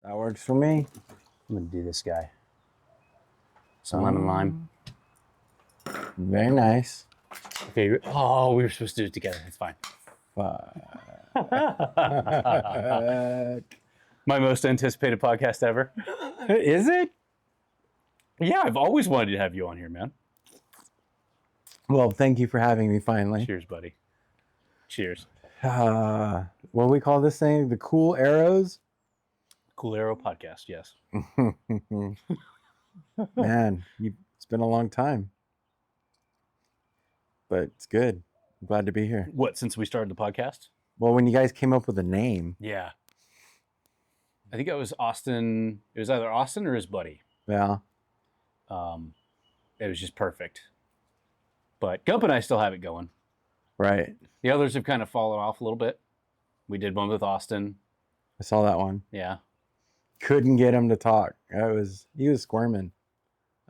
That works for me. I'm gonna do this guy. Some lemon lime. Very nice. Okay. Oh, we were supposed to do it together. It's fine. My most anticipated podcast ever. Is it? Yeah, I've always wanted to have you on here, man. Well, thank you for having me finally. Cheers, buddy. Cheers. What do we call this thing? The Cool Arrows? Cool Arrow podcast, yes. Man, it's been a long time. But it's good. I'm glad to be here. What, since we started the podcast? Well, when you guys came up with a name. Yeah. I think it was Austin. It was either Austin or his buddy. Yeah. It was just perfect. But Gump and I still have it going. Right. The others have kind of fallen off a little bit. We did one with Austin. I saw that one. Yeah. Couldn't get him to talk. He was squirming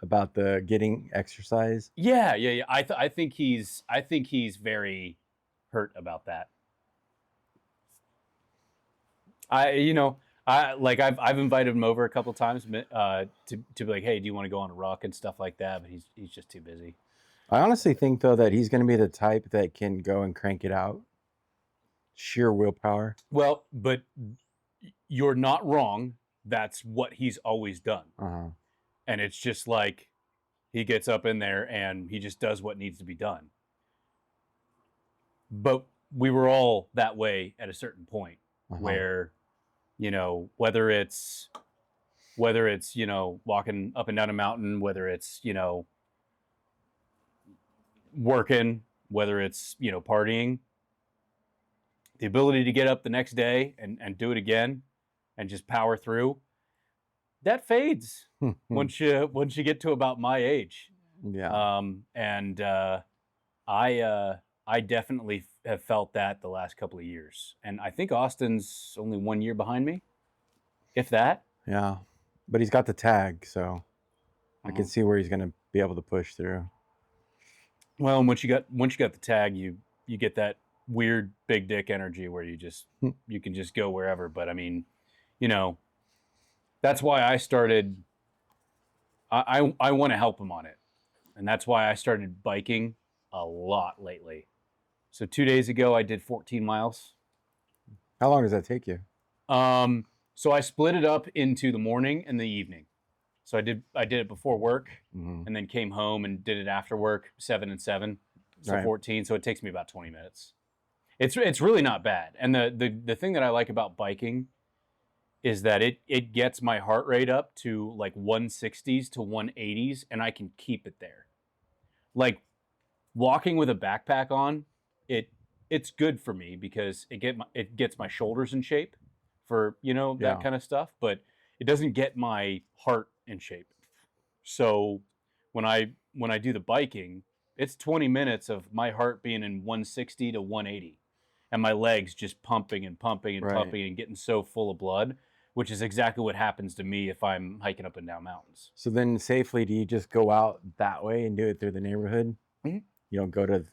about the getting exercise. Yeah. I think he's very hurt about that. I've invited him over a couple times to be like, hey, do you want to go on a ruck and stuff like that? But he's just too busy. I honestly think though that he's going to be the type that can go and crank it out. Sheer willpower. Well, but you're not wrong. That's what he's always done. Uh-huh. And it's just like he gets up in there and he just does what needs to be done. But we were all that way at a certain point where, whether it's, walking up and down a mountain, whether it's, working, whether it's, partying, the ability to get up the next day and do it again and just power through, that fades once you get to about my age. Yeah. I definitely have felt that the last couple of years. And I think Austin's only 1 year behind me, if that. Yeah. But he's got the tag, so I can see where he's going to be able to push through. Well, and once you got the tag, you get that weird big dick energy where you can just go wherever. But I mean, that's why I started. I want to help him on it, and that's why I started biking a lot lately. So 2 days ago, I did 14 miles. How long does that take you? So I split it up into the morning and the evening. So I did it before work, and then came home and did it after work, 7 and 7, so right. 14. So it takes me about 20 minutes. It's really not bad. And the thing that I like about biking is that it gets my heart rate up to like 160s to 180s, and I can keep it there. Like walking with a backpack on, it's good for me because it gets my shoulders in shape for that kind of stuff, but it doesn't get my heart in shape. So when I do the biking, it's 20 minutes of my heart being in 160 to 180 and my legs just pumping and pumping and pumping and getting so full of blood, which is exactly what happens to me if I'm hiking up and down mountains. So then safely, do you just go out that way and do it through the neighborhood? Mm-hmm. You don't go to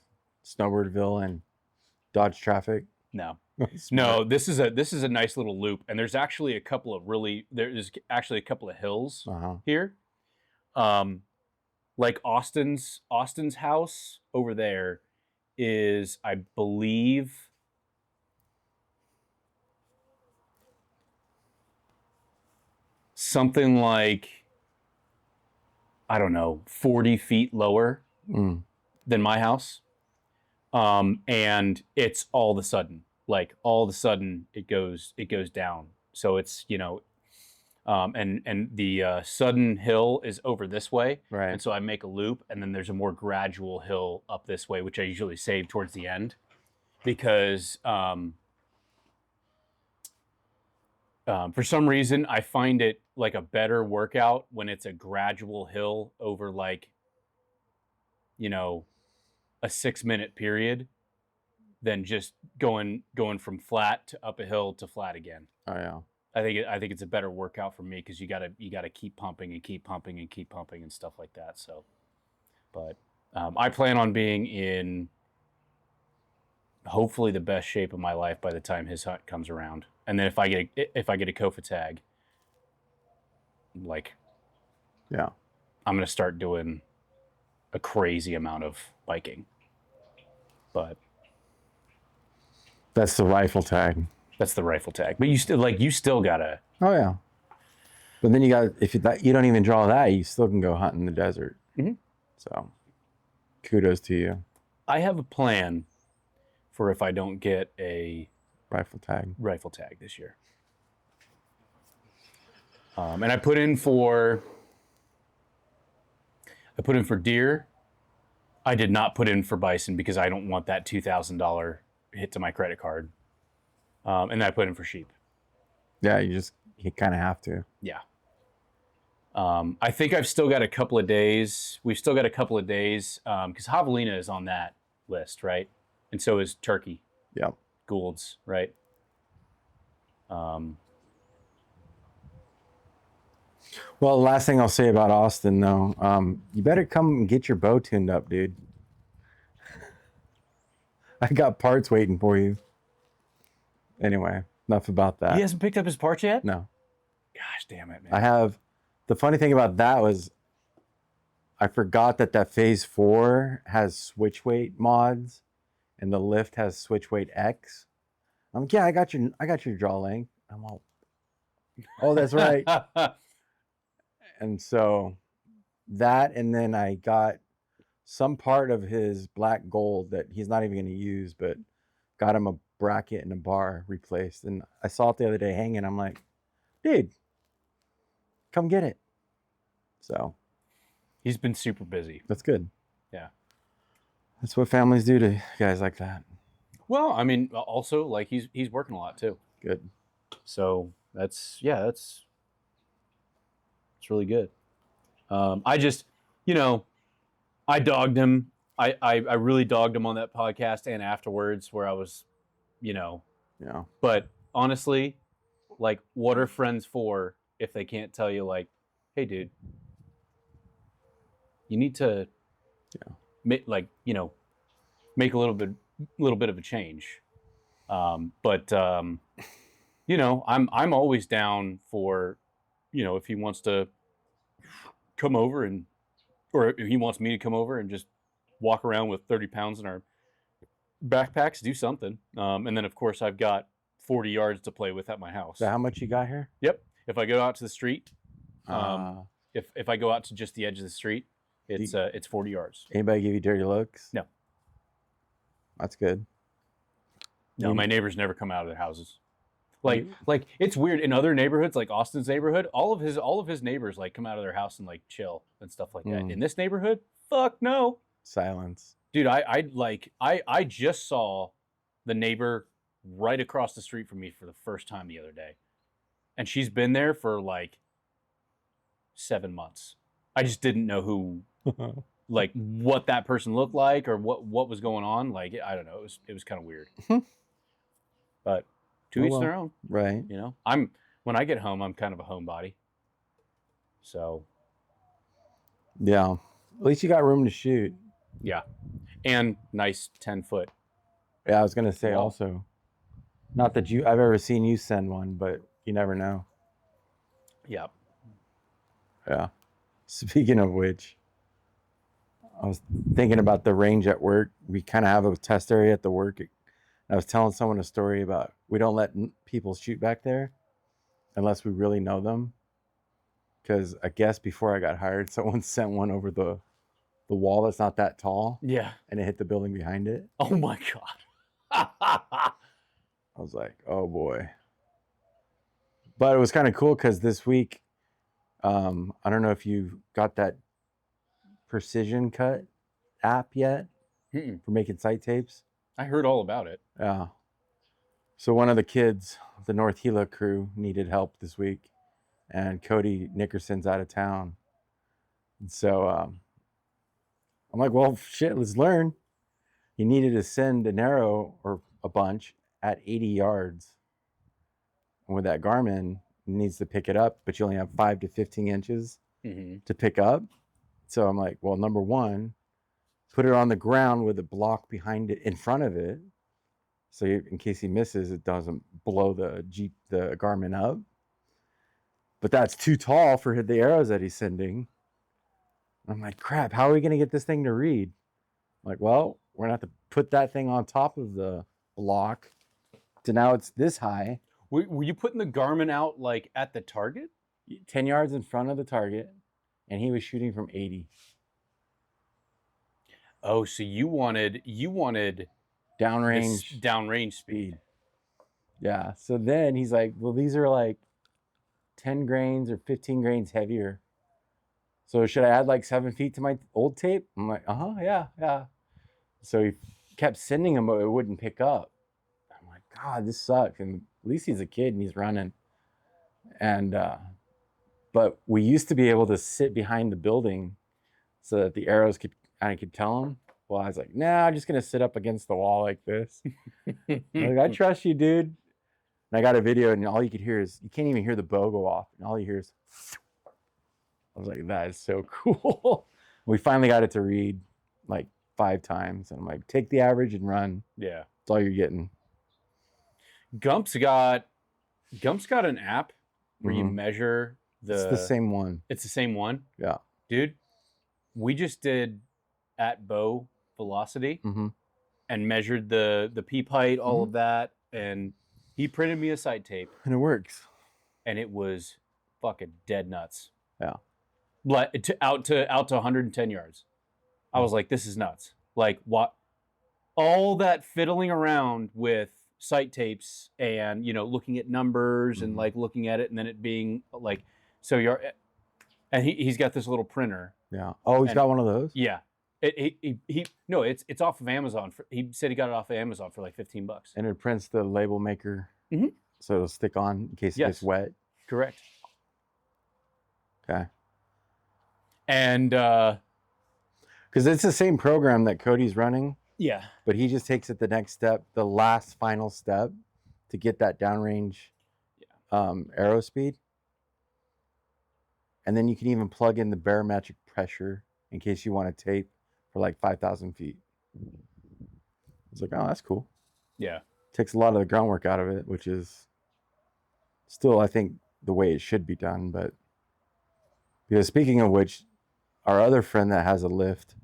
Snowbirdville and dodge traffic? No. No, this is a nice little loop, and there's actually a couple of hills here. Like Austin's house over there is, I believe, something like, I don't know, 40 feet lower than my house. And it's all of a sudden it goes down. So it's, and the sudden hill is over this way. Right. And so I make a loop, and then there's a more gradual hill up this way, which I usually save towards the end because, for some reason, I find it like a better workout when it's a gradual hill over like, a 6-minute period than just going from flat to up a hill to flat again. Oh yeah. I think it's a better workout for me because you gotta keep pumping and keep pumping and keep pumping and stuff like that. So, but I plan on being in hopefully the best shape of my life by the time his hunt comes around. And then if I get a Kofa tag, like, Yeah. I'm going to start doing a crazy amount of biking. But That's the rifle tag. that's the rifle tag. But you still gotta. Oh yeah. But then you don't even draw that, you still can go hunt in the desert. Mm-hmm. So, kudos to you. I have a plan for if I don't get a Rifle tag this year. And I put in for deer. I did not put in for bison because I don't want that $2,000 hit to my credit card. And then I put in for sheep. Yeah, you kind of have to. Yeah. I think I've still got a couple of days. We've still got a couple of days because javelina is on that list, right? And so is turkey. Yeah. Gould's, right? Well, the last thing I'll say about Austin, though, you better come and get your bow tuned up, dude. I got parts waiting for you. Anyway, enough about that. He hasn't picked up his parts yet? No. Gosh damn it, man. I have. The funny thing about that was I forgot that Phase 4 has switch weight mods and the lift has switch weight X. I'm like, yeah, I got your draw length. I'm all, oh, that's right. And so that, and then I got some part of his black gold that he's not even going to use, but got him a bracket and a bar replaced. And I saw it the other day hanging. I'm like, dude, come get it. So he's been super busy. that's good. Yeah. That's what families do to guys like that. Well, I mean, also like he's working a lot too. Good. So that's really good. I just, I dogged him. I really dogged him on that podcast and afterwards where I was, Yeah. But honestly, like, what are friends for if they can't tell you, like, hey, dude, you need to, make a little bit of a change. But I'm always down for, if he wants to come over or if he wants me to come over and just walk around with 30 pounds in our backpacks, do something. And then of course I've got 40 yards to play with at my house. So how much you got here? Yep. If I go out to the street, if I go out to just the edge of the street, it's 40 yards. Anybody give you dirty looks? No. That's good. No, my neighbors never come out of their houses. Like it's weird in other neighborhoods, like Austin's neighborhood. All of his neighbors like come out of their house and like chill and stuff like that. In this neighborhood, fuck no. Silence. Dude, I just saw the neighbor right across the street from me for the first time the other day, and she's been there for like 7 months. I just didn't know who, like, what that person looked like or what was going on. Like, I don't know. It was kind of weird. But to each their own. Right. When I get home, I'm kind of a homebody. So. Yeah. At least you got room to shoot. Yeah. And nice 10-foot. Yeah, I was going to say also. Not that I've ever seen you send one, but you never know. Yeah. Yeah. Speaking of which, I was thinking about the range at work. We kind of have a test area at the work. I was telling someone a story about we don't let people shoot back there unless we really know them. Because I guess before I got hired, someone sent one over the wall that's not that tall. Yeah. And it hit the building behind it. Oh my God. I was like, oh boy. But it was kind of cool because this week, I don't know if you got that Precision Cut app yet for making sight tapes. I heard all about it. Yeah. So one of the kids, the North Gila crew, needed help this week, and Cody Nickerson's out of town. And so I'm like, well, shit, let's learn. He needed to send an arrow or a bunch at 80 yards. And with that Garmin, it needs to pick it up, but you only have 5 to 15 inches to pick up. So I'm like, well, number one, put it on the ground with a block behind it in front of it. So in case he misses, it doesn't blow the Garmin up. but that's too tall for the arrows that he's sending. I'm like, crap, how are we going to get this thing to read? I'm like, well, we're going to have to put that thing on top of the block to now it's this high. Were you putting the Garmin out like at the target? 10 yards in front of the target, and he was shooting from 80. Oh, so you wanted Downrange downrange speed. Yeah. So then he's like, well, these are like 10 grains or 15 grains heavier. So should I add like 7 feet to my old tape? I'm like, yeah. So he kept sending them, but it wouldn't pick up. I'm like, God, this sucks. And at least he's a kid and he's running. And but we used to be able to sit behind the building so that the arrows could tell him. Well, I was like, nah, I'm just gonna sit up against the wall like this. Like, I trust you, dude. And I got a video, and all you could hear is, you can't even hear the bow go off. And all you hear is, I was like, that is so cool. We finally got it to read like 5 times. And I'm like, take the average and run. Yeah. That's all you're getting. Gump's got an app where you Mhm. measure It's the same one. It's the same one? Yeah. Dude, we just did at bow velocity Mm-hmm. and measured the peep height, all of that. And he printed me a sight tape. And it works. And it was fucking dead nuts. Yeah. Out to 110 yards. I was like, this is nuts. Like, what? All that fiddling around with sight tapes and, looking at numbers and like looking at it and then it being like, so and he's got this little printer. Yeah. Oh, he's got one of those? Yeah. No, it's off of Amazon. He said he got it off of Amazon for like $15. And it prints the label maker. Mhm. So it'll stick on in case it gets wet. Correct. Okay. And because it's the same program that Cody's running, yeah, but he just takes it the next step, the last final step, to get that downrange arrow speed. And then you can even plug in the barometric pressure in case you want to tape for like 5,000 feet. It's like, oh, that's cool. Yeah. Takes a lot of the groundwork out of it, which is still, I think, the way it should be done. But because speaking of which, our other friend that has a lift,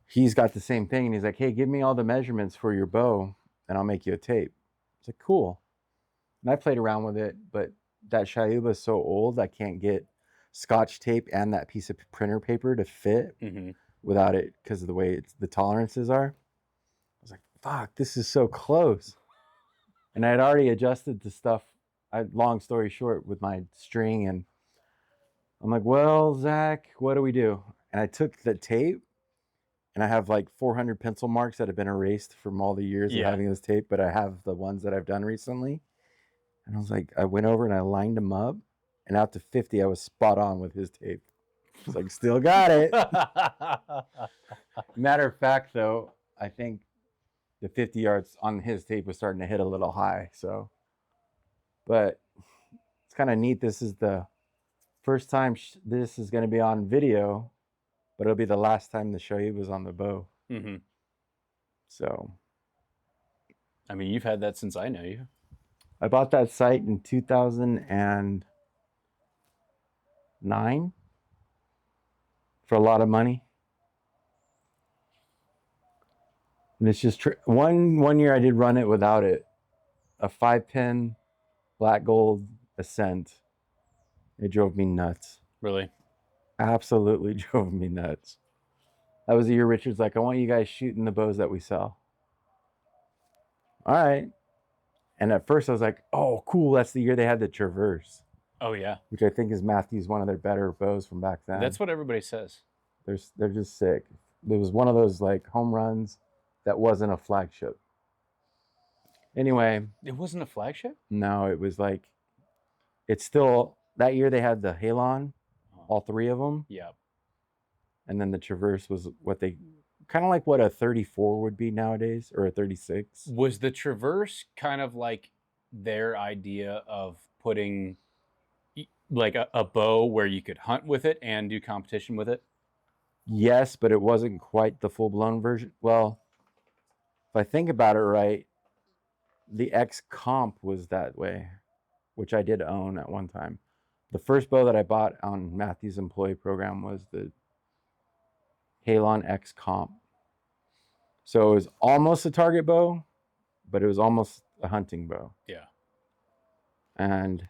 he's got the same thing. And he's like, hey, give me all the measurements for your bow and I'll make you a tape. It's like, cool. And I played around with it, but that Shayuba is so old, I can't get Scotch tape and that piece of printer paper to fit without it because of the way the tolerances are. I was like, fuck, this is so close. And I had already adjusted the stuff, long story short, with my string. And I'm like, well, Zach, what do we do? And I took the tape, and I have like 400 pencil marks that have been erased from all the years of having this tape, but I have the ones that I've done recently. And I was like, I went over and I lined them up, and out to 50, I was spot on with his tape. I was like, still got it. Matter of fact, though, I think the 50 yards on his tape was starting to hit a little high. So, but it's kind of neat. This is the first time this is going to be on video, but it'll be the last time the Shoaib was on the bow. Mm-hmm. So, I mean, you've had that since I know you. I bought that sight in 2009 for a lot of money. And it's just one year I did run it without it. A 5-pin black gold Ascent. It drove me nuts. Really? Absolutely drove me nuts. That was the year Richard's like, I want you guys shooting the bows that we sell. All right. And at first I was like, oh, cool. That's the year they had the Traverse. Oh, yeah. Which I think is Matthew's one of their better bows from back then. That's what everybody says. They're just sick. There was one of those like home runs that wasn't a flagship. Anyway. It wasn't a flagship? No, it was like, it's still, that year they had the Halon, all 3 of them. Yeah. And then the Traverse was what they, kind of like what a 34 would be nowadays, or a 36. Was the Traverse kind of like their idea of putting like a bow where you could hunt with it and do competition with it? Yes, but it wasn't quite the full-blown version. Well, if I think about it right, the X Comp was that way, which I did own at one time. the first bow that I bought on Matthew's employee program was the Halon X Comp. So it was almost a target bow, but it was almost a hunting bow. Yeah. And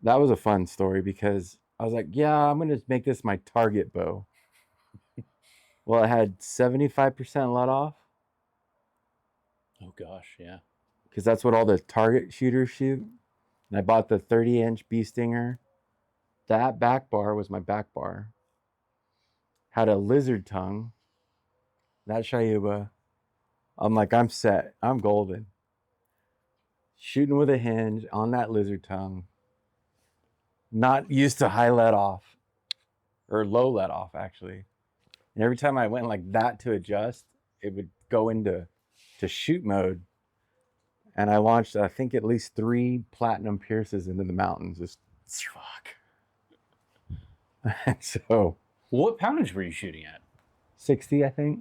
that was a fun story because I was like, yeah, I'm going to make this my target bow. Well, it had 75% let off. Oh gosh, yeah. Because that's what all the target shooters shoot. And I bought the 30-inch bee stinger. That back bar was my back bar. Had a lizard tongue. That Shayuba. I'm like, I'm set. I'm golden. Shooting with a hinge on that lizard tongue. Not used to high let off. Or low let off, actually. And every time I went like that to adjust, it would go into shoot mode. And I launched, I think, at least 3 platinum pierces into the mountains. Just fuck. And so. What poundage were you shooting at? 60, I think.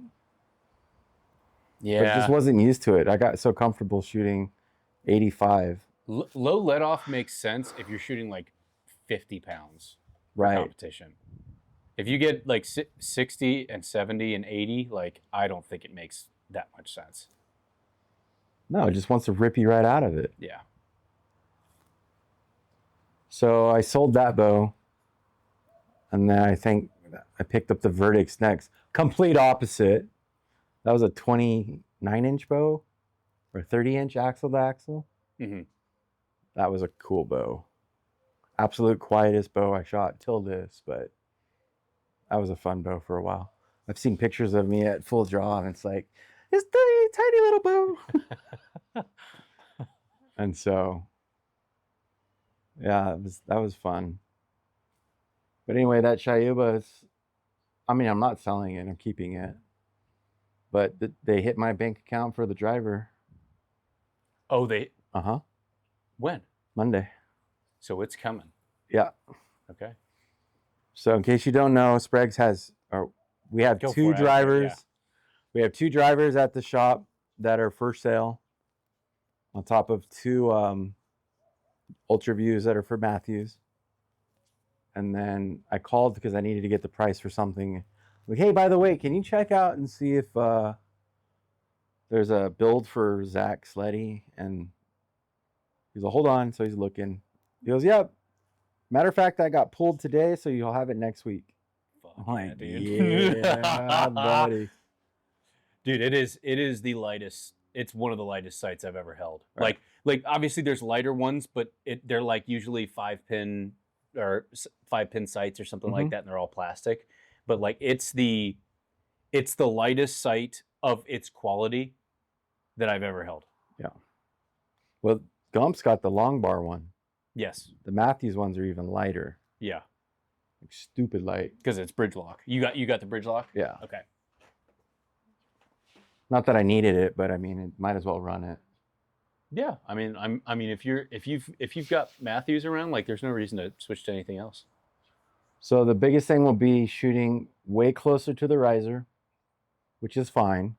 Yeah. But just wasn't used to it. I got so comfortable shooting 85. Low let off makes sense if you're shooting like 50 pounds Right. competition. If you get like 60 and 70 and 80, like I don't think it makes that much sense. No, it just wants to rip you right out of it. Yeah. So I sold that bow. And then I think I picked up the Verdicts next. Complete opposite. That was a 29-inch bow or 30-inch axle to axle. Mm-hmm. That was a cool bow. Absolute quietest bow I shot till this, but that was a fun bow for a while. I've seen pictures of me at full draw, and it's like, it's the tiny little bow. And so, yeah, that was fun. But anyway, that Shayuba is, I mean, I'm not selling it. I'm keeping it. But they hit my bank account for the driver. Oh, they? Uh-huh. When? Monday. So it's coming. Yeah. Okay. So in case you don't know, Sprague's has, or we have Go two for it. drivers. Yeah. We have 2 drivers at the shop that are for sale, on top of 2 Ultra Views that are for Matthews. And then I called because I needed to get the price for something. Like, hey, by the way, can you check out and see if there's a build for Zach Sleddy? And he's like, hold on. So he's looking. He goes, yep. Matter of fact, I got pulled today, so you'll have it next week. Fuck I'm like, dude. yeah, buddy. Dude, it is the lightest. It's one of the lightest sights I've ever held. Right. Like obviously there's lighter ones, but they're like usually 5-pin or 5-pin sights or something like that, and they're all plastic. But like it's the lightest sight of its quality that I've ever held. Yeah. Well, Gump's got the long bar one. Yes. The Matthews ones are even lighter. Yeah. Like stupid light. Because it's bridge lock. You got the bridge lock? Yeah. Okay. Not that I needed it, but I mean, it might as well run it. Yeah. I mean, if you've got Matthews around, like there's no reason to switch to anything else. So the biggest thing will be shooting way closer to the riser, which is fine.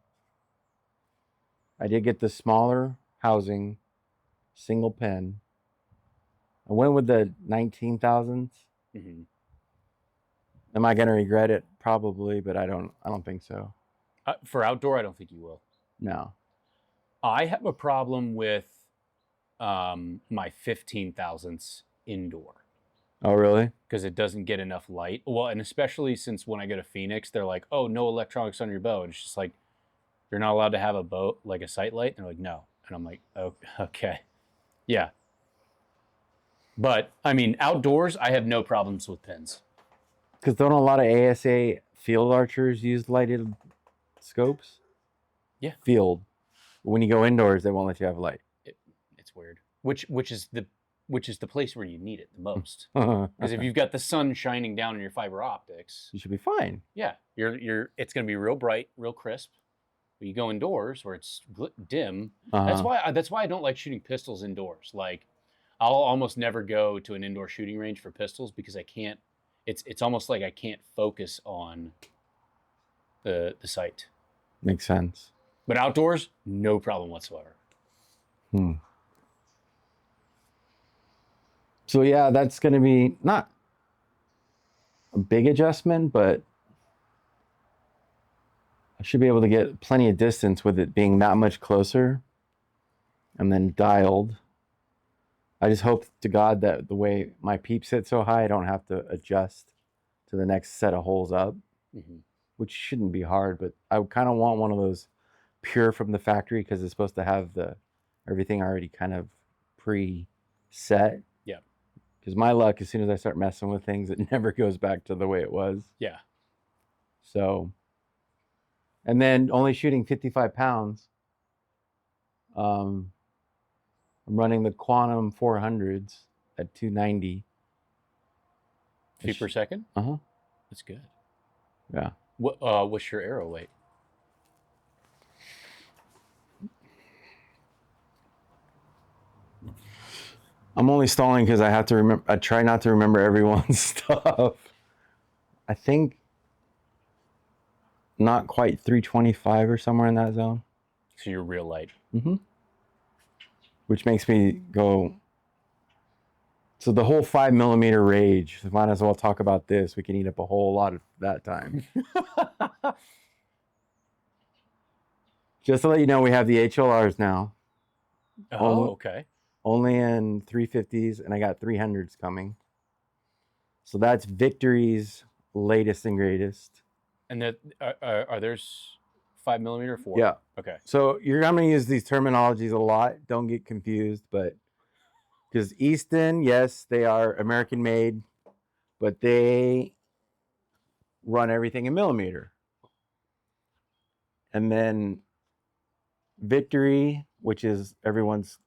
I did get the smaller housing, single pin. I went with the 19,000s. Mm-hmm. Am I gonna regret it? Probably, but I don't think so. For outdoor, I don't think you will. No. I have a problem with my 15,000ths indoor. Oh, really? Because it doesn't get enough light. Well, and especially since when I go to Phoenix, they're like, oh, no electronics on your bow. And it's just like, you're not allowed to have a bow, like a sight light? And they're like, no. And I'm like, oh, okay. Yeah. But, I mean, outdoors, I have no problems with pins. Because don't a lot of ASA field archers use lighted scopes? Yeah. Field. When you go indoors, they won't let you have light. It's weird. Which is the place where you need it the most. Because if you've got the sun shining down on your fiber optics, you should be fine. Yeah, it's going to be real bright, real crisp. But you go indoors where it's dim. That's why I don't like shooting pistols indoors. Like, I'll almost never go to an indoor shooting range for pistols because I can't. It's almost like I can't focus on the sight. Makes sense. But outdoors, no problem whatsoever. So yeah, that's going to be not a big adjustment, but I should be able to get plenty of distance with it being that much closer and then dialed. I just hope to God that the way my peeps sit so high, I don't have to adjust to the next set of holes up, Mm-hmm. which shouldn't be hard, but I kind of want one of those pure from the factory because it's supposed to have the everything already kind of pre-set. Yeah. Because my luck, as soon as I start messing with things, it never goes back to the way it was. Yeah. So, and then only shooting 55 pounds. I'm running the Quantum 400s at 290. Feet per second? Uh-huh. That's good. Yeah. What's your arrow weight? I'm only stalling because I have to remember. I try not to remember everyone's stuff. I think not quite 325 or somewhere in that zone. So you're real light. Mm-hmm. Which makes me go. So the whole 5mm rage. Might as well talk about this. We can eat up a whole lot of that time. Just to let you know, we have the HLRs now. Oh, okay. Only in 350s, and I got 300s coming. So that's Victory's latest and greatest. And that are there's 5mm or 4? Yeah. Okay. So I'm going to use these terminologies a lot. Don't get confused, but because Easton, yes, they are American made, but they run everything in millimeter. And then Victory, which is everyone's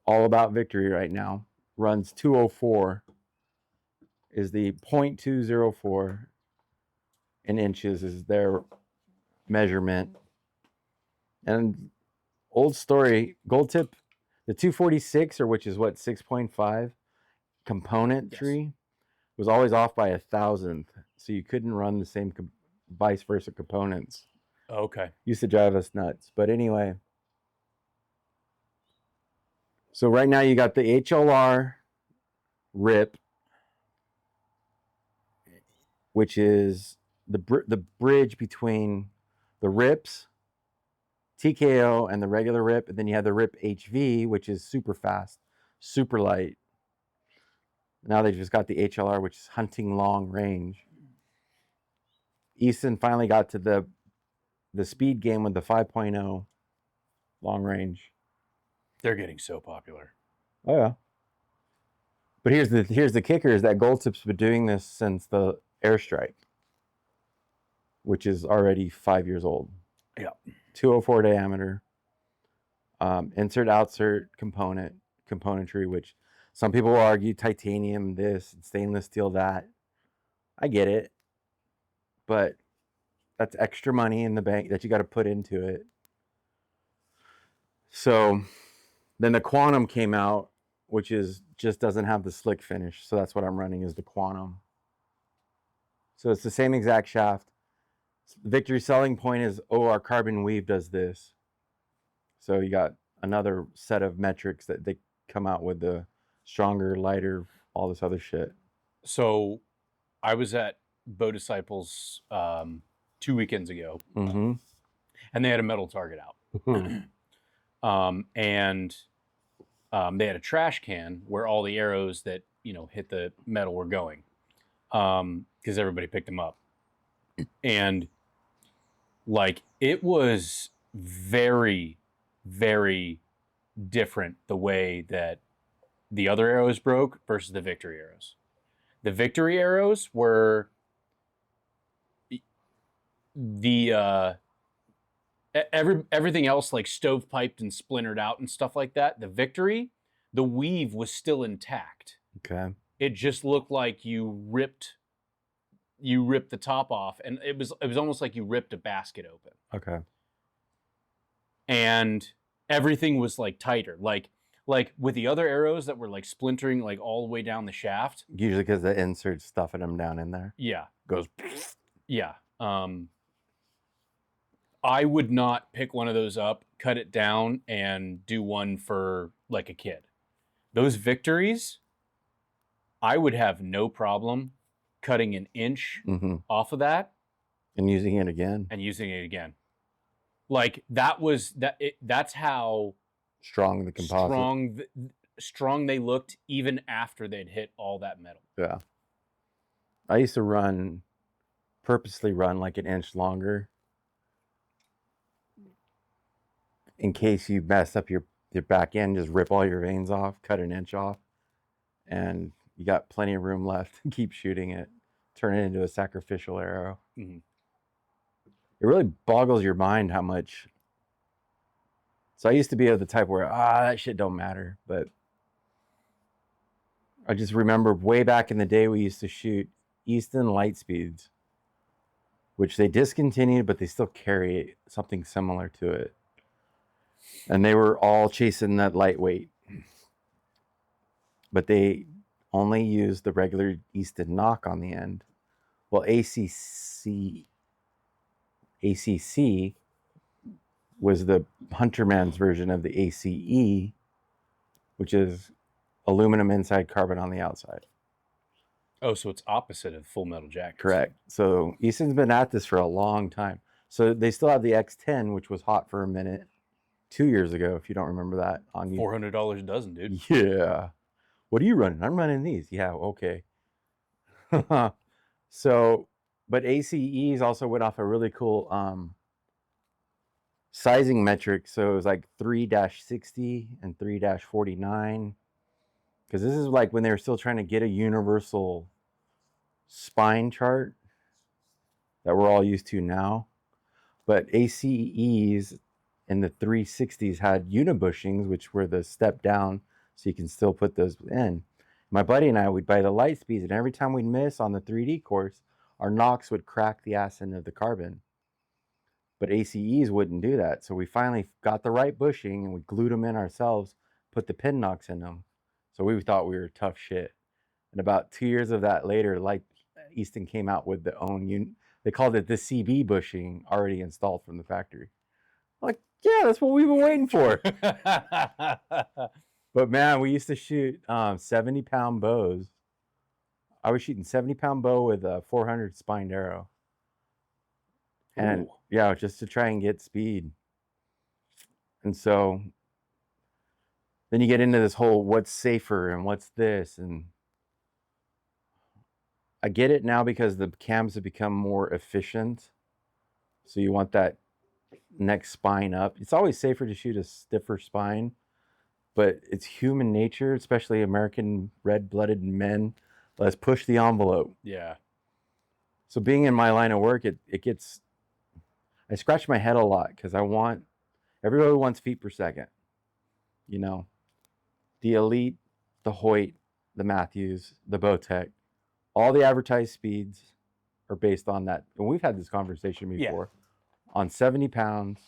all about Victory right now, runs 204, is the 0.204 in inches is their measurement. And old story, gold tip, the 246, or which is what, 6.5 componentry, was always off by 1,000th. So you couldn't run the same vice versa components. Okay. Used to drive us nuts. But anyway, so right now you got the HLR RIP, which is the bridge between the RIPs, TKO, and the regular RIP. And then you have the RIP HV, which is super fast, super light. Now they just got the HLR, which is hunting long range. Easton finally got to the speed game with the 5.0 long range. They're getting so popular. Oh yeah. But here's the kicker: is that Gold Tip's been doing this since the airstrike, which is already 5 years old. Yeah. 204 diameter. Insert outsert componentry, which some people will argue titanium this, stainless steel that. I get it, but that's extra money in the bank that you got to put into it. So then the Quantum came out, which is just doesn't have the slick finish. So that's what I'm running is the Quantum. So it's the same exact shaft. The Victory selling point is, our carbon weave does this. So you got another set of metrics that they come out with, the stronger, lighter, all this other shit. So I was at Bow Disciples 2 weekends ago, Mm-hmm. and they had a metal target out. And they had a trash can where all the arrows that hit the metal were going, because everybody picked them up, and like it was very, very different the way that the other arrows broke versus the Victory arrows. The Victory arrows were the everything else like stovepiped and splintered out and stuff like that. The Victory, the weave was still intact. Okay. It just looked like you ripped the top off, and it was almost like you ripped a basket open. Okay. And everything was like tighter. Like with the other arrows that were like splintering like all the way down the shaft. Usually because the insert's stuffing them down in there. Yeah. Goes. Yeah. I would not pick one of those up, cut it down, and do one for like a kid. Those Victories, I would have no problem cutting an inch Mm-hmm. off of that And using it again. and using it again. Like that's how Strong the composite. strong they looked even after they'd hit all that metal. Yeah. I used to purposely run like an inch longer in case you mess up your back end, just rip all your veins off, cut an inch off, and you got plenty of room left to keep shooting it, turn it into a sacrificial arrow. Mm-hmm. It really boggles your mind how much. So I used to be of the type where, that shit don't matter. But I just remember way back in the day, we used to shoot Easton light speeds, which they discontinued, but they still carry something similar to it. And they were all chasing that lightweight. But they only used the regular Easton knock on the end. Well, ACC was the Hunterman's version of the ACE, which is aluminum inside, carbon on the outside. Oh, so it's opposite of Full Metal Jacket. Correct. So Easton's been at this for a long time. So they still have the X10, which was hot for a minute 2 years ago, if you don't remember that. On $400 a dozen, dude. Yeah. What are you running? I'm running these. Yeah, okay. So, but ACEs also went off a really cool sizing metric. So it was like 3-60 and 3-49. Because this is like when they were still trying to get a universal spine chart that we're all used to now. But ACEs in the 360s had unibushings, which were the step down, so you can still put those in. My buddy and I would buy the light speeds, and every time we'd miss on the 3D course, our nocks would crack the ass end of the carbon. But ACEs wouldn't do that. So we finally got the right bushing, and we glued them in ourselves, put the pin nocks in them. So we thought we were tough shit. And about 2 years of that later, like Easton came out with their own they called it the CB bushing already installed from the factory. Like, yeah, that's what we've been waiting for. But man, we used to shoot 70-pound bows. I was shooting 70-pound bow with a 400 spined arrow. And yeah, just to try and get speed. And so then you get into this whole what's safer and what's this. And I get it now because the cams have become more efficient. So you want that next spine up. It's always safer to shoot a stiffer spine, but it's human nature, especially American red-blooded men. Let's push the envelope. Yeah. So being in my line of work, it gets, I scratch my head a lot because everybody wants feet per second. You know, the Elite, the Hoyt, the Matthews, the Bowtech, all the advertised speeds are based on that. And we've had this conversation before. Yeah. On 70 pounds,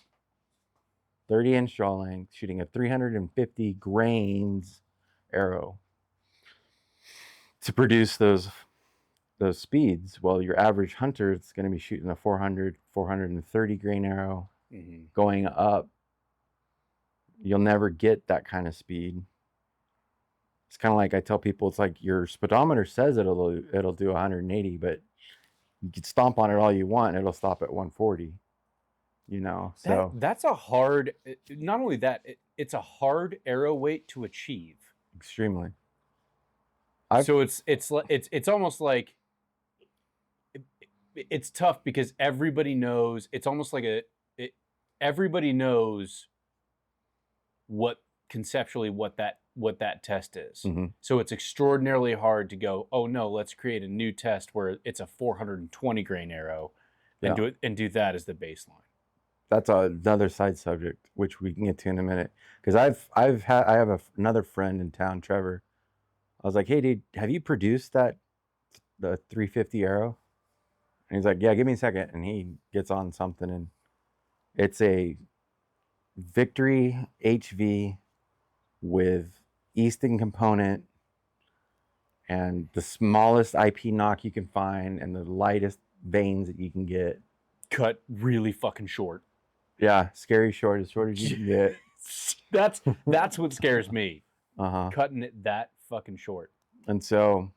30-inch draw length, shooting a 350 grains arrow to produce those speeds. Well, your average hunter is going to be shooting a 430 grain arrow. Mm-hmm. Going up, you'll never get that kind of speed. It's kind of like I tell people, it's like your speedometer says it'll do 180, but you can stomp on it all you want, and it'll stop at 140. You know, so that's a hard. Not only that, it's a hard arrow weight to achieve. Extremely. So it's almost like it's tough because everybody knows. It's almost like everybody knows what conceptually what that test is. Mm-hmm. So it's extraordinarily hard to go, oh no, let's create a new test where it's a 420 grain arrow and do that as the baseline. That's another side subject, which we can get to in a minute. Because I have another friend in town, Trevor. I was like, hey, dude, have you produced the 350 arrow? And he's like, yeah, give me a second. And he gets on something, and it's a Victory HV with Easton component and the smallest IP knock you can find and the lightest veins that you can get. Cut really fucking short. Yeah, scary short, as short as you can get. That's what scares me. Cutting it that fucking short. And so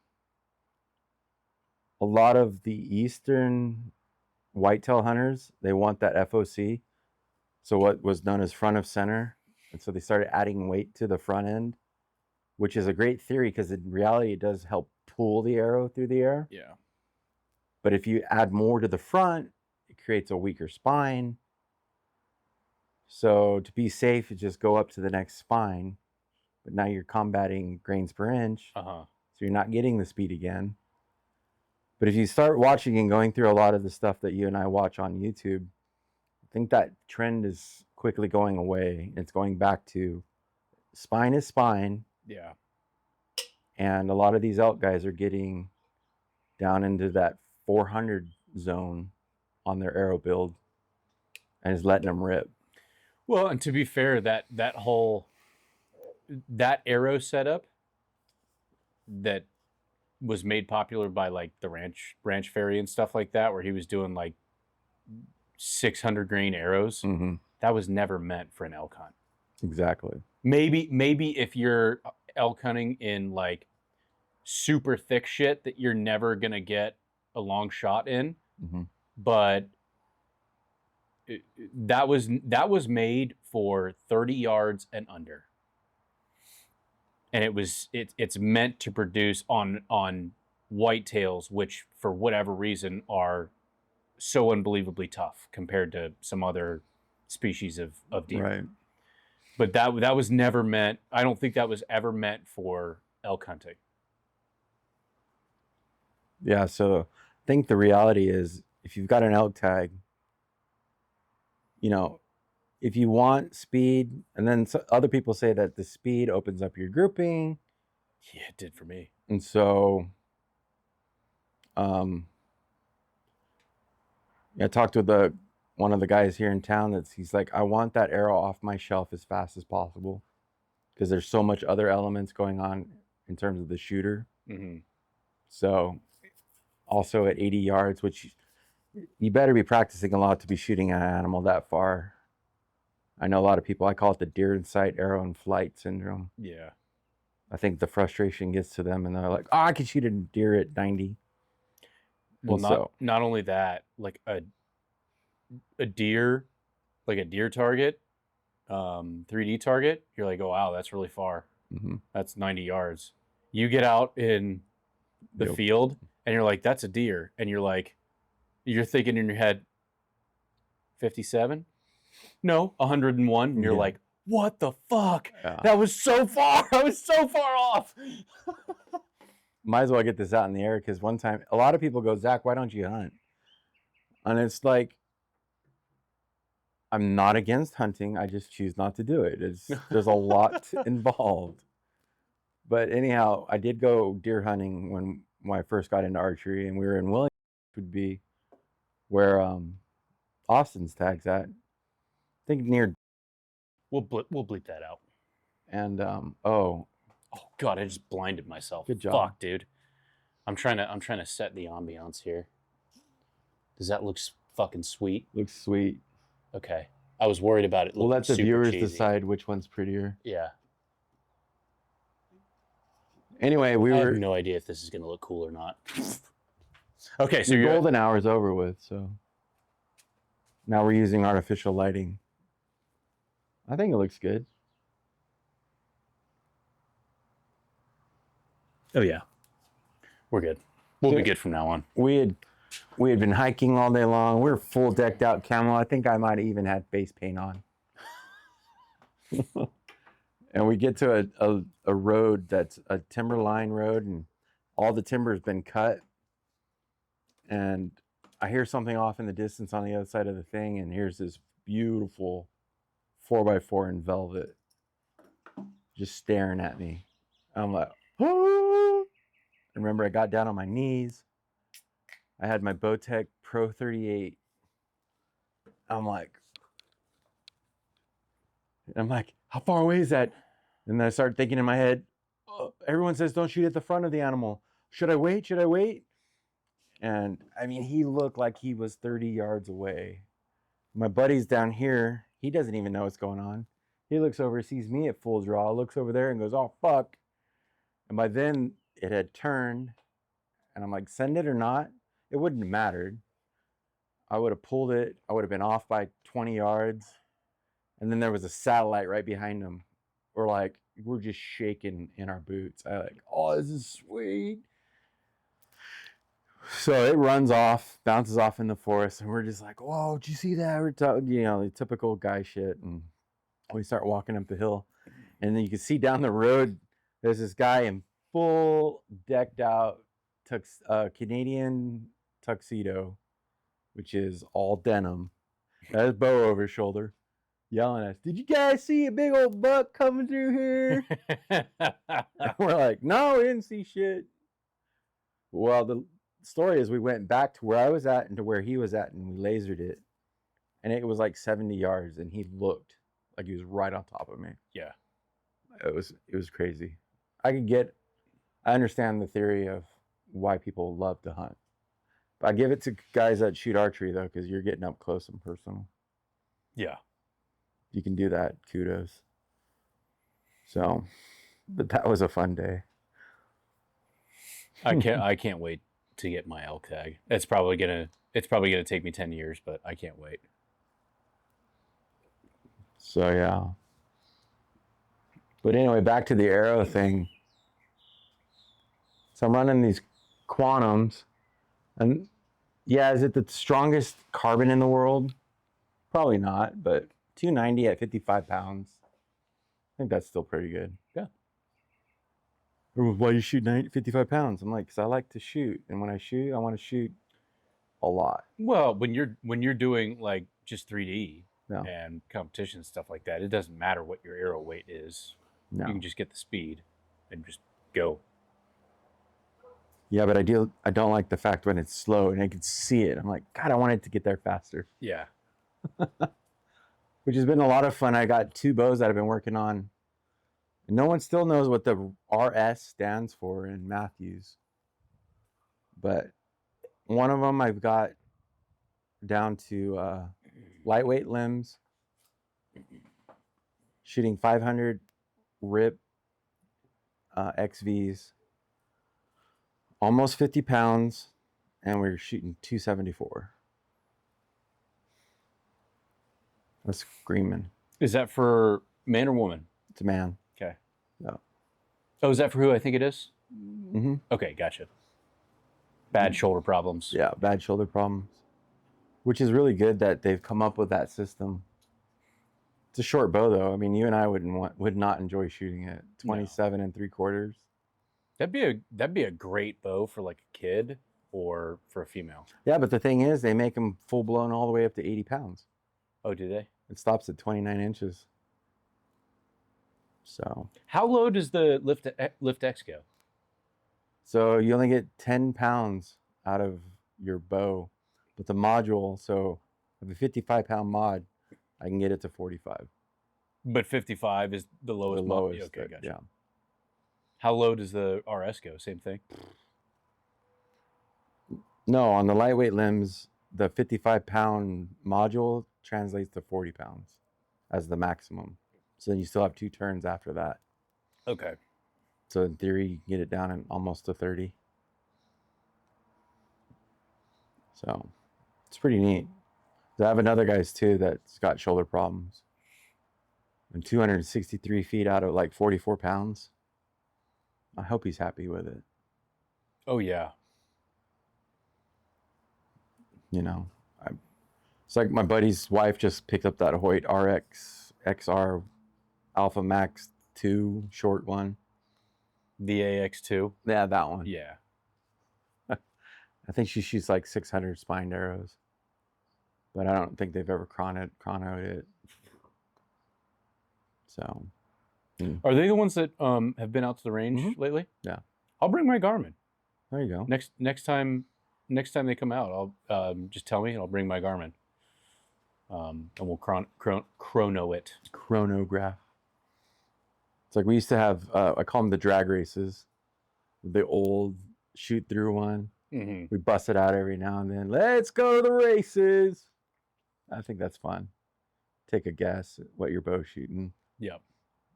a lot of the eastern whitetail hunters, they want that FOC. So what was known as front of center. And so they started adding weight to the front end, which is a great theory because in reality, it does help pull the arrow through the air. Yeah. But if you add more to the front, it creates a weaker spine. So to be safe, you just go up to the next spine. But now you're combating grains per inch. Uh-huh. So you're not getting the speed again. But if you start watching and going through a lot of the stuff that you and I watch on YouTube, I think that trend is quickly going away. It's going back to spine is spine. Yeah. And a lot of these elk guys are getting down into that 400 zone on their arrow build and is letting them rip. Well, and to be fair, that arrow setup that was made popular by like the ranch fairy and stuff like that, where he was doing like 600 grain arrows, that was never meant for an elk hunt. Exactly. Maybe if you're elk hunting in like super thick shit that you're never gonna get a long shot in, but that was made for 30 yards and under, and it's meant to produce on whitetails, which for whatever reason are so unbelievably tough compared to some other species of deer. Right. But that was never meant. I don't think that was ever meant for elk hunting. Yeah. So I think the reality is, if you've got an elk tag, if you want speed, and then other people say that the speed opens up your grouping. Yeah, it did for me. And so, I talked with one of the guys here in town he's like, I want that arrow off my shelf as fast as possible because there's so much other elements going on in terms of the shooter. So also at 80 yards, which you better be practicing a lot to be shooting an animal that far. I know a lot of people, I call it the deer in sight, arrow in flight syndrome. Yeah. I think the frustration gets to them and they're like, I can shoot a deer at 90. Well, not only that, like a deer, like a deer target, 3D target, you're like, oh wow, that's really far. That's 90 yards. You get out in the field and you're like, that's a deer, and you're thinking in your head, 57? No, 101, and you're like, what the fuck? Yeah. That was so far. I was so far off. Might as well get this out in the air, because one time a lot of people go, Zach, why don't you hunt? And it's like, I'm not against hunting. I just choose not to do it. There's a lot involved. But anyhow, I did go deer hunting when I first got into archery, and we were in Williams, which would be where Austin's tag's at. I think near. We'll bleep that out. And oh god, I just blinded myself. Good job. Fuck, dude. I'm trying to set the ambiance here. Does that look fucking sweet? Looks sweet. Okay. I was worried about it. We'll let the viewers decide which one's prettier. Yeah. Anyway, I have no idea if this is going to look cool or not. Okay, so your golden hour's over with, so now we're using artificial lighting. I think it looks good. Oh yeah. We're good. We'll be good from now on. We had been hiking all day long. We were full decked out camo. I think I might have even had face paint on. And we get to a road that's a timberline road, and all the timber has been cut. And I hear something off in the distance on the other side of the thing, and here's this beautiful 4x4 in velvet just staring at me. I'm like, oh! Remember, I got down on my knees. I had my Bowtech Pro 38. I'm like, how far away is that? And then I started thinking in my head, oh, everyone says don't shoot at the front of the animal. Should I wait? Should I wait? And I mean, he looked like he was 30 yards away. My buddy's down here. He doesn't even know what's going on. He looks over, sees me at full draw, looks over there and goes, oh, fuck. And by then it had turned, And I'm like, send it or not, it wouldn't have mattered. I would have pulled it. I would have been off by 20 yards. And then there was a satellite right behind him. We're just shaking in our boots. I like, oh, this is sweet. So it runs off, bounces off in the forest, and we're just like, whoa, did you see that? We're talking, the typical guy shit. And we start walking up the hill. And then you can see down the road, there's this guy in full decked out Canadian tuxedo, which is all denim. Has his bow over his shoulder, yelling at us, did you guys see a big old buck coming through here? And we're like, no, we didn't see shit. Well, the story is we went back to where I was at and to where he was at, and we lasered it. And it was like 70 yards, and he looked like he was right on top of me. Yeah. It was crazy. I understand the theory of why people love to hunt. But I give it to guys that shoot archery, though, because you're getting up close and personal. Yeah. You can do that. Kudos. So, but that was a fun day. I can't wait to get my elk tag. It's probably gonna take me 10 years, but I can't wait. So yeah. But anyway, back to the arrow thing. So I'm running these quantums, and yeah, is it the strongest carbon in the world? Probably not, but 290 at 55 pounds. I think that's still pretty good. Yeah. Why do you shoot 55 pounds? I'm like, because I like to shoot, and when I shoot, I want to shoot a lot. Well, when you're doing like just 3D Yeah. and competition and stuff like that, it doesn't matter what your arrow weight is. No. You can just get the speed and just go. Yeah, but I don't like the fact when it's slow and I can see it. I'm like, God, I want it to get there faster. Yeah. Which has been a lot of fun. I got 2 bows that I've been working on. And no one still knows what the RS stands for in Matthews. But one of them I've got down to lightweight limbs, shooting 500 rip XVs, almost 50 pounds, and we're shooting 274. That's screaming. Is that for man or woman? It's a man. Okay. Yeah. Oh, is that for who I think it is? Mm-hmm. Okay, gotcha. Bad shoulder problems. Yeah, bad shoulder problems. Which is really good that they've come up with that system. It's a short bow, though. I mean, you and I would not enjoy shooting it. 27 3/4. That'd be a great bow for like a kid or for a female. Yeah, but the thing is, they make them full blown all the way up to 80 pounds. Oh, do they? It stops at 29 inches. So. How low does the Lift X go? So you only get 10 pounds out of your bow, but the module. So with a 55-pound mod, I can get it to 45. But 55 is the lowest. The lowest. Okay, gotcha. Yeah. How low does the RS go? Same thing? No, on the lightweight limbs, the 55-pound module translates to 40 pounds as the maximum. So then you still have 2 turns after that. Okay. So in theory, you can get it down in almost to 30. So it's pretty neat. I have another guy's too that's got shoulder problems. And 263 feet out of like 44 pounds. I hope he's happy with it. Oh, yeah. You know, it's like my buddy's wife just picked up that Hoyt RX XR Alpha Max 2 short one. The AX2? Yeah, that one. Yeah. I think she shoots like 600 spined arrows. But I don't think they've ever chronoed it. So. Are they the ones that have been out to the range lately? Yeah. I'll bring my Garmin. There you go. Next time they come out, I'll just tell me and I'll bring my Garmin. And we'll chrono it. Chronograph. It's like we used to have, I call them the drag races. The old shoot through one. Mm-hmm. We bust it out every now and then. Let's go to the races. I think that's fun. Take a guess at what your bow's shooting. Yep.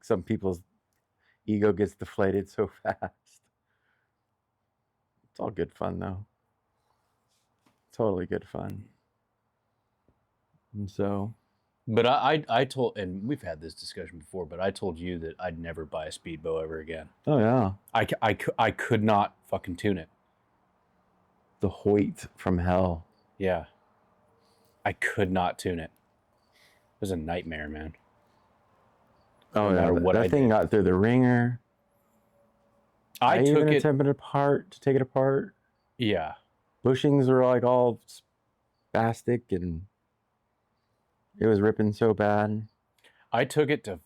Some people's ego gets deflated so fast. It's all good fun though. Totally good fun. And so, But I told, and we've had this discussion before, but I told you that I'd never buy a speedbow ever again. oh yeah, I could not fucking tune it. the Hoyt from hell. Yeah. I could not tune it. It was a nightmare, man. Oh No yeah, matter what I that thing did. got through the ringer. I I took even it. attempted to take it apart. Yeah. Bushings were like all spastic, and it was ripping so bad. I took it to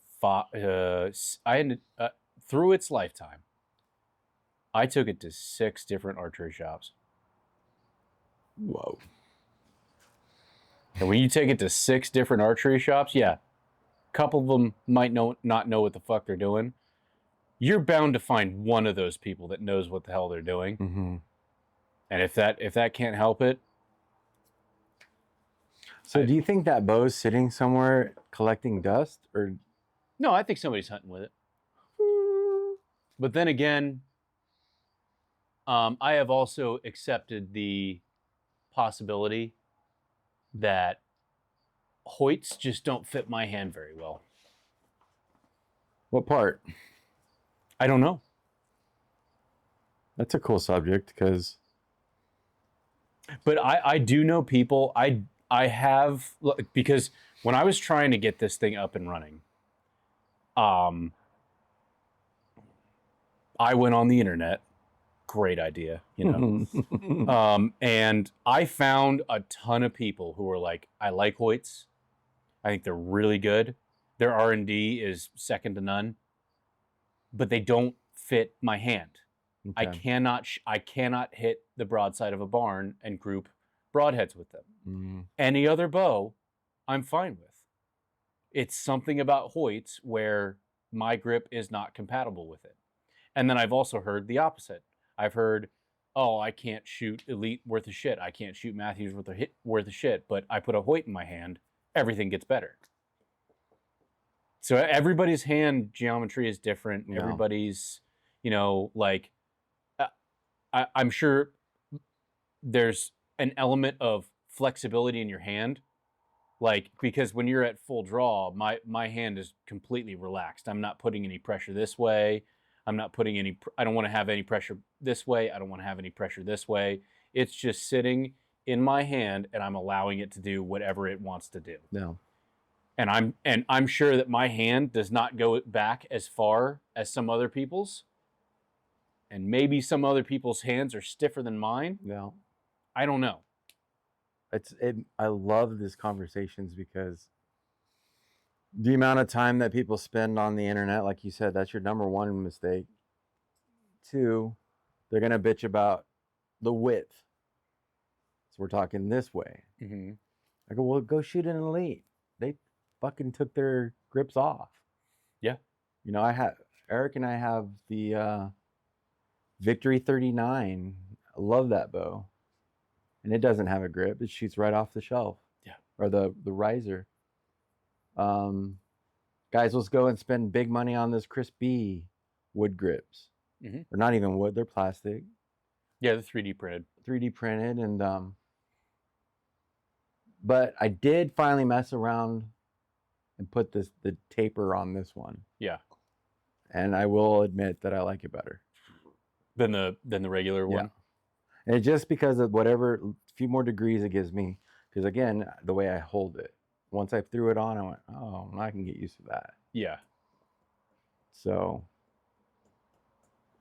through its lifetime. I took it to 6 different archery shops. Whoa. And when you take it to 6 different archery shops, yeah, a couple of them might not know what the fuck they're doing. You're bound to find one of those people that knows what the hell they're doing. Mm-hmm. And if that can't help it. So do you think that bow's sitting somewhere collecting dust, or? No, I think somebody's hunting with it. But then again, I have also accepted the possibility that Hoyts just don't fit my hand very well. What part? I don't know. That's a cool subject because. But I do know people. I have, because when I was trying to get this thing up and running, I went on the internet. Great idea, you know. And I found a ton of people who were like, I like Hoyts. I think they're really good. Their R&D is second to none. But they don't fit my hand. Okay. I cannot hit the broadside of a barn and group broadheads with them. Mm. Any other bow, I'm fine with. It's something about Hoyts where my grip is not compatible with it. And then I've also heard the opposite. I've heard, oh, I can't shoot Elite worth of shit. I can't shoot Matthews worth of shit. But I put a Hoyt in my hand, everything gets better. So everybody's hand geometry is different. Yeah. Everybody's, you know, like, I'm sure there's an element of flexibility in your hand. Like, because when you're at full draw, my hand is completely relaxed. I'm not putting any pressure this way. I'm not putting any, I don't want to have any pressure this way. I don't want to have any pressure this way. It's just sitting in my hand and I'm allowing it to do whatever it wants to do. Yeah. And I'm sure that my hand does not go back as far as some other people's. And maybe some other people's hands are stiffer than mine. Yeah. I don't know. I love these conversations because the amount of time that people spend on the internet, like you said, that's your number one mistake. 2, they're gonna bitch about the width. So we're talking this way. Mm-hmm. I go, well, go shoot an Elite. They fucking took their grips off. Yeah. You know, Eric and I have the Victory 39. I love that bow. And it doesn't have a grip. It shoots right off the shelf. Yeah. Or the riser. Guys, let's go and spend big money on this Chris B wood grips. Mm-hmm. They're not even wood, they're plastic. Yeah, the 3D printed. 3D printed, and but I did finally mess around and put the taper on this one. Yeah. And I will admit that I like it better Than the regular one. And it's just because of whatever few more degrees it gives me. Because again, the way I hold it. Once I threw it on, I went, oh, I can get used to that. Yeah. So,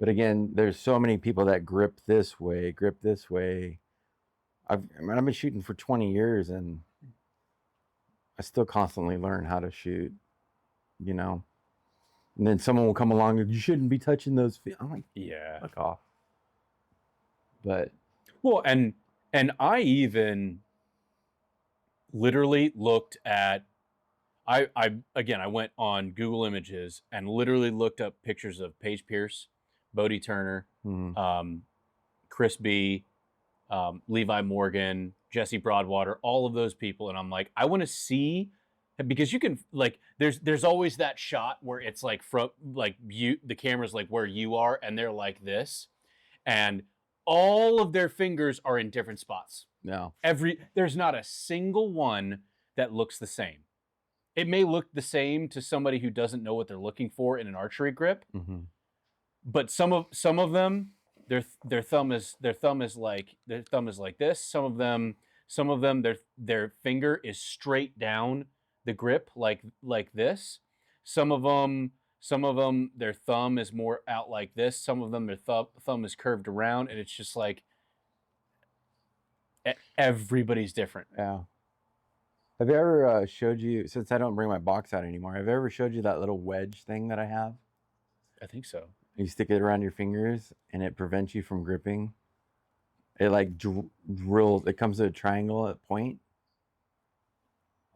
but again, there's so many people that grip this way. I've been shooting for 20 years and I still constantly learn how to shoot, you know. And then someone will come along and you shouldn't be touching those feet. I'm like, Yeah. fuck off. But well, and I even literally looked at I went on Google Images and literally looked up pictures of Paige Pierce, Bodie Turner, Chris B, Levi Morgan, Jesse Broadwater, all of those people, and I'm like, I want to see, because you can, like, there's always that shot where it's like from, like, the camera's like where you are and they're like this, and all of their fingers are in different spots. No. There's not a single one that looks the same. It may look the same to somebody who doesn't know what they're looking for in an archery grip, Mm-hmm. but some of them, their thumb is like this. Some of them their finger is straight down the grip like this. Some of them their thumb is more out like this. Some of them their thumb is curved around, and it's just like everybody's different. Yeah. Have I ever showed you, since I don't bring my box out anymore, have I ever showed you that little wedge thing that I have? I think so. You stick it around your fingers and it prevents you from gripping. It like drills, it comes to a triangle at point.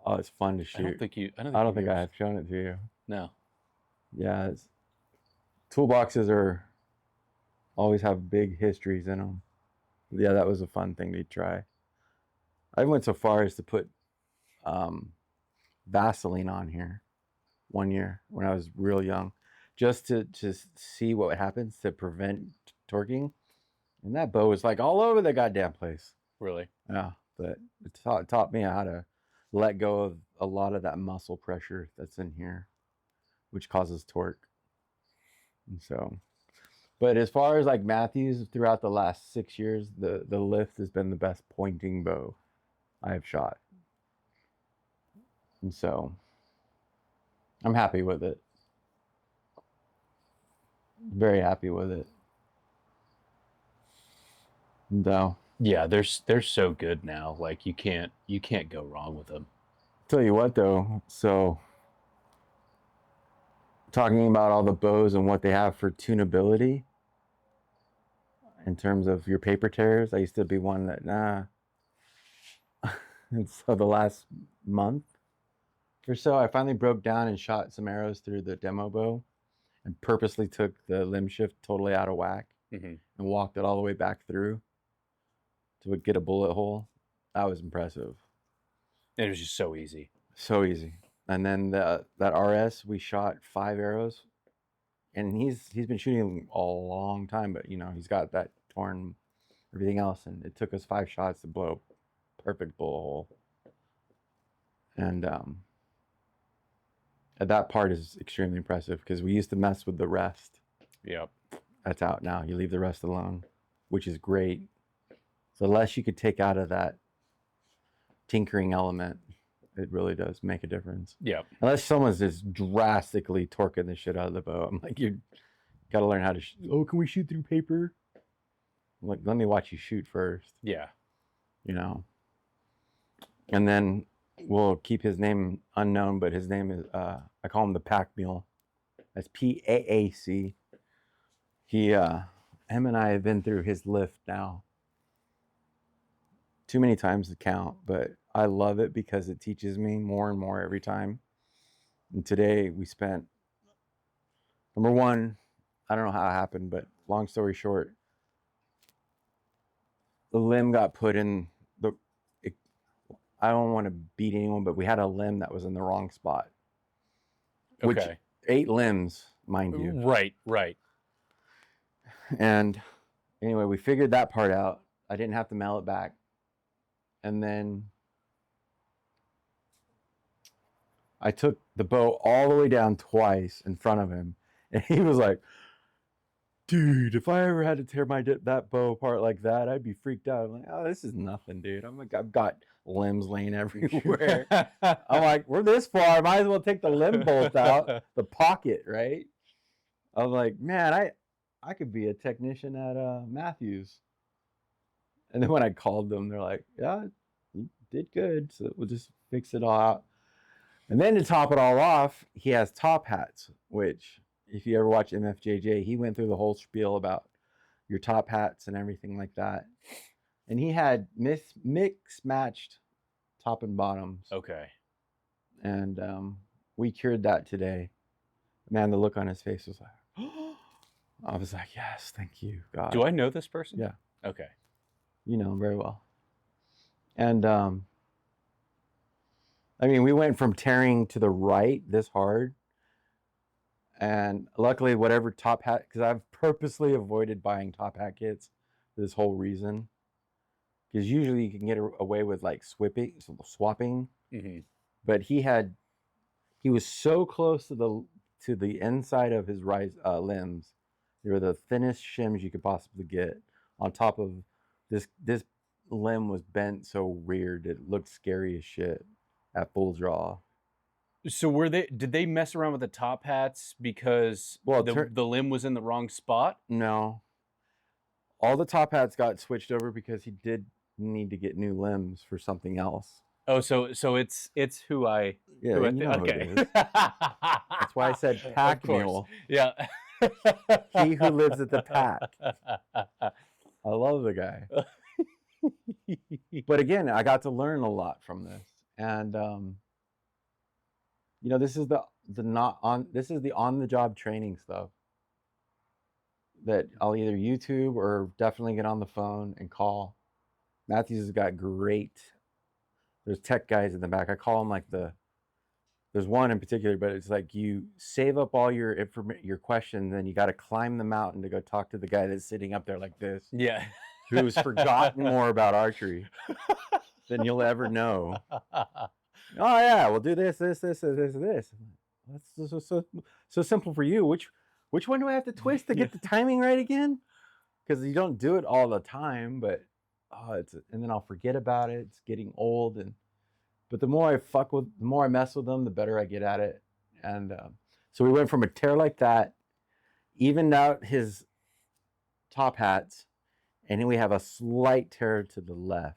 Oh, it's fun to shoot. I don't think I have shown it to you. No. Yeah, toolboxes always have big histories in them. Yeah, that was a fun thing to try. I went so far as to put Vaseline on here one year when I was real young, just to see what happens to prevent torquing. And that bow was like all over the goddamn place. Really? Yeah, but it taught me how to let go of a lot of that muscle pressure that's in here, which causes torque. And so, but as far as like Matthews, throughout the last 6 years, the Lift has been the best pointing bow I have shot. And so I'm happy with it. Very happy with it. No. Yeah, they're so good now. Like you can't go wrong with them. Tell you what though, so talking about all the bows and what they have for tunability in terms of your paper tears, I used to be one that and so the last month or so, I finally broke down and shot some arrows through the demo bow and purposely took the limb shift totally out of whack and walked it all the way back through to get a bullet hole. That was impressive. It was just so easy. So easy. And then that RS, we shot 5 arrows, and he's been shooting a long time, but he's got that torn everything else, and it took us 5 shots to blow a perfect bullet hole. And that part is extremely impressive because we used to mess with the rest. Yep. That's out now. You leave the rest alone, which is great. So the less you could take out of that tinkering element, it really does make a difference. Yeah. Unless someone's just drastically torquing the shit out of the bow. I'm like, you got to learn how to can we shoot through paper? I'm like, let me watch you shoot first. Yeah. And then we'll keep his name unknown, but his name is, I call him the Pack Mule. That's PAAC. Him and I have been through his lift now too many times to count, but I love it because it teaches me more and more every time. And today we spent, number one, I don't know how it happened, but long story short, the limb got put in I don't want to beat anyone, but we had a limb that was in the wrong spot. Which, Okay. 8 limbs, mind you. Right. And anyway, we figured that part out. I didn't have to mail it back. And then I took the bow all the way down twice in front of him. And he was like, dude, if I ever had to tear that bow apart like that, I'd be freaked out. I'm like, oh, this is nothing, dude. I'm like, I've got limbs laying everywhere. I'm like, we're this far. Might as well take the limb bolt out, the pocket, right? I'm like, man, I could be a technician at Matthews. And then when I called them, they're like, yeah, you did good. So we'll just fix it all out. And then to top it all off, he has top hats, which if you ever watch MFJJ, he went through the whole spiel about your top hats and everything like that. And he had mix matched top and bottoms. Okay. And we cured that today. Man, the look on his face was like, I was like, yes, thank you, God. Do I know this person? Yeah. Okay. You know him very well. And I mean, we went from tearing to the right this hard. And luckily, whatever top hat, because I've purposely avoided buying top hat kits this whole reason. Because usually you can get away with like swapping, Mm-hmm. but he was so close to the inside of his limbs. They were the thinnest shims you could possibly get. On top of this limb was bent so weird it looked scary as shit at full draw. So did they mess around with the top hats because Well, the limb was in the wrong spot? no, all the top hats got switched over because he did need to get new limbs for something else. Oh, so it's who I Yeah, who I you know who it okay. is. That's why I said pack Of course. mule. Yeah. He who lives at the pack. I love the guy. But again, I got to learn a lot from this, and you know, this is the on the job training stuff that I'll either YouTube or definitely get on the phone and call. Matthews has got great. There's tech guys in the back. I call them like there's one in particular, but it's like you save up all your your questions, and you got to climb the mountain to go talk to the guy that's sitting up there like this, Yeah. who's forgotten more about archery than you'll ever know. Oh yeah, we'll do this. That's so simple for you. Which one do I have to twist to get the timing right again? Because you don't do it all the time, but and then I'll forget about it. It's getting old, but the more I mess with them, the better I get at it. And so we went from a tear like that, evened out his top hats, and then we have a slight tear to the left.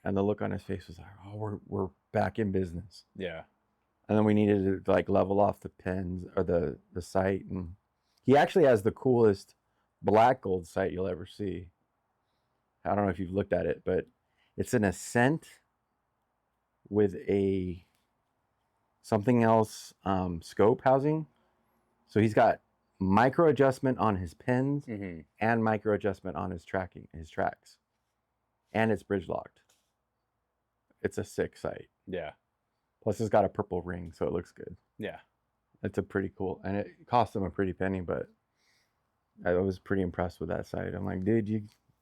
And the look on his face was like, "Oh, we're back in business." Yeah. And then we needed to like level off the pins or the sight, and he actually has the coolest black gold sight you'll ever see. I don't know if you've looked at it, but it's an Ascent with a something else scope housing. So he's got micro adjustment on his pins and micro adjustment on his tracks, and it's bridge locked. It's a sick sight. Yeah. Plus, it's got a purple ring, so it looks good. Yeah. It's a pretty cool, and it cost him a pretty penny, but I was pretty impressed with that sight. I'm like, dude,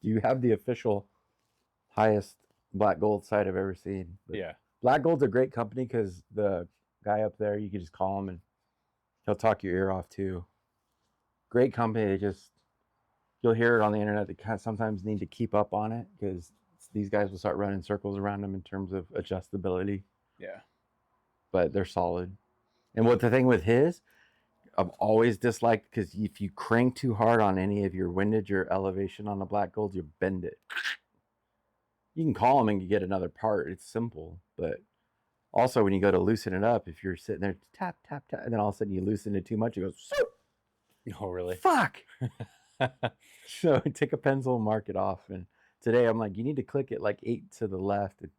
you have the official highest black gold sight I've ever seen. But Yeah. Black Gold's a great company because the guy up there, you can just call him and he'll talk your ear off too. Great company. You'll hear it on the internet. They kind of sometimes need to keep up on it because these guys will start running circles around them in terms of adjustability. Yeah. But they're solid. And what the thing with his, I've always disliked, because if you crank too hard on any of your windage or elevation on the Black Gold, you bend it. You can call them and you get another part. It's simple. But also when you go to loosen it up, if you're sitting there tap, tap, tap, and then all of a sudden you loosen it too much, it goes, Oh, really? fuck. So take a pencil and mark it off. And today I'm like, you need to click it like 8 to the left. And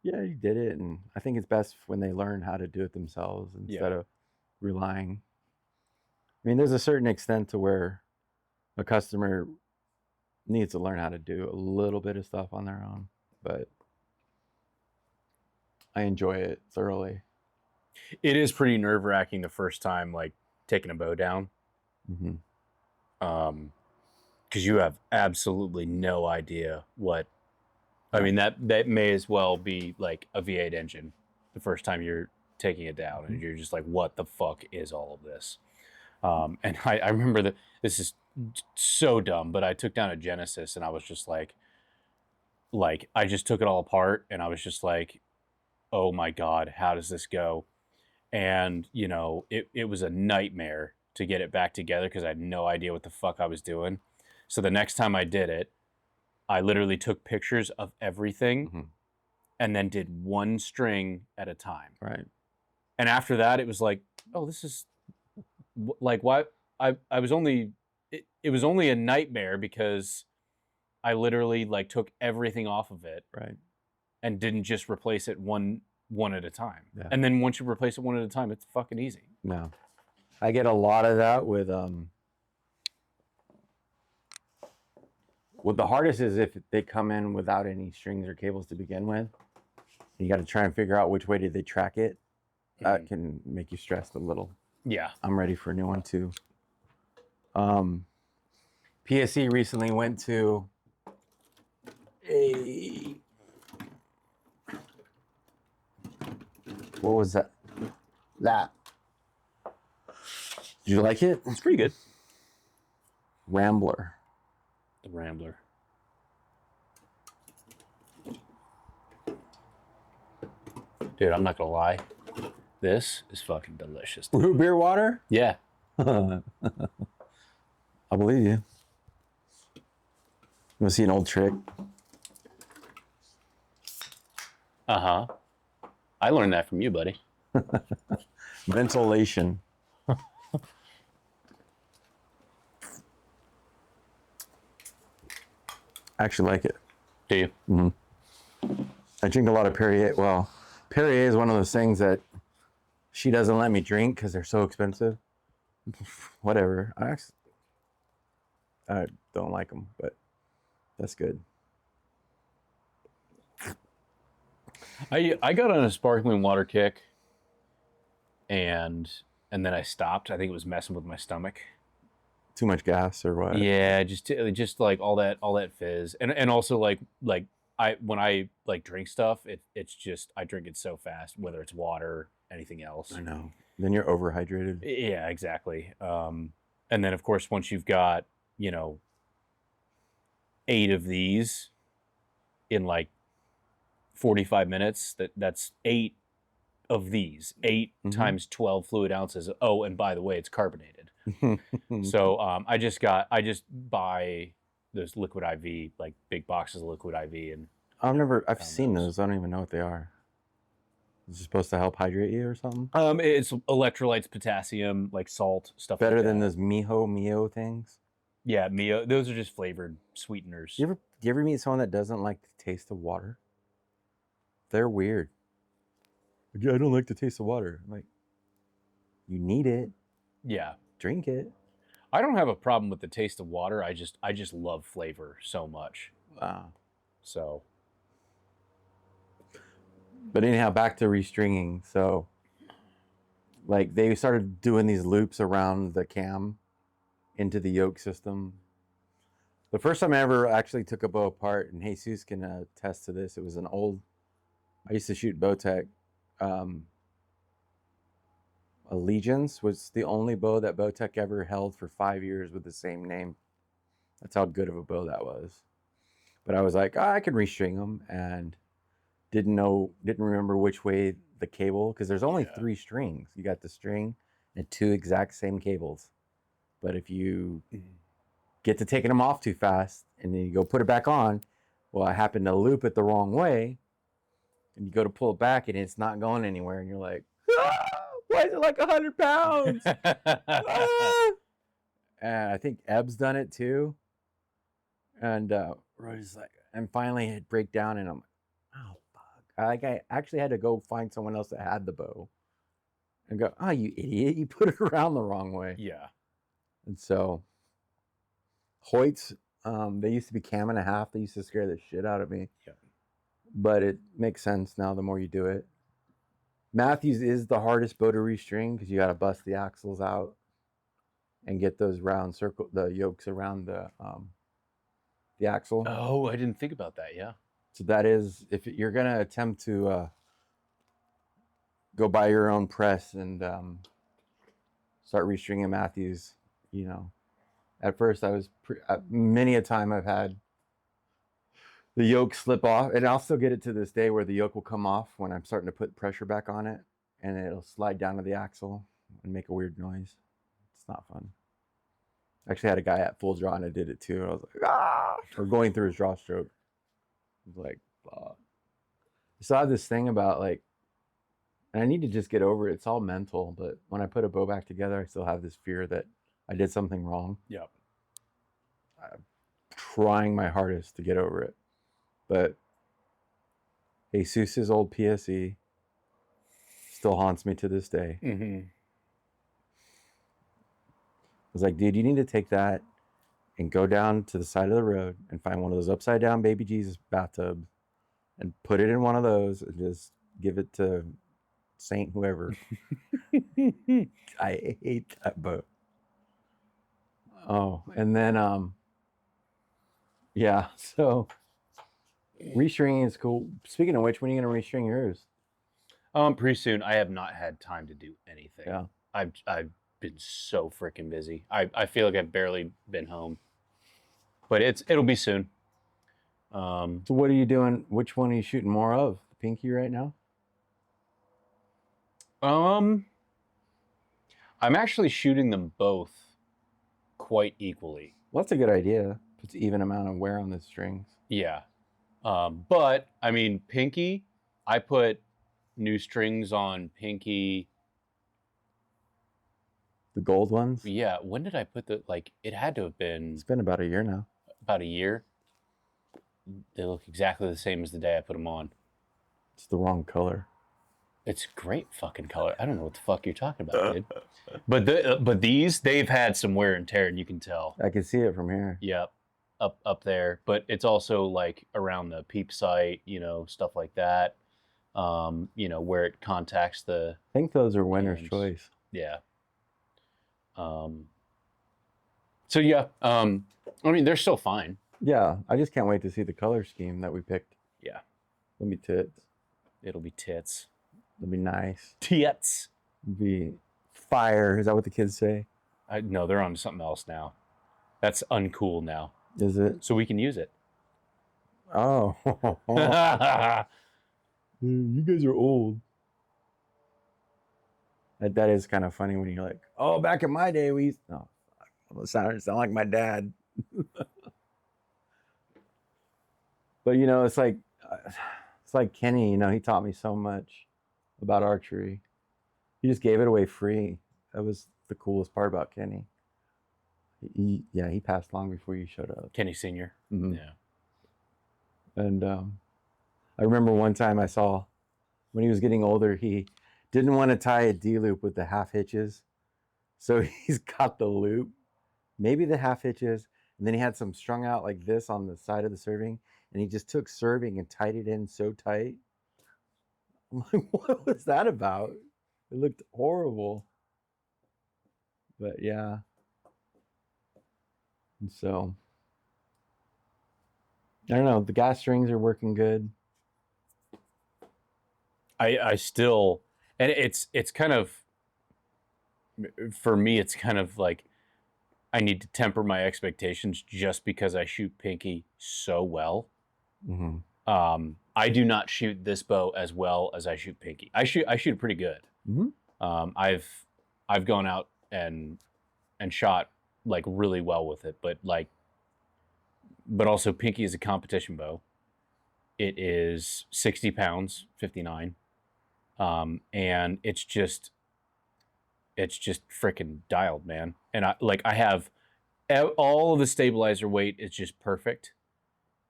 yeah, you did it. And I think it's best when they learn how to do it themselves instead of relying. I mean, there's a certain extent to where a customer needs to learn how to do a little bit of stuff on their own, but I enjoy it thoroughly. It is pretty nerve-wracking the first time, like taking a bow down. Because you have absolutely no idea what. I mean, that may as well be like a V8 engine the first time you're taking it down, and you're just like, what the fuck is all of this? And I remember that this is so dumb, but I took down a Genesis and I was just like I just took it all apart and I was just like, oh my God, how does this go? And you know, it was a nightmare to get it back together because I had no idea what the fuck I was doing. So the next time I did it, I literally took pictures of everything and then did one string at a time. Right. And after that, it was like, oh, this is like, why I was only, it was only a nightmare because I literally like took everything off of it. Right. And didn't just replace it one at a time. Yeah. And then once you replace it one at a time, it's fucking easy. No. I get a lot of that with what the hardest is if they come in without any strings or cables to begin with. You got to try and figure out which way did they track it. That can make you stressed a little. Yeah. I'm ready for a new one too. PSE recently went to a, what was that? Did you like it? It's pretty good. Rambler. The Rambler. Dude, I'm not gonna lie. This is fucking delicious. Root beer water? Yeah. I believe you. You want to see an old trick? Uh-huh. I learned that from you, buddy. Ventilation. I actually like it. Do you? Mm-hmm. I drink a lot of Perrier. Well, Perrier is one of those things that she doesn't let me drink because they're so expensive. Whatever. I don't like them, but that's good. I got on a sparkling water kick, and then I stopped. I think it was messing with my stomach. Too much gas or what? Yeah, just like all that fizz, and also like when I like drink stuff, it's just I drink it so fast, whether it's water, anything else. I know. Then you're overhydrated. Yeah, exactly. And then of course once you've got 8 of these in like 45 minutes, that's 8 of these, 8 times 12 fluid ounces. Oh, and by the way, it's carbonated. So I just buy those liquid IV, like big boxes of liquid IV, and I've seen those. I don't even know what they are. Is it supposed to help hydrate you or something? It's electrolytes, potassium, like salt, stuff. Better like than that. those Mio things. Yeah, Mio. Those are just flavored sweeteners. Do you ever meet someone that doesn't like the taste of water? They're weird. Yeah, I don't like the taste of water. I'm like, you need it. Yeah. Drink it. I don't have a problem with the taste of water. I just love flavor so much. Wow. So. But anyhow, back to restringing. So, like, they started doing these loops around the cam into the yoke system. The first time I ever actually took a bow apart, and Jesus can attest to this, it was an old, I used to shoot Bowtech. Allegiance was the only bow that Bowtech ever held for 5 years with the same name. That's how good of a bow that was. But I was like, I can restring them, and didn't remember which way the cable, because there's only 3 strings. You got the string and 2 exact same cables. But if you get to taking them off too fast and then you go put it back on, well, I happen to loop it the wrong way, and you go to pull it back and it's not going anywhere, and you're like, why is it like 100 pounds? And I think Ebb's done it too. And Roy's like, and finally it break down, and I'm like, oh fuck! I actually had to go find someone else that had the bow, and go, oh you idiot, you put it around the wrong way. Yeah. And so Hoyt's, they used to be cam and a half. They used to scare the shit out of me. Yeah. But it makes sense now the more you do it. Matthews is the hardest bow to restring because you got to bust the axles out and get those round the yokes around the axle. Oh, I didn't think about that. Yeah. So that is, if you're gonna attempt to go buy your own press and start restringing Matthews, at first I was many a time I've had the yoke slip off, and I'll still get it to this day where the yoke will come off when I'm starting to put pressure back on it, and it'll slide down to the axle and make a weird noise. It's not fun. I actually had a guy at full draw and I did it too. And I was like, ah, or going through his draw stroke. I was like, fuck. So I have this thing about like, and I need to just get over it. It's all mental, but when I put a bow back together, I still have this fear that I did something wrong. Yep. I'm trying my hardest to get over it. But Jesus's old PSE still haunts me to this day. Mm-hmm. I was like, dude, you need to take that and go down to the side of the road and find one of those upside down baby Jesus bathtubs and put it in one of those and just give it to Saint whoever. I hate that boat. Oh, and then Yeah. So restringing is cool. Speaking of which, when are you gonna restring yours? Pretty soon. I have not had time to do anything. Yeah. I've been so freaking busy. I feel like I've barely been home. But it'll be soon. So what are you doing? Which one are you shooting more of? The pinky right now? I'm actually shooting them both quite equally. Well, that's a good idea. Puts an even amount of wear on the strings. Yeah. But I mean, pinky, I put new strings on pinky. The gold ones? Yeah. When did I put it had to have been It's been about a year now. about a year. They look exactly the same as the day I put them on. It's the wrong color. It's great fucking color. I don't know what the fuck you're talking about, dude. But these, they've had some wear and tear, and you can tell. I can see it from here. Yep, up there. But it's also like around the peep sight, stuff like that. Where it contacts the. I think those are winner's Games. choice. Yeah. So yeah. I mean, they're still fine. Yeah, I just can't wait to see the color scheme that we picked. Yeah. It'll be tits. It'll be tits. It'll be nice. Tits. It'll be fire. Is that what the kids say? No, they're on something else now. That's uncool now. Is it? So we can use it. Oh. You guys are old. That is kind of funny when you're like, oh, back in my day, we used... No, I sound like my dad. But, it's like Kenny, he taught me so much about archery. He just gave it away free. That was the coolest part about Kenny. He passed long before you showed up. Kenny Sr. Mm-hmm. Yeah. And I remember one time I saw when he was getting older, he didn't want to tie a D-loop with the half hitches. So he's got the loop, maybe the half hitches, and then he had some strung out like this on the side of the serving, and he just took serving and tied it in so tight. I'm like, what was that about? It looked horrible. But yeah. And so I don't know. The gas strings are working good. I still, and it's kind of, for me, it's kind of like I need to temper my expectations just because I shoot pinky so well. Mm-hmm. I do not shoot this bow as well as I shoot pinky. I shoot it pretty good. Mm-hmm. I've gone out and shot like really well with it, but also pinky is a competition bow. It is 60 pounds, 59. And it's just freaking dialed, man. And I have all of the stabilizer weight is just perfect.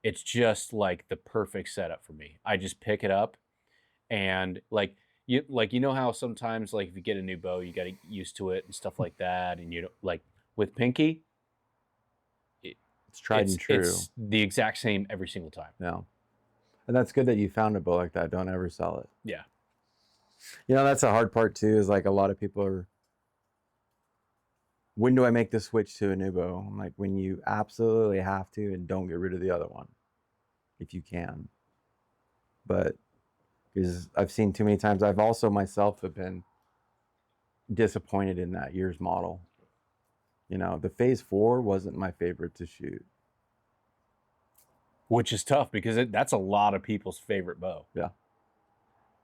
It's just like the perfect setup for me. I just pick it up, and you know how sometimes like if you get a new bow, you got to get used to it and stuff like that, and like with pinky, it's tried and true. It's the exact same every single time. Yeah, and that's good that you found a bow like that. Don't ever sell it. Yeah. That's a hard part too, is like a lot of people are, when do I make the switch to a new bow? I'm like, when you absolutely have to, and don't get rid of the other one if you can. But because I've seen too many times, I've also myself have been disappointed in that year's model. The Phase 4 wasn't my favorite to shoot. Which is tough because that's a lot of people's favorite bow. Yeah.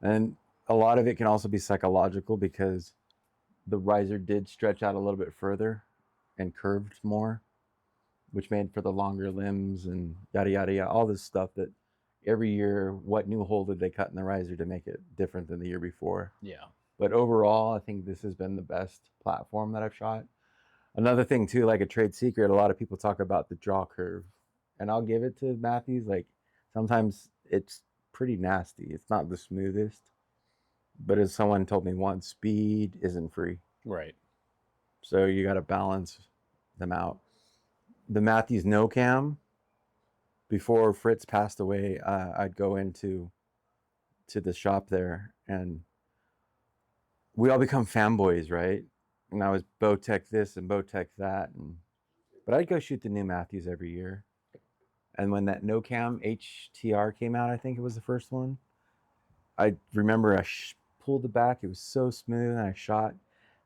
And a lot of it can also be psychological because the riser did stretch out a little bit further and curved more, which made for the longer limbs and yada, yada, yada, all this stuff that every year, what new hole did they cut in the riser to make it different than the year before? Yeah. But overall, I think this has been the best platform that I've shot. Another thing too, like a trade secret, a lot of people talk about the draw curve, and I'll give it to Matthews. Like sometimes it's pretty nasty. It's not the smoothest. But as someone told me once, speed isn't free. Right. So you got to balance them out. The Matthews no cam, before Fritz passed away, I'd go into the shop there, and we all become fanboys, right? And I was Bowtech this and Bowtech that, but I'd go shoot the new Matthews every year. And when that no cam HTR came out, I think it was the first one. I remember I pulled it back. It was so smooth, and I shot,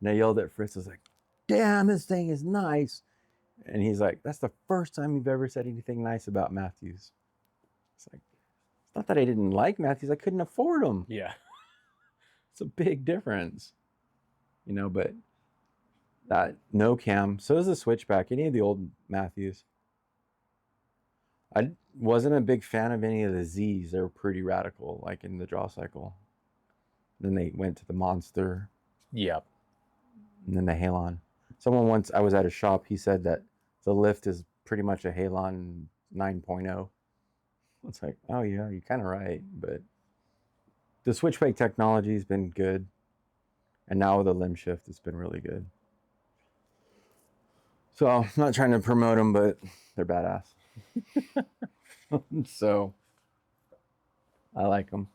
and I yelled at Fritz. I was like, "Damn, this thing is nice!" And he's like, "That's the first time you've ever said anything nice about Matthews." It's like, it's not that I didn't like Matthews. I couldn't afford them. Yeah. It's a big difference, you know. But that no cam. So is the switchback. Any of the old Matthews. I wasn't a big fan of any of the Z's. They were pretty radical, like in the draw cycle. Then they went to the Monster. Yep. And then the Halon. Someone once, I was at a shop, he said that the lift is pretty much a Halon 9.0. It's like, oh yeah, you're kind of right. But the switchback technology has been good. And now with the limb shift, it's been really good. So I'm not trying to promote them, but they're badass. So I like them.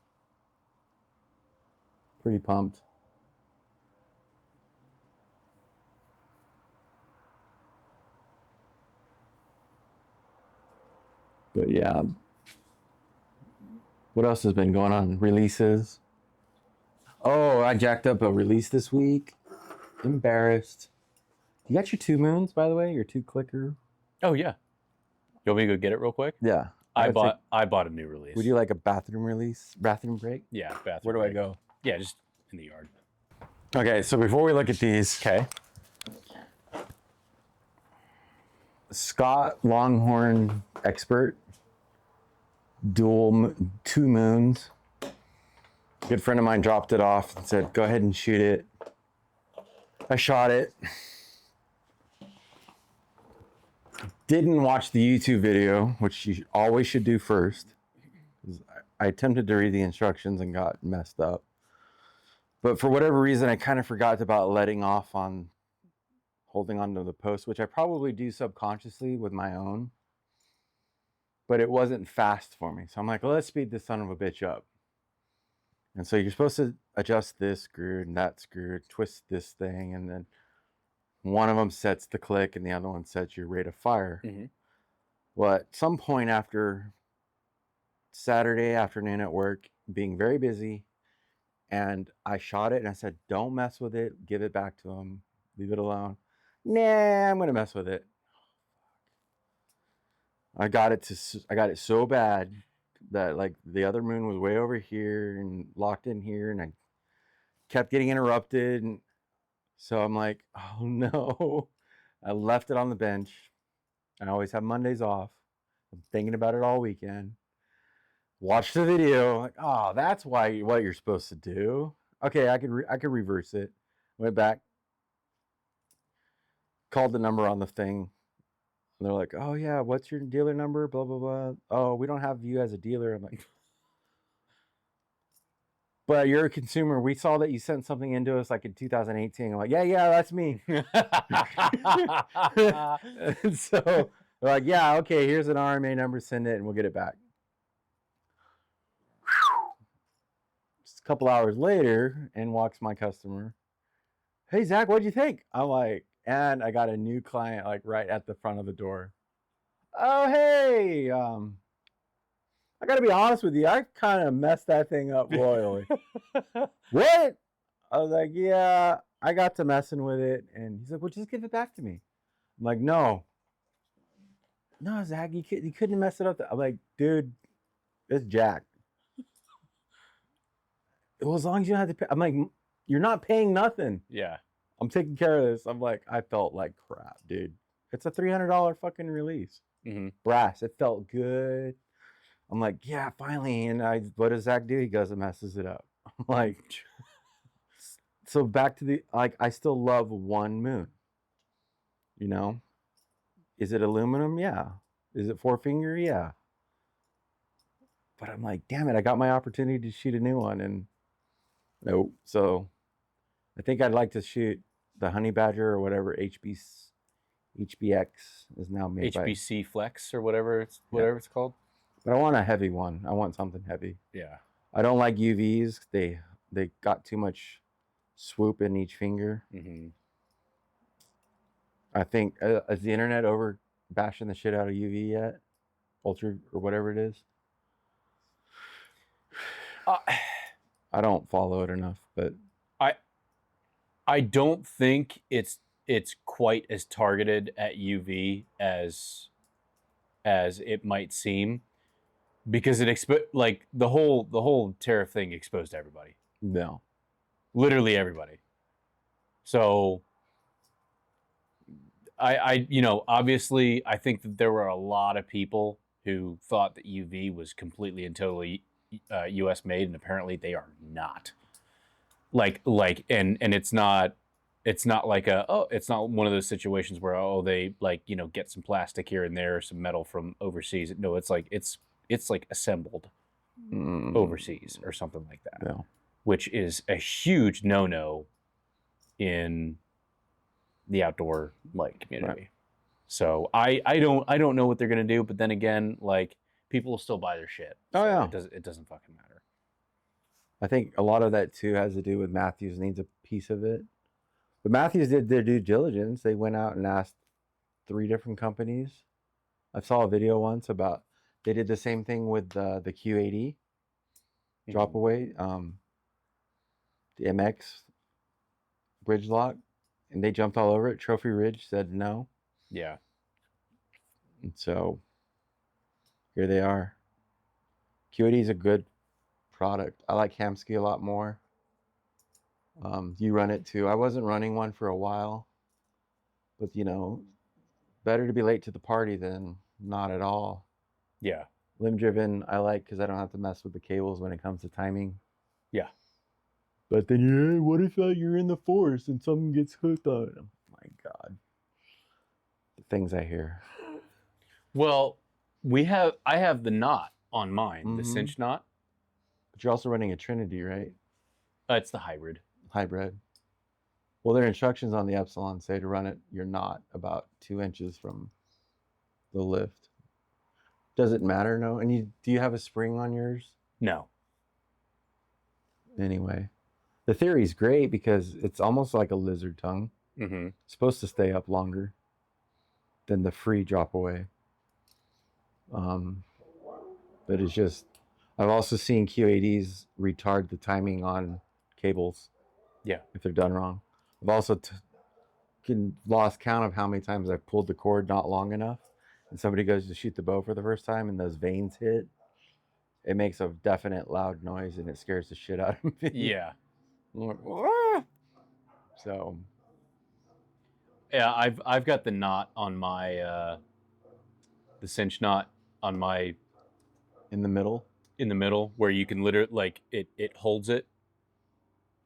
Pretty pumped. But yeah. What else has been going on? Releases. Oh, I jacked up a release this week. Embarrassed. You got your 2 moons, by the way? Your 2 clicker? Oh yeah. You want me to go get it real quick? Yeah. I bought a new release. Would you like a bathroom release? Bathroom break? Yeah, bathroom. Where do break. I go? Yeah, just in the yard. Okay, so before we look at these, Okay. Scott Longhorn Expert, dual 2 moons. Good friend of mine dropped it off and said, go ahead and shoot it. I shot it. Didn't watch the YouTube video, which you always should do first. I attempted to read the instructions and got messed up. But for whatever reason, I kind of forgot about letting off on holding onto the post, which I probably do subconsciously with my own. But it wasn't fast for me. So I'm like, well, let's speed this son of a bitch up. And so you're supposed to adjust this screw and that screw, twist this thing, and then one of them sets the click and the other one sets your rate of fire. Mm-hmm. Well, at some point after Saturday afternoon at work, being very busy, and I shot it and I said, don't mess with it. Give it back to him. Leave it alone. Nah, I'm going to mess with it. I got it so bad that like the other moon was way over here and locked in here, and I kept getting interrupted. And so I'm like, oh no. I left it on the bench. I always have Mondays off. I'm thinking about it all weekend. Watched the video. Like, oh, that's what you're supposed to do. Okay, I could reverse it. Went back. Called the number on the thing. And they're like, oh yeah, what's your dealer number? Blah, blah, blah. Oh, we don't have you as a dealer. I'm like, but you're a consumer. We saw that you sent something into us like in 2018. I'm like, yeah, that's me. And so they're like, yeah, okay, here's an RMA number, send it and we'll get it back. Just a couple hours later, in walks my customer. Hey, Zach, what'd you think? I'm like, and I got a new client like right at the front of the door. Oh, hey, I gotta be honest with you, I kind of messed that thing up royally. What? I was like, yeah, I got to messing with it. And he's like, well, just give it back to me. I'm like, no, Zach, you couldn't mess it up. I'm like, dude, it's jacked. Well, as long as you don't have to pay. I'm like, you're not paying nothing. Yeah. I'm taking care of this. I'm like, I felt like crap, dude. It's a $300 fucking release. Mm-hmm. Brass. It felt good. I'm like, yeah, finally. And what does Zach do? He goes and messes it up. I'm like, so back to I still love 1 moon. You know? Is it aluminum? Yeah. Is it 4-finger? Yeah. But I'm like, damn it, I got my opportunity to shoot a new one. And nope. So I think I'd like to shoot the Honey Badger or whatever HBX is now made HBC Flex or whatever it's called. But I want a heavy one. I want something heavy. Yeah. I don't like UVs. They got too much swoop in each finger. Mm-hmm. I think is the internet over bashing the shit out of UV yet? Ultra or whatever it is. Uh, I don't follow it enough, but I don't think it's quite as targeted at UV as it might seem, because it like the whole tariff thing exposed everybody, no. literally everybody. So I obviously I think that there were a lot of people who thought that UV was completely and totally U.S. made, and apparently they are not. And it's not like it's not one of those situations where they like get some plastic here and there, some metal from overseas. No, it's like it's like assembled overseas or something like that, No. which is a huge no in the outdoor community. Right. So I don't know what they're gonna do, but then again, like, people will still buy their shit. Oh, So yeah. it doesn't fucking matter. I think a lot of that too has to do with Matthews needs a piece of it. But Matthews did their due diligence. They went out and asked 3 different companies. I saw a video once about they did the same thing with the Q80 drop away, the MX bridge lock, and they jumped all over it. Trophy Ridge said no. Yeah. And so here they are. Q80 is a good product. I like Hamsky a lot more. You run it too. I wasn't running one for a while, but better to be late to the party than not at all. Yeah. Limb driven I like because I don't have to mess with the cables when it comes to timing. Yeah. But then what if you're in the forest and something gets hooked on it? Oh my God. The things I hear. Well, I have the knot on mine, the cinch knot. But you're also running a Trinity, right? It's the hybrid. Hybrid. Well, their instructions on the Epsilon say to run it your knot about 2 inches from the lift. Does it matter? No. And do you have a spring on yours? No. Anyway, the theory's great because it's almost like a lizard tongue. Mm-hmm. It's supposed to stay up longer than the free drop away. But it's just, I've also seen Q80s retard the timing on cables. Yeah. If they're done wrong. I've also lost count of how many times I've pulled the cord not long enough and somebody goes to shoot the bow for the first time and those vanes hit. It makes a definite loud noise and it scares the shit out of me. Yeah. So. Yeah, I've got the knot on my the cinch knot on my in the middle where you can literally it holds it,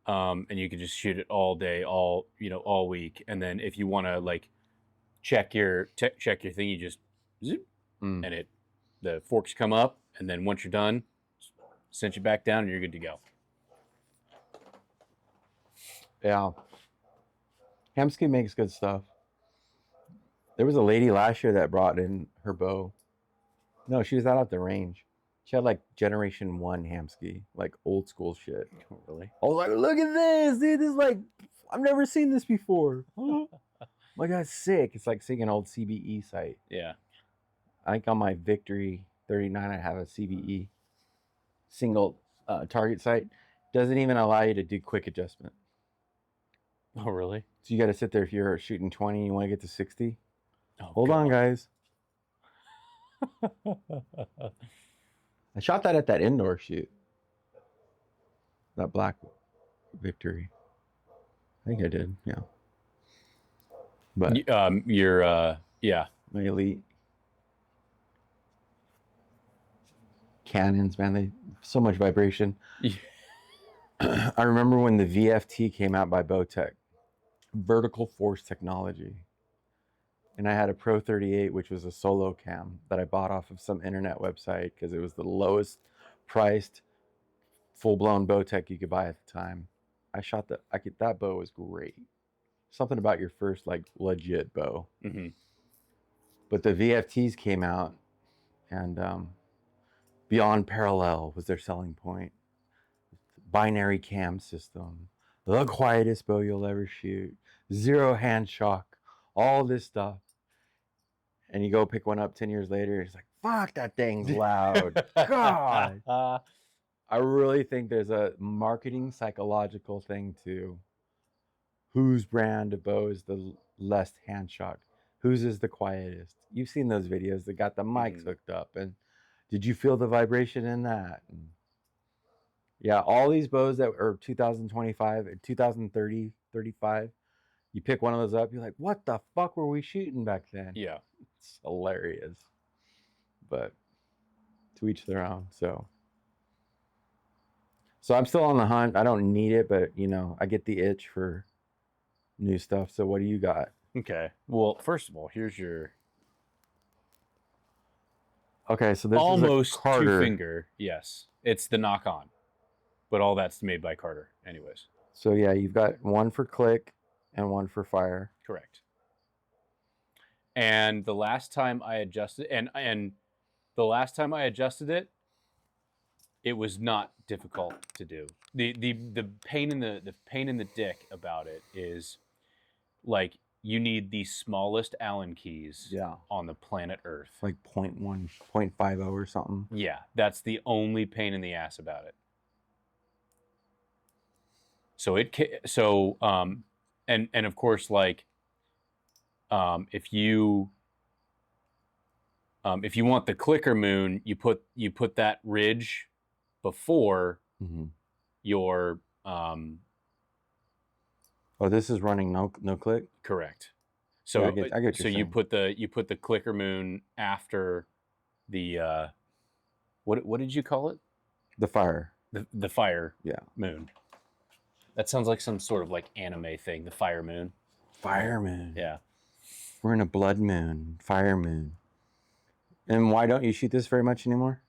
and you can just shoot it all day, all week, and then if you want to check your thing, you just zip, and the forks come up, and then once you're done, cinch it back down, and you're good to go. Yeah. Hamsky makes good stuff. There was a lady last year that brought in her bow. No, she was out at the range. She had Generation 1 Hamsky, old school shit. Oh, really? I was like, look at this, dude. This is I've never seen this before. My God's sick. It's like seeing an old CBE sight. Yeah. I think on my Victory 39, I have a CBE single target sight. Doesn't even allow you to do quick adjustment. Oh, really? So you got to sit there if you're shooting 20 and you want to get to 60. Oh, Hold on, guys. I shot that at that indoor shoot. That black Victory. I think I did, yeah. But yeah. My Elite. Cannons, man, they so much vibration. I remember when the VFT came out by Bowtech, vertical force technology. And I had a Pro 38, which was a solo cam that I bought off of some internet website because it was the lowest priced full-blown Bowtech you could buy at the time. I shot that bow was great. Something about your first legit bow. Mm-hmm. But the VFTs came out, and Beyond Parallel was their selling point. Binary cam system, the quietest bow you'll ever shoot, 0 hand shock, all this stuff. And you go pick one up 10 years later, it's like, fuck, that thing's loud. God. I really think there's a marketing psychological thing to whose brand of bow is the less hand shock, whose is the quietest. You've seen those videos that got the mics hooked up, and did you feel the vibration in that? And yeah, all these bows that are 2025 and 2030, 35, you pick one of those up, you're like, what the fuck were we shooting back then? Yeah. It's hilarious. But to each their own. So I'm still on the hunt. I don't need it, but you know, I get the itch for new stuff. So what do you got? Okay. Well, first of all, here's your Okay, so this almost is a Carter. 2-finger. Yes, it's the knock on, but all that's made by Carter, anyways. So yeah, you've got one for click and one for fire. Correct. And the last time I adjusted, and the last time I adjusted it, it was not difficult to do. The pain in the dick about it is, like, you need the smallest Allen keys on the planet Earth. Like 0.1, 0.50 or something. Yeah, that's the only pain in the ass about it. And of course, like, if you want the clicker moon, you put that ridge before your Oh, this is running no click. Correct. So yeah, I get so you put the clicker moon after the what did you call it? The fire. The fire yeah moon. That sounds like some sort of like anime thing. The fire moon. Fire moon. Yeah. We're in a blood moon, fire moon. And why don't you shoot this very much anymore?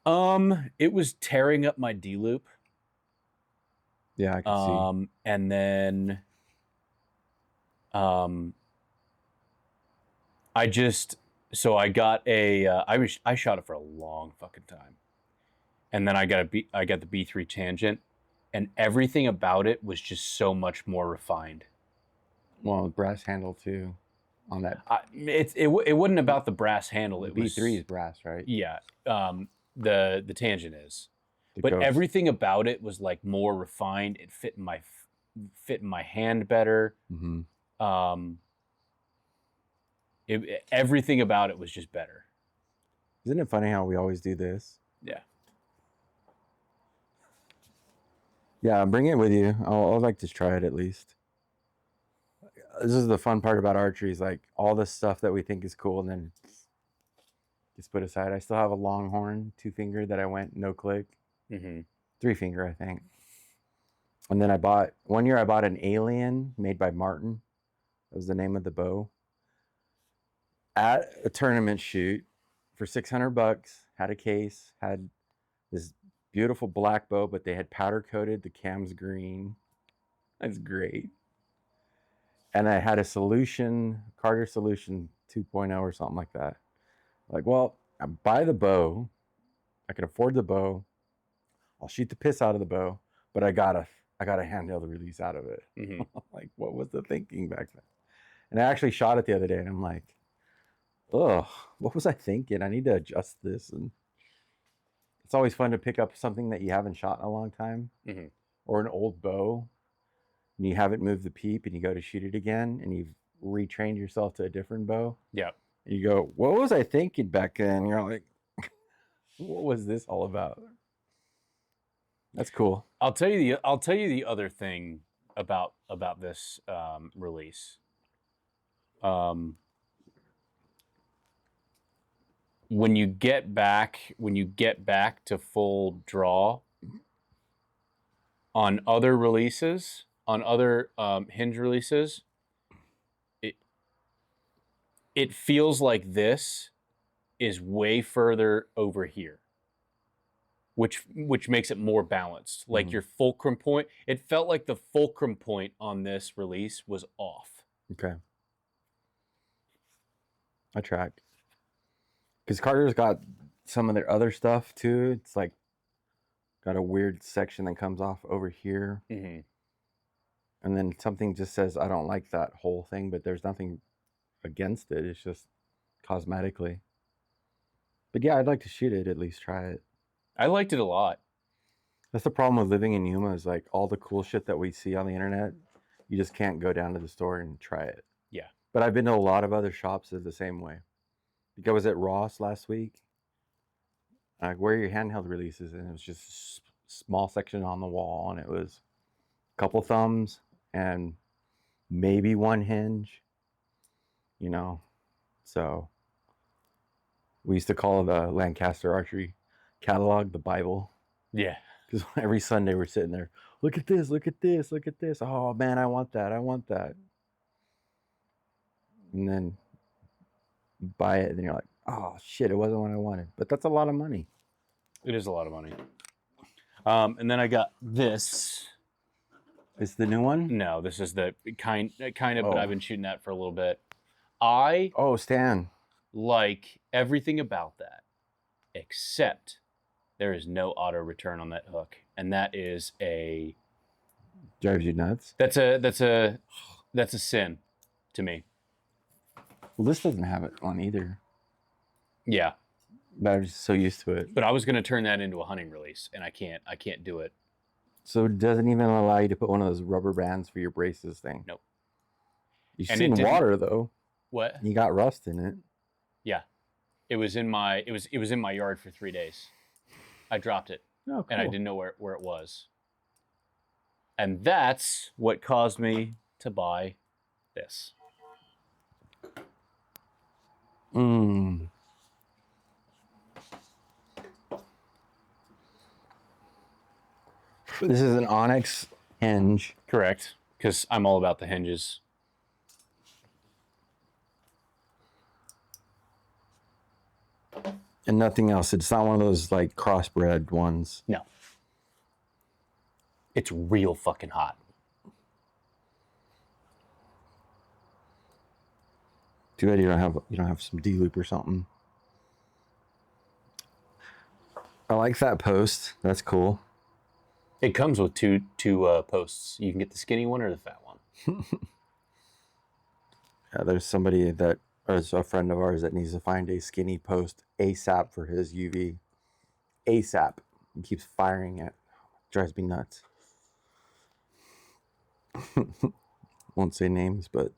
It was tearing up my D loop. Yeah, I can see. And then, I got I shot it for a long fucking time, and then I got the B3 Tangent, and everything about it was just so much more refined. Well, brass handle too, on that. It wasn't about the brass handle. It was B3 is brass, right? Yeah. The Tangent is. But Ghost. everything about it was like more refined. It fit in my hand better. Everything about it was just better. Isn't it funny how we always do this? Yeah. Yeah, bring it with you. I'd like to try it at least. This is the fun part about archery, is like all this stuff that we think is cool and then gets put aside. I still have a Longhorn 2-finger that I went no click. 3-finger, I think. And then one year I bought an Alien made by Martin. That was the name of the bow. At a tournament shoot for $600, had a case, had this beautiful black bow, but they had powder coated the cams green. That's great. And I had a Carter Solution 2.0 or something like that. Like, well, I buy the bow. I can afford the bow. I'll shoot the piss out of the bow, but I got a handheld release out of it. Like, what was the thinking back then? And I actually shot it the other day, and I'm like, oh, what was I thinking? I need to adjust this. And it's always fun to pick up something that you haven't shot in a long time, or an old bow, and you haven't moved the peep, and you go to shoot it again, and you've retrained yourself to a different bow. Yeah. And you go, what was I thinking back then? And you're like, what was this all about? That's cool. I'll tell you the other thing about this release. When you get back to full draw on other releases, on other hinge releases, it feels like this is way further over here, which makes it more balanced. Like your fulcrum point, it felt like the fulcrum point on this release was off. Okay. I track. Because Carter's got some of their other stuff too. It's like got a weird section that comes off over here. And then something just says, I don't like that whole thing, but there's nothing against it. It's just cosmetically. But yeah, I'd like to shoot it, at least try it. I liked it a lot. That's the problem with living in Yuma is like all the cool shit that we see on the internet, you just can't go down to the store and try it. Yeah. But I've been to a lot of other shops that are the same way. Like I was at Ross last week. Like, where are your handheld releases? And it was just a small section on the wall, and it was a couple thumbs and maybe one hinge, you know. So we used to call the Lancaster Archery catalog the Bible. Yeah. Because every Sunday we're sitting there, look at this, look at this, look at this. Oh man, I want that, I want that. And then you buy it, and you're like, oh shit, it wasn't what I wanted. But that's a lot of money. It is a lot of money. And then I got this. Is the new one? No, this is the kind of, Oh. but I've been shooting that for a little bit. Oh, Stan. Like everything about that, except there is no auto return on that hook, and that is Drives you nuts. that's a sin to me. Well, this doesn't have it on either. Yeah, But I'm just so used to it. but I was gonna turn that into a hunting release, and I can't do it. So it doesn't even allow you to put one of those rubber bands for your braces thing. Nope. You've And seen it didn't- water though. What? You got rust in it. Yeah, it was in my yard for 3 days. I dropped it, Oh, cool. and I didn't know where it was. And that's what caused me to buy this. Mm. This is an onyx hinge. Correct, because I'm all about the hinges. And nothing else. It's not one of those like crossbred ones. No. It's real fucking hot. Too bad you don't have some D loop or something. I like that post. That's cool. It comes with two posts. You can get the skinny one or the fat one. Yeah, there's somebody that, or it's a friend of ours that needs to find a skinny post ASAP for his UV. ASAP. He keeps firing it. Drives me nuts. Won't say names, but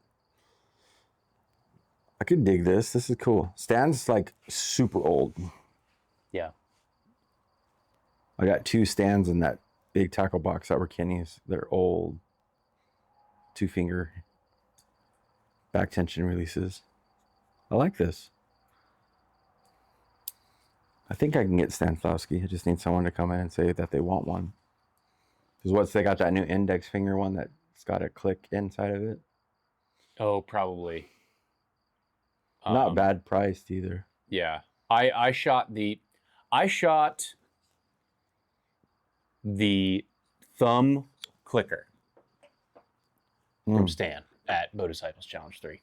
I could dig this. This is cool. Stan's like super old. Yeah. I got 2 stands in that big tackle box that were Kenny's. They're old 2-finger back tension releases. I like this. I think I can get Stanslawski. I just need someone to come in and say that they want one. Because they got that new index finger one that's got a click inside of it. Oh, probably. Not bad priced either. Yeah. I shot the thumb clicker from Stan at Bow Disciples Challenge 3.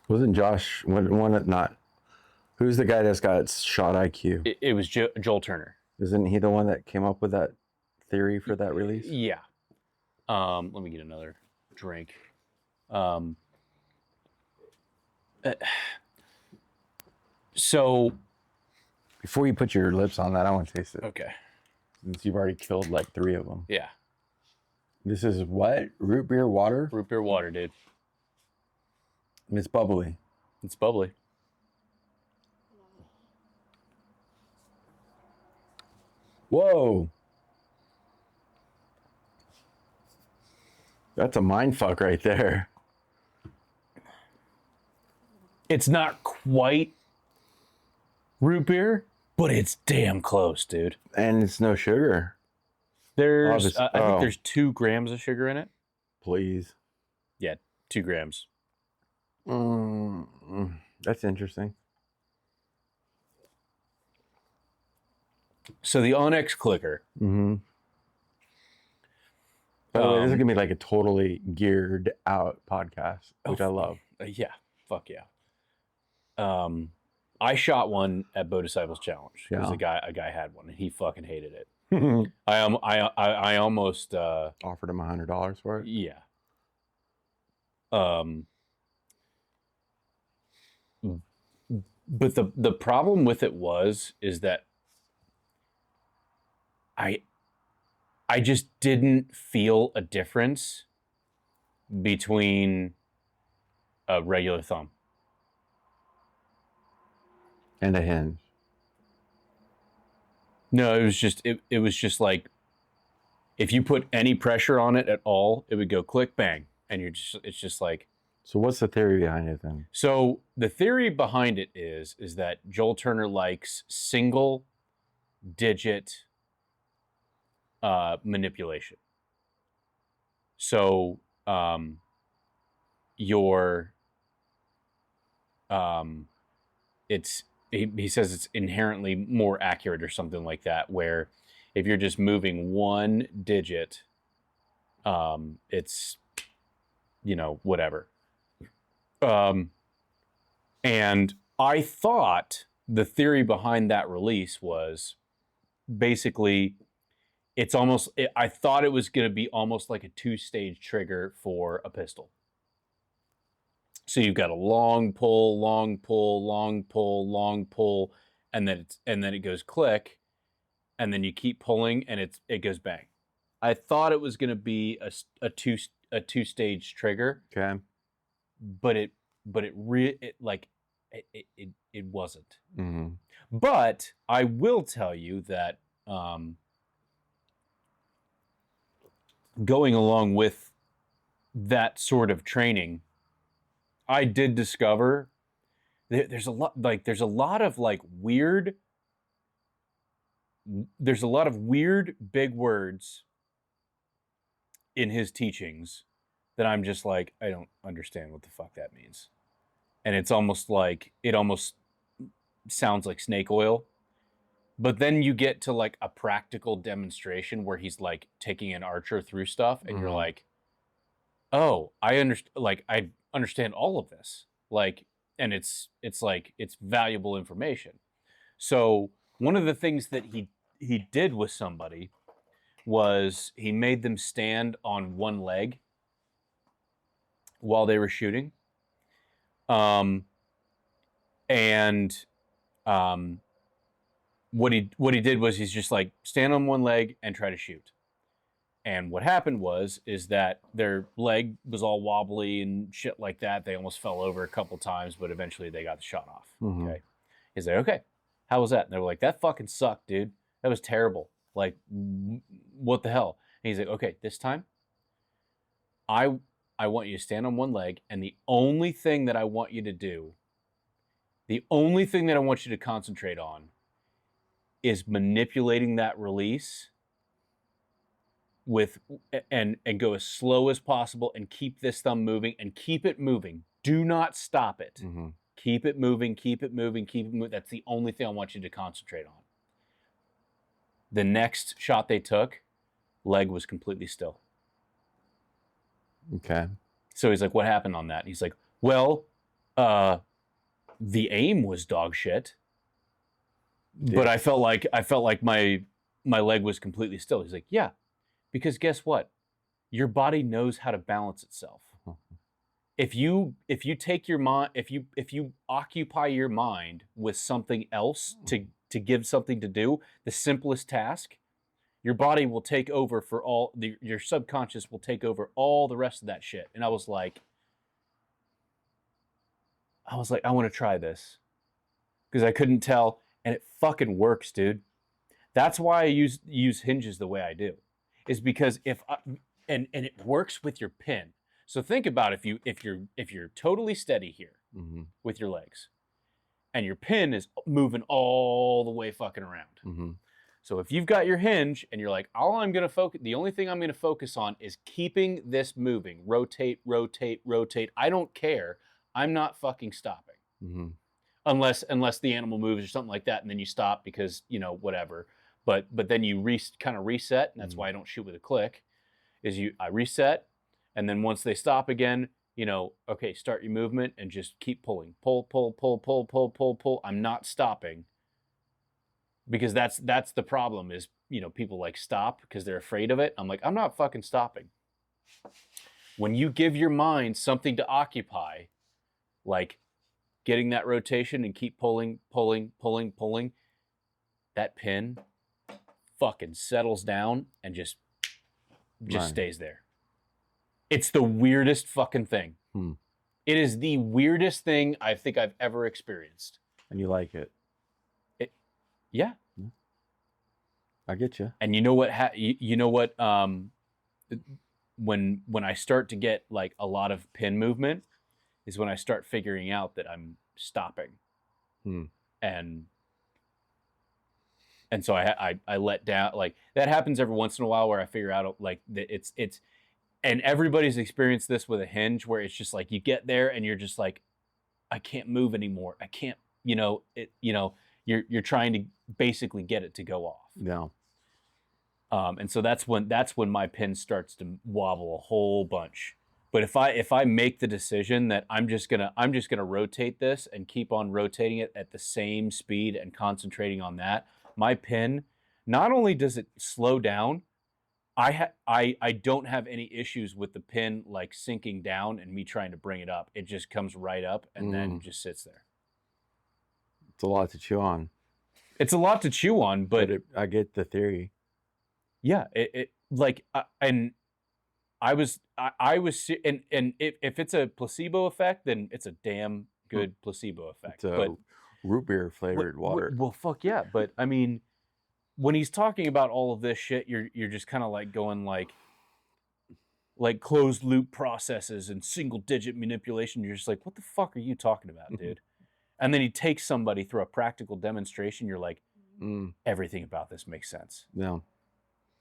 Wasn't Josh one not? Who's the guy that's got shot IQ? It was Joel Turner. Isn't he the one that came up with that theory for that release? Yeah. Let me get another drink. So Before you put your lips on that, I want to taste it. okay. Since you've already killed like 3 of them. Yeah. This is what? Root beer water? Root beer water, dude. And it's bubbly. It's bubbly. Whoa. That's a mind fuck right there. It's not quite root beer, but it's damn close, dude. And it's no sugar. There's, I think there's 2 grams of sugar in it. Please. Yeah, 2 grams. That's interesting. So the Onyx clicker. Mm-hmm. By the way, this is gonna be like a totally geared out podcast, which I love. Yeah, fuck yeah. I shot one at Bow Disciples Challenge. Yeah. A guy had one, and he fucking hated it. I almost Offered him $100 for it. yeah. Um, but the problem with it is that I just didn't feel a difference between a regular thumb And a hinge. No, it was just like if you put any pressure on it at all, it would go click bang, and it's just like. So what's the theory behind it then? So the theory behind it is that Joel Turner likes single digit manipulation. So your it's he says it's inherently more accurate or something like that, where if you're just moving one digit, it's whatever. And I thought the theory behind that release was basically I thought it was going to be almost like a 2-stage trigger for a pistol. So you've got a long pull, long pull, long pull, long pull, and then it goes click, and then you keep pulling, and it goes bang. I thought it was going to be a 2-stage trigger. Okay. But it wasn't. Mm-hmm. But I will tell you that going along with that sort of training, I did discover there's a lot of weird. There's a lot of weird big words in his teachings that I'm just like, I don't understand what the fuck that means. And it almost sounds like snake oil. But then you get to like a practical demonstration where he's like taking an archer through stuff, and you're like, oh, I understand all of this. Like, and it's valuable information. So one of the things that he did with somebody was he made them stand on one leg while they were shooting. What he did was he's just like stand on one leg and try to shoot. And what happened is that their leg was all wobbly and shit like that. They almost fell over a couple times, but eventually they got the shot off. Mm-hmm. Okay. He's like, okay, how was that? And they were like, that fucking sucked, dude. That was terrible. Like, what the hell? And he's like, okay, this time I want you to stand on one leg, and the only thing that I want you to do, the only thing that I want you to concentrate on is manipulating that release and go as slow as possible and keep this thumb moving and keep it moving. Do not stop it. Mm-hmm. Keep it moving, keep it moving, keep it moving. That's the only thing I want you to concentrate on. The next shot they took, leg was completely still. Okay. So he's like, what happened on that? And he's like, well, the aim was dog shit. But I felt like my leg was completely still. He's like, yeah, because guess what? Your body knows how to balance itself. If you take your mind, if you occupy your mind with something else to give something to do, the simplest task, your body will take over your subconscious will take over all the rest of that shit. And I was like, I want to try this because I couldn't tell. And it fucking works, dude. That's why I use hinges the way I do, is because and it works with your pin. So think about if you're totally steady here mm-hmm. with your legs, and your pin is moving all the way fucking around. Mm-hmm. So if you've got your hinge and you're like, the only thing I'm gonna focus on is keeping this moving, rotate, rotate, rotate. I don't care. I'm not fucking stopping. Mm-hmm. Unless the animal moves or something like that, and then you stop because whatever. But then you kind of reset, and that's why I don't shoot with a click. I reset, and then once they stop again, okay, start your movement and just keep pulling, pull, pull, pull, pull, pull, pull, pull. I'm not stopping because that's the problem is people like stop because they're afraid of it. I'm like, I'm not fucking stopping. when you give your mind something to occupy, like getting that rotation and keep pulling, that pin fucking settles down and just Right. stays there. It's the weirdest fucking thing. It is the weirdest thing I think I've ever experienced. And you like it. Yeah. I get you. And you know what? You know what? When I start to get like a lot of pin movement, is when I start figuring out that I'm stopping, and so I let down. Like that happens every once in a while where I figure out like that it's and everybody's experienced this with a hinge where it's just like you get there and you're just like, I can't move anymore. I can't. You're trying to basically get it to go off. Yeah. And so that's when my pin starts to wobble a whole bunch. But if I make the decision that I'm just gonna rotate this and keep on rotating it at the same speed and concentrating on that, my pin, not only does it slow down, I don't have any issues with the pin like sinking down and me trying to bring it up. It just comes right up and then just sits there. It's a lot to chew on. It's a lot to chew on, but I get the theory. Yeah, and I was if it's a placebo effect, then it's a damn good placebo effect. It's a root beer flavored water. Well, fuck yeah, but I mean, when he's talking about all of this shit, you're just kind of like going like closed loop processes and single digit manipulation. You're just like, what the fuck are you talking about, dude? And then he takes somebody through a practical demonstration. You're like, everything about this makes sense. Yeah.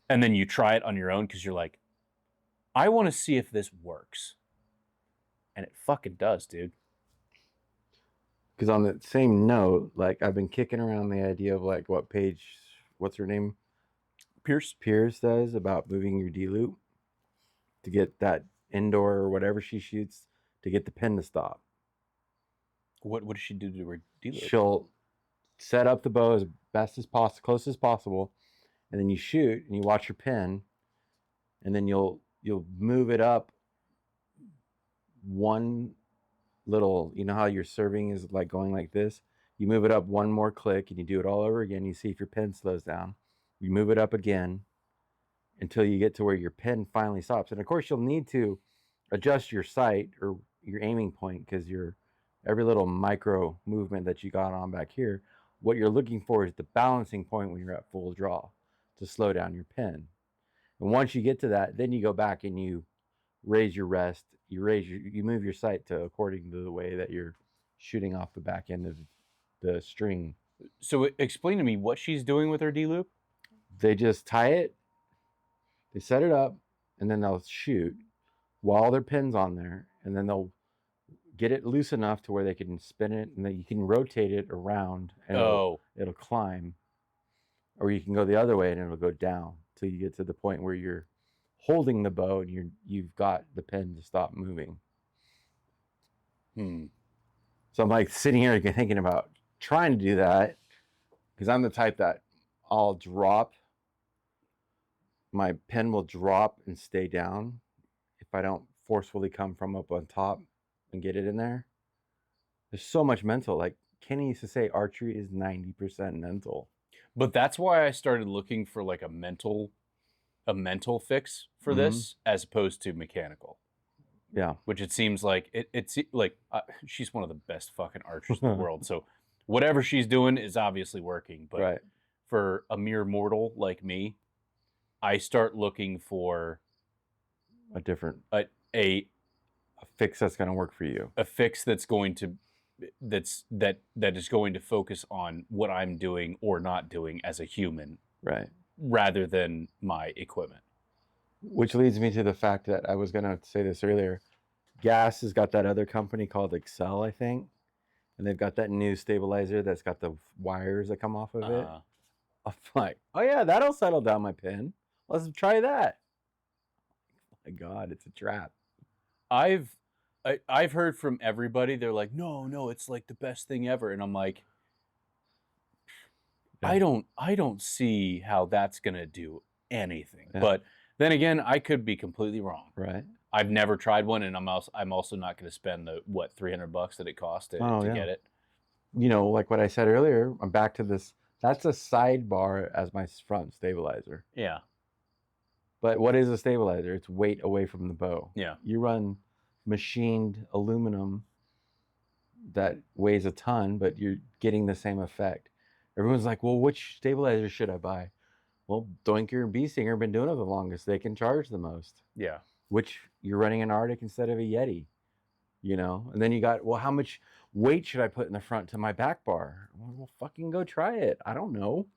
And then you try it on your own because you're like, I want to see if this works. And it fucking does, dude. Because on the same note, like I've been kicking around the idea of like what Paige, what's her name? Pierce does about moving your D loop to get that indoor or whatever she shoots to get the pin to stop. What does she do to her D loop? She'll set up the bow as best as possible, close as possible, and then you shoot and you watch your pin, and then you'll move it up one little, you know how your serving is like going like this? You move it up one more click and you do it all over again. You see if your pin slows down. You move it up again until you get to where your pin finally stops. And of course you'll need to adjust your sight or your aiming point because every little micro movement that you got on back here, what you're looking for is the balancing point when you're at full draw to slow down your pin. And once you get to that, then you go back and you raise your rest. You move your sight to according to the way that you're shooting off the back end of the string. So explain to me what she's doing with her D loop. They just tie it, they set it up, and then they'll shoot while their pin's on there, and then they'll get it loose enough to where they can spin it, and then you can rotate it around, and it'll climb, or you can go the other way and it'll go down till you get to the point where you're holding the bow and you've got the pin to stop moving. So I'm like sitting here thinking about trying to do that because I'm the type that I'll drop. My pin will drop and stay down if I don't forcefully come from up on top and get it in there. There's so much mental. Like Kenny used to say, archery is 90% mental. But that's why I started looking for like a mental fix for this as opposed to mechanical. Yeah. Which it seems like it's like she's one of the best fucking archers in the world. So whatever she's doing is obviously working. But for a mere mortal like me, I start looking for a different a fix that's going to work for you. A fix that's going to that is going to focus on what I'm doing or not doing as a human. Right. Rather than my equipment. Which leads me to the fact that I was going to say this earlier. Gas has got that other company called Excel, I think. And they've got that new stabilizer that's got the wires that come off of it. I'm like, oh yeah, that'll settle down my pin. Let's try that. Oh my God, it's a trap. I've heard from everybody. They're like, no, it's like the best thing ever. And I'm like, I don't see how that's gonna do anything. Yeah. But then again, I could be completely wrong. Right. I've never tried one, and I'm also not going to spend the $300 that it cost to Oh, yeah. get it. You know, like what I said earlier, I'm back to this. That's a sidebar as my front stabilizer. Yeah. But what is a stabilizer? It's weight away from the bow. Yeah. You run machined aluminum that weighs a ton, but you're getting the same effect. Everyone's like, well, which stabilizer should I buy? Well, Doinker and B-Singer have been doing it the longest. They can charge the most. Yeah. Which you're running an Arctic instead of a Yeti, you know? And then you got, well, how much weight should I put in the front to my back bar? Well, fucking go try it. I don't know.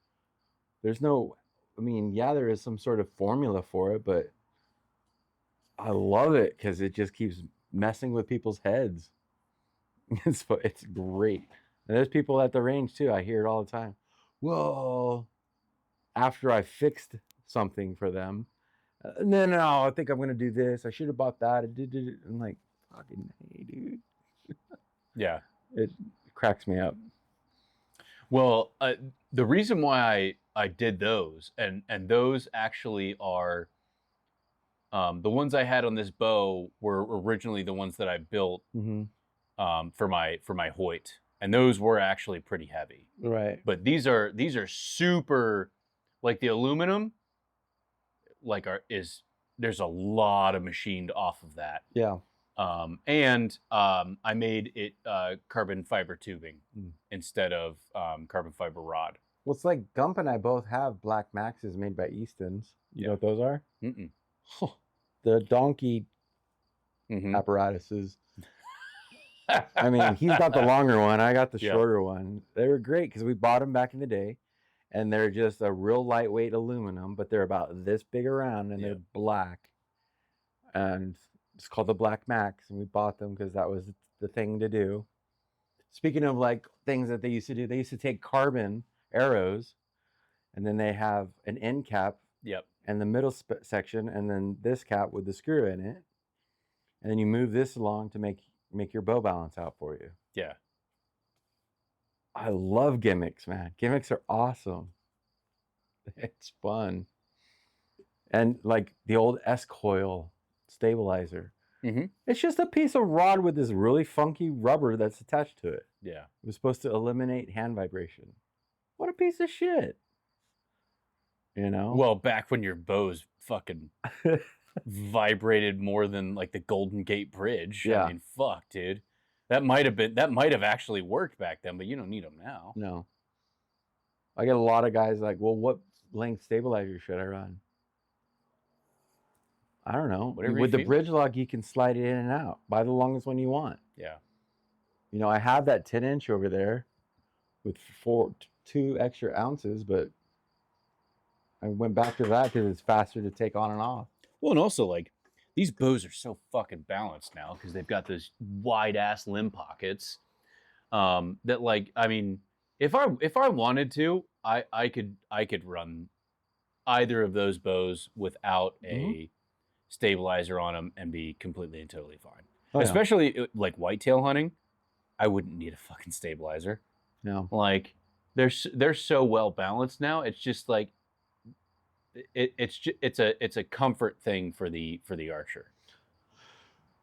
There's no, I mean, yeah, there is some sort of formula for it, but I love it because it just keeps messing with people's heads. It's great. And there's people at the range too. I hear it all the time. Well, after I fixed something for them, no, I think I'm gonna do this. I should have bought that. I'm like, fucking hey, dude. Yeah. It cracks me up. Well, the reason why I did those, and those actually are the ones I had on this bow were originally the ones that I built for my Hoyt, and those were actually pretty heavy. Right. But these are super, like the aluminum, like there's a lot of machined off of that. Yeah. And I made it carbon fiber tubing instead of carbon fiber rod. Well, it's like Gump and I both have Black Maxes made by Easton's. You know what those are? Mm-mm. The donkey apparatuses. I mean, he's got the longer one. I got the shorter one. They were great because we bought them back in the day. And they're just a real lightweight aluminum, but they're about this big around, and they're black. And it's called the Black Max, and we bought them because that was the thing to do. Speaking of like things that they used to do, they used to take carbon arrows, and then they have an end cap, and the middle section, and then this cap with the screw in it, and then you move this along to make your bow balance out for you. Yeah. I love gimmicks, man. Gimmicks are awesome. It's fun. And like the old S-coil stabilizer. It's just a piece of rod with this really funky rubber that's attached to it. Yeah. It was supposed to eliminate hand vibration. What a piece of shit. You know? Well, back when your bows fucking vibrated more than like the Golden Gate Bridge. Yeah. I mean, fuck, dude. That might have actually worked back then, but you don't need them now. No. I get a lot of guys like, well, what length stabilizer should I run? I don't know. With the bridge lock, you can slide it in and out. Buy the longest one you want. Yeah. You know, I have that 10-inch over there with 2 extra ounces, but I went back to that because it's faster to take on and off. Well, and also like these bows are so fucking balanced now because they've got those wide ass limb pockets. That like, I mean, if I wanted to, I could run either of those bows without a stabilizer on them and be completely and totally fine. Oh, Especially like whitetail hunting, I wouldn't need a fucking stabilizer. No. Like they're so well balanced now. It's just like it's a comfort thing for the archer.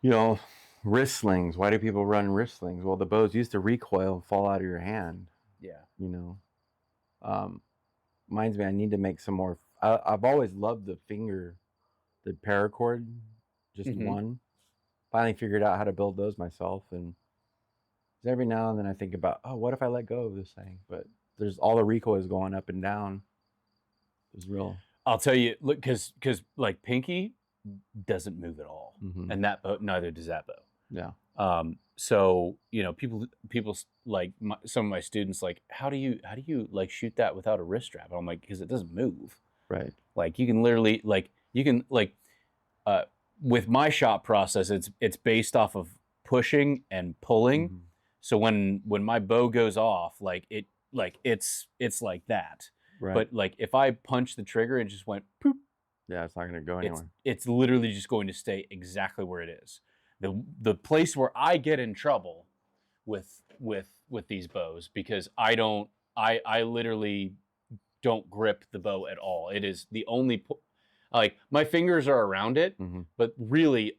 You know, wrist slings. Why do people run wrist slings? Well, the bows used to recoil and fall out of your hand. Yeah. You know, reminds me, I need to make some more. I've always loved the paracord, just one. Finally figured out how to build those myself, and every now and then I think about, oh, what if I let go of this thing? But there's all the recoil is going up and down. It's real. I'll tell you, look, because like Pinky doesn't move at all, and that bow, neither does that bow. Yeah. So you know, people like some of my students like, how do you like shoot that without a wrist strap? And I'm like, because it doesn't move. Right. Like you can literally with my shot process, it's based off of pushing and pulling. So when my bow goes off, it's like that. Right. But like if I punch the trigger and just went poop, yeah, it's not going to go anywhere. It's literally just going to stay exactly where it is. The place where I get in trouble with these bows, because I literally don't grip the bow at all. It is the only like my fingers are around it, but really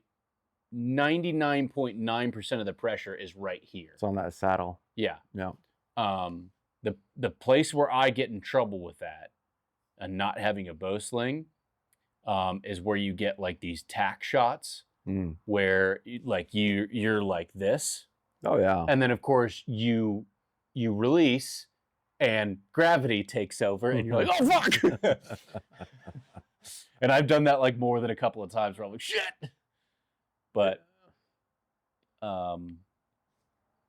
99.9% of the pressure is right here. It's on that saddle. Yeah. Yeah. The place where I get in trouble with that and not having a bow sling is where you get like these tack shots where like you're like this. Oh yeah. And then of course you release and gravity takes over and you're like, oh fuck. And I've done that like more than a couple of times where I'm like, shit. But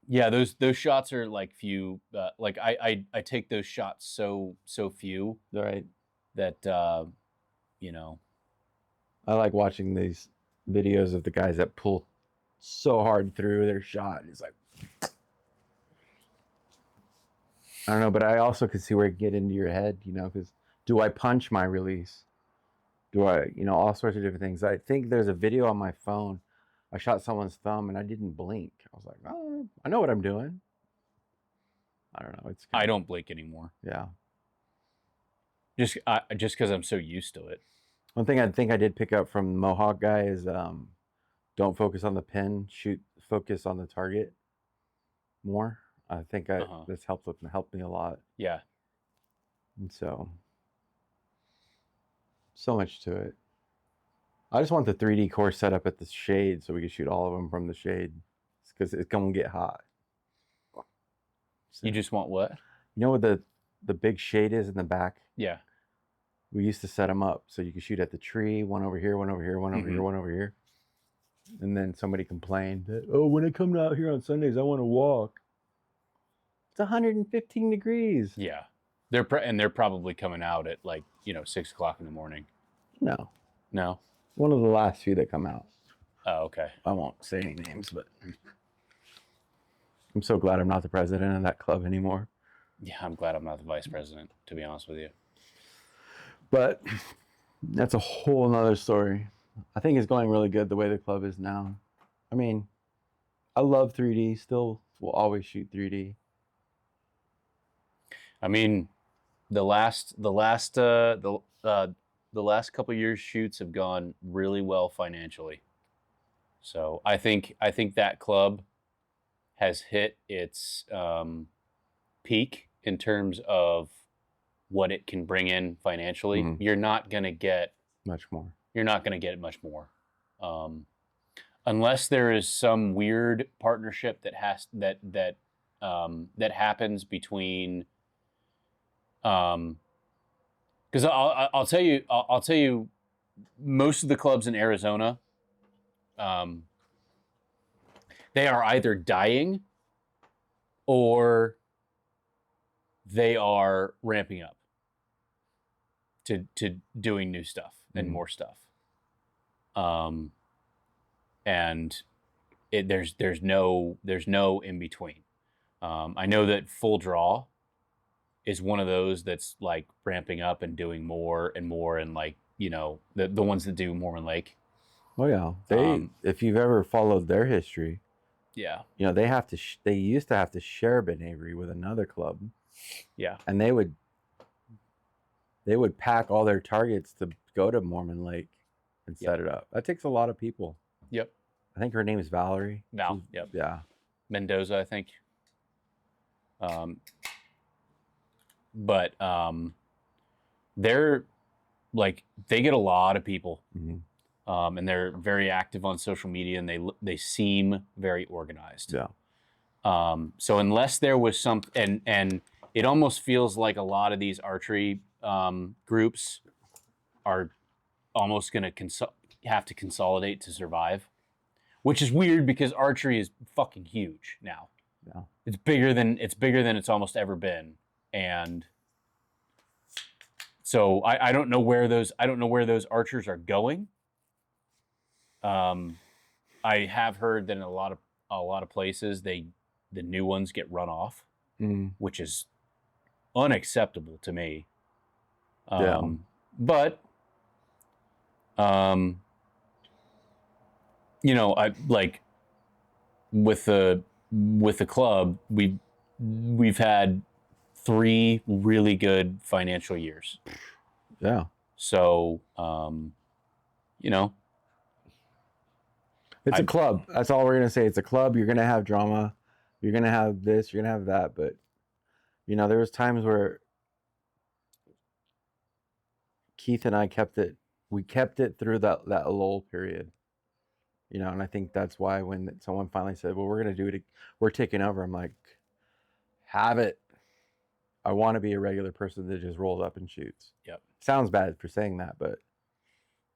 yeah, those shots are like few. Like I take those shots so few, Right. that you know. I like watching these videos of the guys that pull so hard through their shot. It's like, I don't know, but I also could see where it get into your head, you know, because do I punch my release? Do I, you know, all sorts of different things. I think there's a video on my phone. I shot someone's thumb and I didn't blink. I was like, oh, I know what I'm doing. I don't know. I don't blink anymore. Yeah. Just because I'm so used to it. One thing I think I did pick up from the Mohawk guy is don't focus on the pin, focus on the target more. I think that's helped me a lot. Yeah. And so much to it. I just want the 3D course set up at the shade so we can shoot all of them from the shade, because it's gonna get hot. So, you just want what? You know what the big shade is in the back? Yeah. We used to set them up so you could shoot at the tree, one over here, one over here, one over here, one over here. And then somebody complained that, oh, when I come out here on Sundays, I want to walk. It's 115 degrees. Yeah. They're probably coming out at like, 6 o'clock in the morning. No. One of the last few that come out. Oh, okay. I won't say any names, but I'm so glad I'm not the president of that club anymore. Yeah, I'm glad I'm not the vice president, to be honest with you. But that's a whole nother story. I think it's going really good the way the club is now. I mean, I love 3D. Still will always shoot 3D. I mean, the last couple years shoots have gone really well financially. So I think that club has hit its peak in terms of what it can bring in financially. Mm-hmm. You're not going to get much more. You're not going to get much more, unless there is some weird partnership that happens between. Because I'll tell you, most of the clubs in Arizona, they are either dying or they are ramping up to doing new stuff and more stuff. And there's no in between. I know that Full Draw is one of those that's like ramping up and doing more and more, and like, the ones that do Mormon Lake. Oh yeah, if you've ever followed their history, yeah, they used to have to share Ben Avery with another club. Yeah, and they would pack all their targets to go to Mormon Lake and set it up. That takes a lot of people. Yep. I think her name is Valerie. Val. Yep. Yeah. Mendoza, I think. But they're like, they get a lot of people, and they're very active on social media, and they seem very organized. Yeah. So unless there was some, and it almost feels like a lot of these archery groups are almost going to have to consolidate to survive, which is weird because archery is fucking huge now. Yeah. It's bigger than it's almost ever been. And so I don't know where those archers are going. I have heard that in a lot of places the new ones get run off, which is unacceptable to me. But I like with the club, we've had 3 really good financial years. Yeah. So, It's a club. That's all we're gonna say. It's a club. You're gonna have drama. You're gonna have this. You're gonna have that. But there was times where Keith and I kept it. We kept it through that lull period. And I think that's why when someone finally said, "Well, we're gonna do it. We're taking over," I'm like, "Have it." I want to be a regular person that just rolls up and shoots. Yep. Sounds bad for saying that, but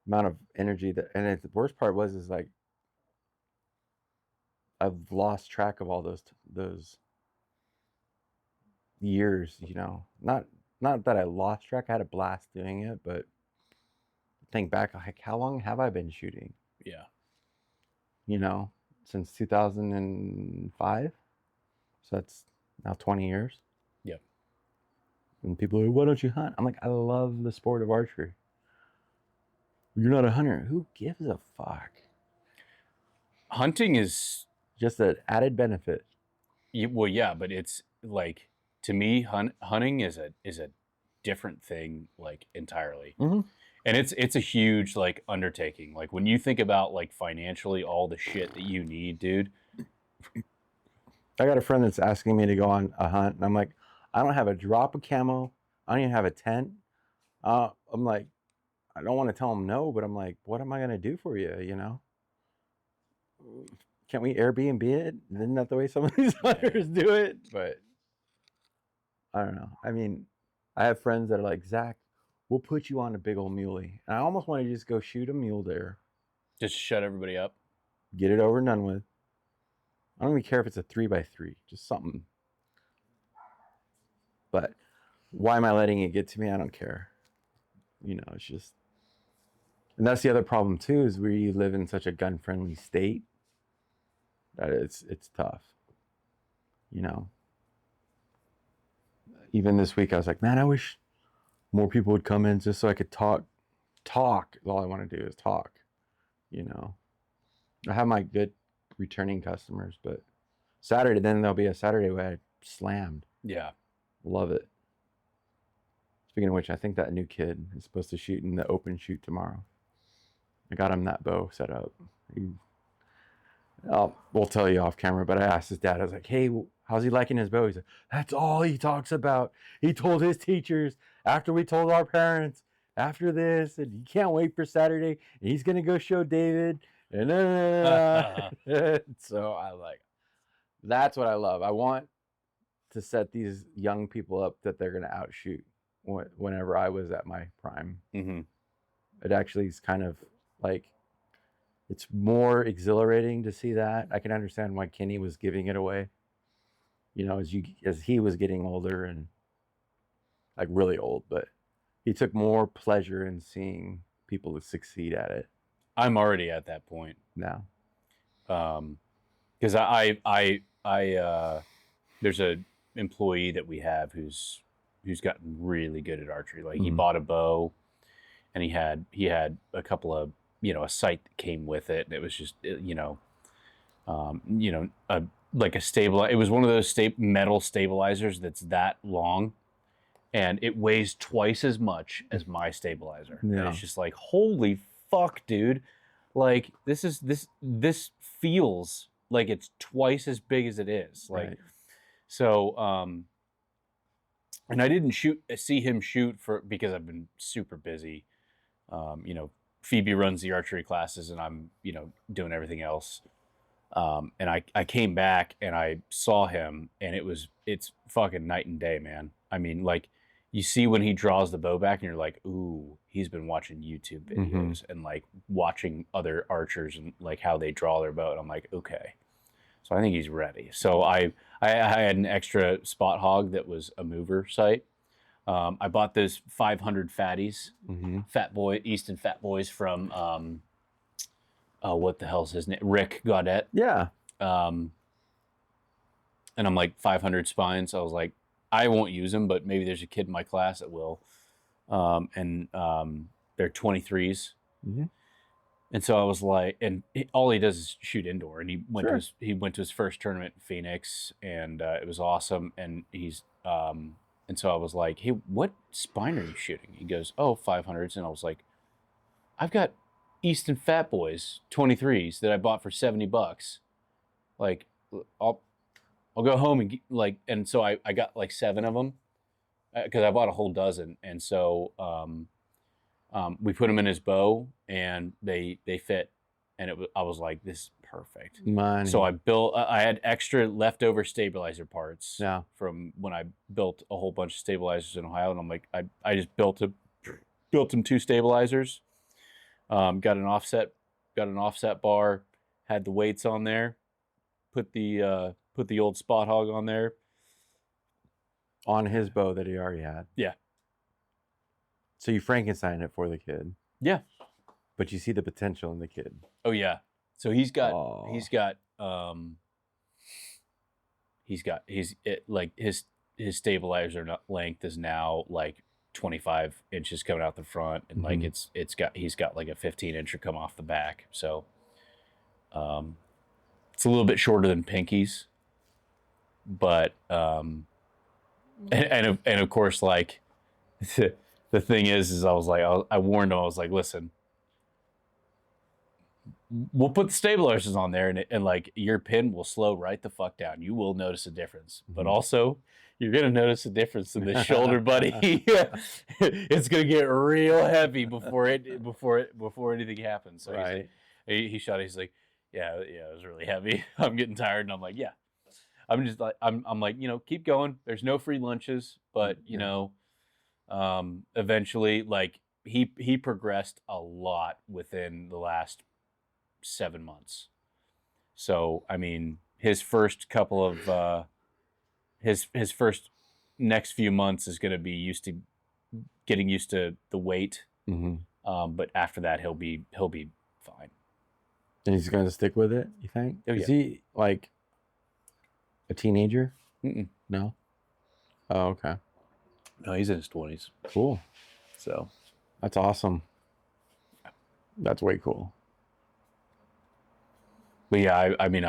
amount of energy the worst part is like I've lost track of all those years. Not that I lost track. I had a blast doing it, but think back, like, how long have I been shooting? Yeah. Since 2005. So that's now 20 years. Yep. And people are like, why don't you hunt? I'm like, I love the sport of archery. You're not a hunter. Who gives a fuck? Hunting is just an added benefit. Well, yeah, but it's like, to me, hunting is a different thing, like, entirely. Mm-hmm. And it's a huge, like, undertaking. Like, when you think about, like, financially all the shit that you need, dude. I got a friend that's asking me to go on a hunt, and I'm like, I don't have a drop of camo. I don't even have a tent. I'm like, I don't want to tell him no, but I'm like, what am I going to do for you, Can't we Airbnb it? Isn't that the way some of these hunters do it? But I don't know. I mean, I have friends that are like, Zach, we'll put you on a big old muley. And I almost want to just go shoot a mule deer. Just shut everybody up. Get it over and done with. I don't even care if it's a 3x3. Just something. But why am I letting it get to me? I don't care. It's just... And that's the other problem, too, is we live in such a gun-friendly state that it's tough. Even this week, I was like, man, I wish more people would come in just so I could talk. Talk. All I want to do is talk. I have my good returning customers, but Saturday, then there'll be a Saturday where I slammed. Yeah. Love it. Speaking of which, I think that new kid is supposed to shoot in the open shoot tomorrow. I got him that bow set up. We'll tell you off camera, but I asked his dad, I was like, hey, how's he liking his bow? He said, that's all he talks about. He told his teachers after we told our parents after this, and he can't wait for Saturday, and he's going to go show David. And so I like, that's what I love. I want to set these young people up that they're going to outshoot whenever I was at my prime. Mm-hmm. It actually is kind of like, it's more exhilarating to see that. I can understand why Kenny was giving it away, as he was getting older and like really old, but he took more pleasure in seeing people succeed at it. I'm already at that point now. Because I there's a employee that we have who's gotten really good at archery. Like, he bought a bow, and he had a couple of, a sight that came with it, and it was just, like a stable. It was one of those metal stabilizers that's that long, and it weighs twice as much as my stabilizer. Yeah. And it's just like, holy fuck, dude! Like, this feels like it's twice as big as it is. Like, right. So, and I didn't see him shoot because I've been super busy. Phoebe runs the archery classes, and I'm, doing everything else. And I came back and I saw him, and it's fucking night and day, man. I mean, like, you see when he draws the bow back, and you're like, ooh, he's been watching YouTube videos and like watching other archers and like how they draw their bow. And I'm like, okay. So I think he's ready. So I had an extra spot hog that was a mover sight. I bought those 500 fatties, Easton Fat Boys from, what the hell's his name? Rick Gaudet. Yeah. And I'm like, 500 spines. I was like, I won't use them, but maybe there's a kid in my class that will. And they're 23s. Mm-hmm. And so I was like, and all he does is shoot indoor. And he went to his first tournament in Phoenix, and it was awesome. And and so I was like, hey, what spine are you shooting? He goes, oh, 500s. And I was like, I've got Easton Fat Boys 23s that I bought for $70. Like, I'll go home and and so I got like 7 of them because I bought a whole dozen, and so we put them in his bow, and they fit, and I was like, this is perfect. Money. So I had extra leftover stabilizer parts from when I built a whole bunch of stabilizers in Ohio, and I'm like, I just built him 2 stabilizers, got an offset bar, had the weights on there, put the old Spot Hog on there. On his bow that he already had. Yeah. So you Frankenstein it for the kid. Yeah. But you see the potential in the kid. Oh yeah. So his stabilizer length is now like 25 inches coming out the front, and like he's got like a 15-incher come off the back. So it's a little bit shorter than Pinky's, but and of course, like the thing is I was like, I warned him, I was like, listen, we'll put the stabilizers on there, and like your pin will slow right the fuck down. You will notice a difference, but also you're gonna notice a difference in the shoulder, buddy. It's gonna get real heavy before anything happens. So right. he shot it. He's like, yeah, it was really heavy. I'm getting tired, and I'm like, yeah. I'm just like, I'm like, keep going. There's no free lunches, but eventually, like he progressed a lot within the last 7 months. So I mean, his first couple of his first next few months is going to be getting used to the weight. But after that, he'll be fine. And he's going to stick with it, you think? Oh, yeah. Is he like a teenager? Mm-mm. No. Oh, okay. No, he's in his 20s. Cool. So that's awesome. That's way cool. But yeah, I mean,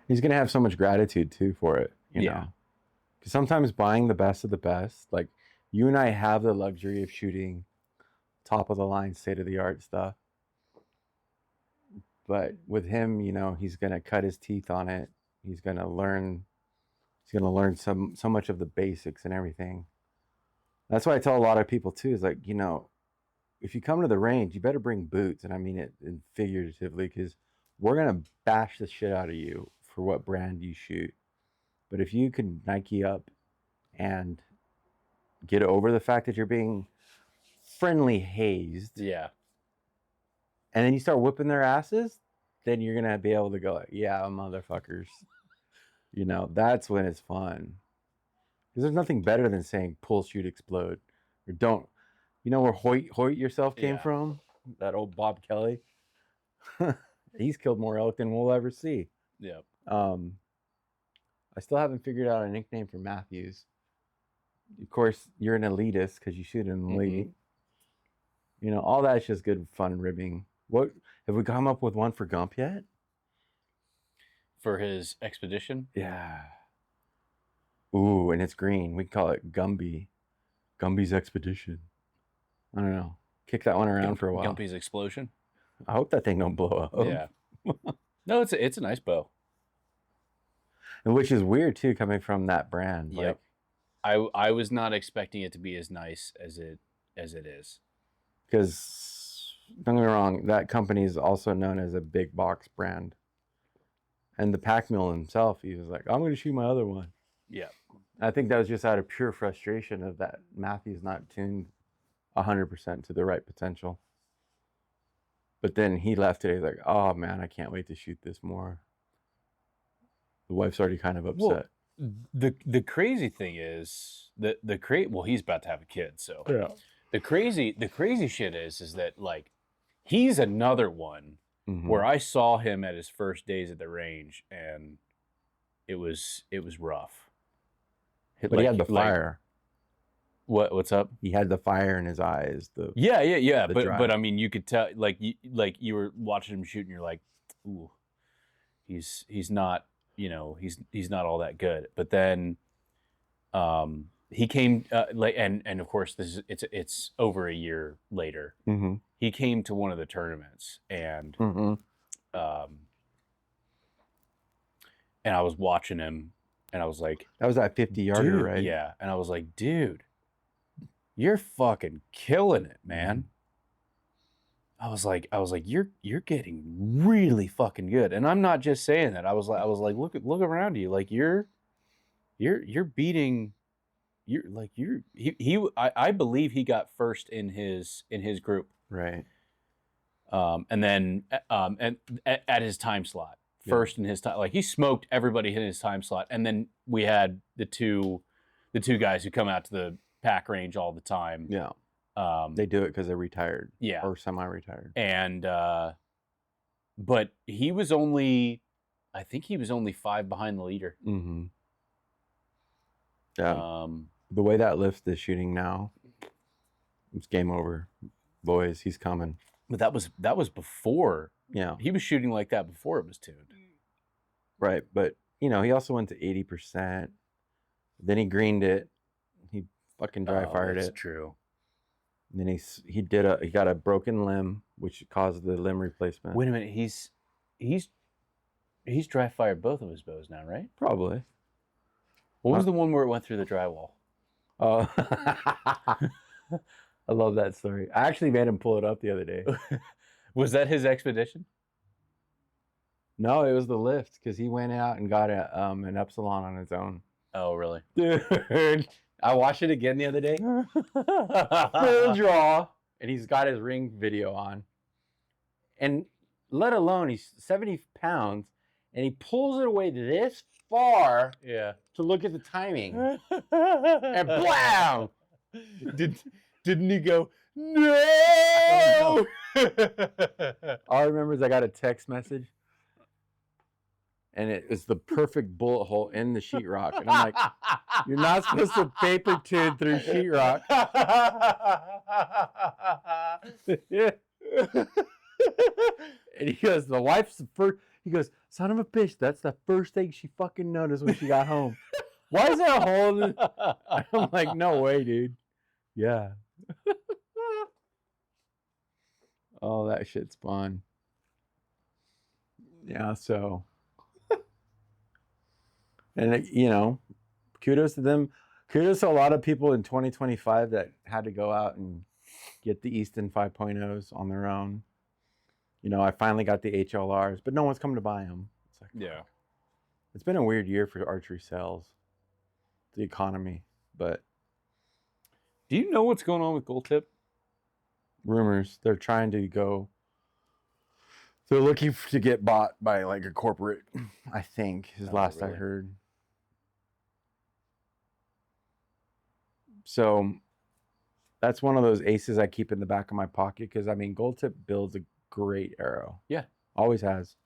he's gonna have so much gratitude too for it, you know. Because sometimes buying the best of the best, like you and I have the luxury of shooting top of the line, state of the art stuff. But with him, he's gonna cut his teeth on it. He's gonna learn so much of the basics and everything. That's why I tell a lot of people too, is like, if you come to the range, you better bring boots, and I mean it figuratively, because we're gonna bash the shit out of you for what brand you shoot. But if you can Nike up and get over the fact that you're being friendly hazed, yeah, and then you start whipping their asses, then you're gonna be able to go, yeah, motherfuckers. That's when it's fun. Because there's nothing better than saying pull, shoot, explode, or don't. Where Hoyt yourself came from? That old Bob Kelly. He's killed more elk than we'll ever see. Yeah. I still haven't figured out a nickname for Matthews. Of course, you're an elitist because you shoot an elite. All that's just good fun ribbing. What have we come up with one for Gump yet? For his expedition? Yeah. Ooh, and it's green. We can call it Gumby. Gumby's Expedition. I don't know. Kick that one around for a while. Gumpy's Explosion. I hope that thing don't blow up. Yeah. No, it's a nice bow. And which is weird too, coming from that brand. Yep. I was not expecting it to be as nice as it is. Because don't get me wrong, that company is also known as a big box brand. And the pack mule himself, he was like, I'm going to shoot my other one. Yeah. I think that was just out of pure frustration of that Matthew's not tuned 100% to the right potential. But then he left it. He's like, oh man, I can't wait to shoot this more. The wife's already kind of upset. Well, the crazy thing is he's about to have a kid, so yeah. The crazy shit is that like he's another one where I saw him at his first days at the range, and it was rough. But he had the fire. What's up? He had the fire in his eyes. Yeah. But I mean, you could tell, like you were watching him shoot, and you're like, ooh, he's not, he's not all that good. But then, he came and of course it's over a year later. he came to one of the tournaments, and Mm-hmm. and I was watching him, and I was like, That was that 50-yarder, dude, right? yeah, and I was like, dude, you're fucking killing it, man. I was like, you're getting really fucking good, and I'm not just saying that. I was like, look around you, like you're beating, I believe he got first in his group, Right. and then and at his time slot, first in his time, like he smoked everybody in his time slot, and then we had the two guys who come out to the pack range all the time. Yeah. They do it because they're retired. Yeah. Or semi-retired. And but he was only, I think he was only 5 behind the leader. Mm-hmm. Yeah. The way that lift is shooting now, it's game over. Boys, he's coming. But that was before. Yeah. He was shooting like that before it was tuned. Right. But, he also went to 80%. Then he greened it. He fucking dry fired it. That's true. And then he got a broken limb, which caused the limb replacement. Wait a minute, he's dry fired both of his bows now, right? Probably. What was the one where it went through the drywall? Oh, I love that story. I actually made him pull it up the other day. Was that his expedition? No, it was the lift because he went out and got an Epsilon on his own. Oh, really? Dude, I watched it again the other day. Full draw, and he's got his ring video on. And let alone, he's 70 pounds, and he pulls it away this far to look at the timing. And blam! Didn't he go, no? All I remember is I got a text message, and it was the perfect bullet hole in the sheetrock. And I'm like, you're not supposed to paper tune through sheetrock. And he goes, the wife's the first. He goes, son of a bitch, that's the first thing she fucking noticed when she got home. Why is there a hole in the... I'm like, no way, dude. Yeah. Oh, that shit's fun. Yeah, so... And, kudos to them. Kudos to a lot of people in 2025 that had to go out and get the Easton 5.0s on their own. I finally got the HLRs, but no one's coming to buy them. It's like, Yeah. It's been a weird year for archery sales, the economy, but... Do you know what's going on with Gold Tip? Rumors. They're trying to go... They're looking to get bought by like a corporate, I think, is last really? I heard. So that's one of those aces I keep in the back of my pocket because, Gold Tip builds a great arrow. Yeah. Always has.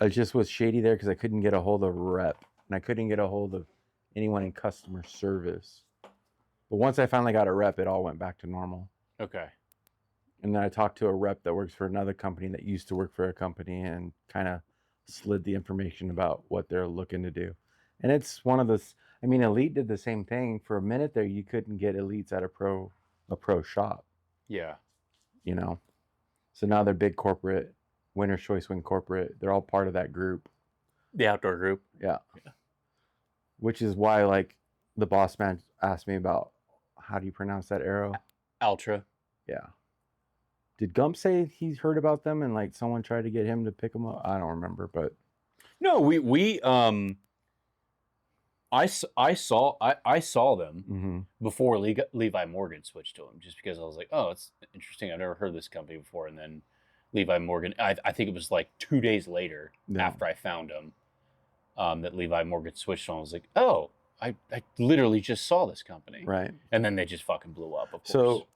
I just was shady there because I couldn't get a hold of a rep, and I couldn't get a hold of anyone in customer service. But once I finally got a rep, it all went back to normal. Okay. And then I talked to a rep that works for another company that used to work for a company and kind of slid the information about what they're looking to do. And it's one of those, Elite did the same thing. For a minute there, you couldn't get Elites at a pro shop. Yeah. So now they're big corporate, Winner's Choice Win corporate. They're all part of that group. The outdoor group. Yeah. Which is why, like, the boss man asked me about, how do you pronounce that arrow? Ultra. Yeah. Did Gump say he's heard about them and like someone tried to get him to pick them up? I don't remember, but no, I saw them before Levi Morgan switched to them, just because I was like, oh, it's interesting. I've never heard of this company before. And then Levi Morgan, I think it was like 2 days later after I found them, that Levi Morgan switched on. I was like, oh, I literally just saw this company. Right. And then they just fucking blew up, of course. So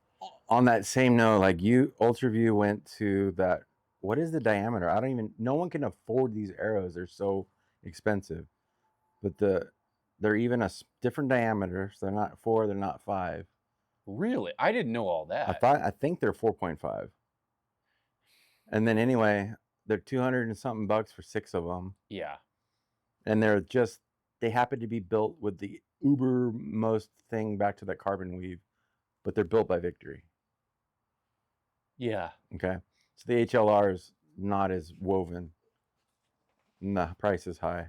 on that same note, like UltraView went to that, what is the diameter? No one can afford these arrows. They're so expensive. But they're even a different diameter. So they're not 4, they're not 5. Really? I didn't know all that. I think they're 4.5. And then anyway, they're 200 and something bucks for 6 of them. Yeah. And they happen to be built with the uber most thing back to that carbon weave, but they're built by Victory. Yeah. Okay. So the HLR is not as woven. And the price is high.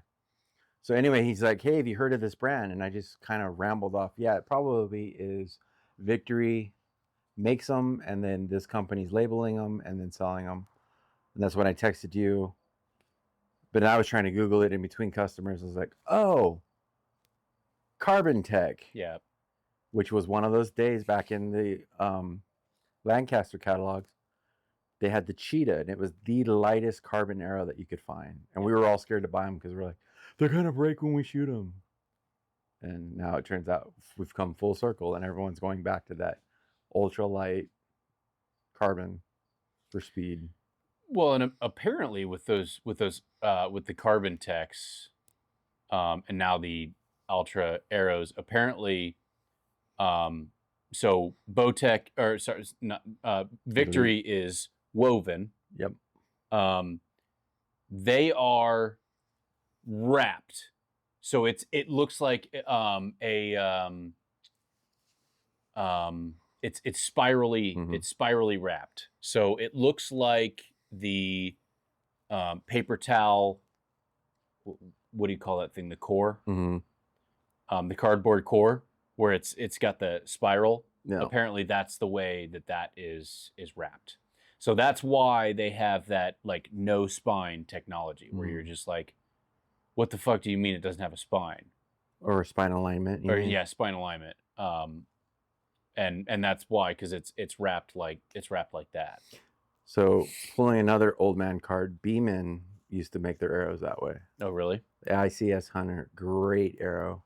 So anyway, he's like, "Hey, have you heard of this brand?" And I just kind of rambled off. Yeah, it probably is. Victory makes them, and then this company's labeling them and then selling them. And that's when I texted you. But I was trying to Google it in between customers. I was like, "Oh, Carbon Tech," Yeah. which was one of those days back in the Lancaster catalogs. They had the Cheetah, and it was the lightest carbon arrow that you could find. And we were all scared to buy them because we're like, they're gonna break when we shoot them. And now it turns out we've come full circle, and everyone's going back to that ultralight carbon for speed. Well, and apparently with the carbon techs, and now the ultra arrows, apparently, so Bowtech or sorry, not Victory is woven. Yep. They are wrapped, so it looks like it's spirally it's spirally wrapped. So it looks like the paper towel. What do you call that thing? The core, the cardboard core, where it's got the spiral. Yeah. Apparently, that's the way that is wrapped. So that's why they have that like no spine technology, where you're just like, what the fuck do you mean it doesn't have a spine? Or spine alignment. Or yeah, spine alignment. And that's why, because it's wrapped like that. So pulling another old man card, Beeman used to make their arrows that way. Oh, really? The ICS Hunter, great arrow,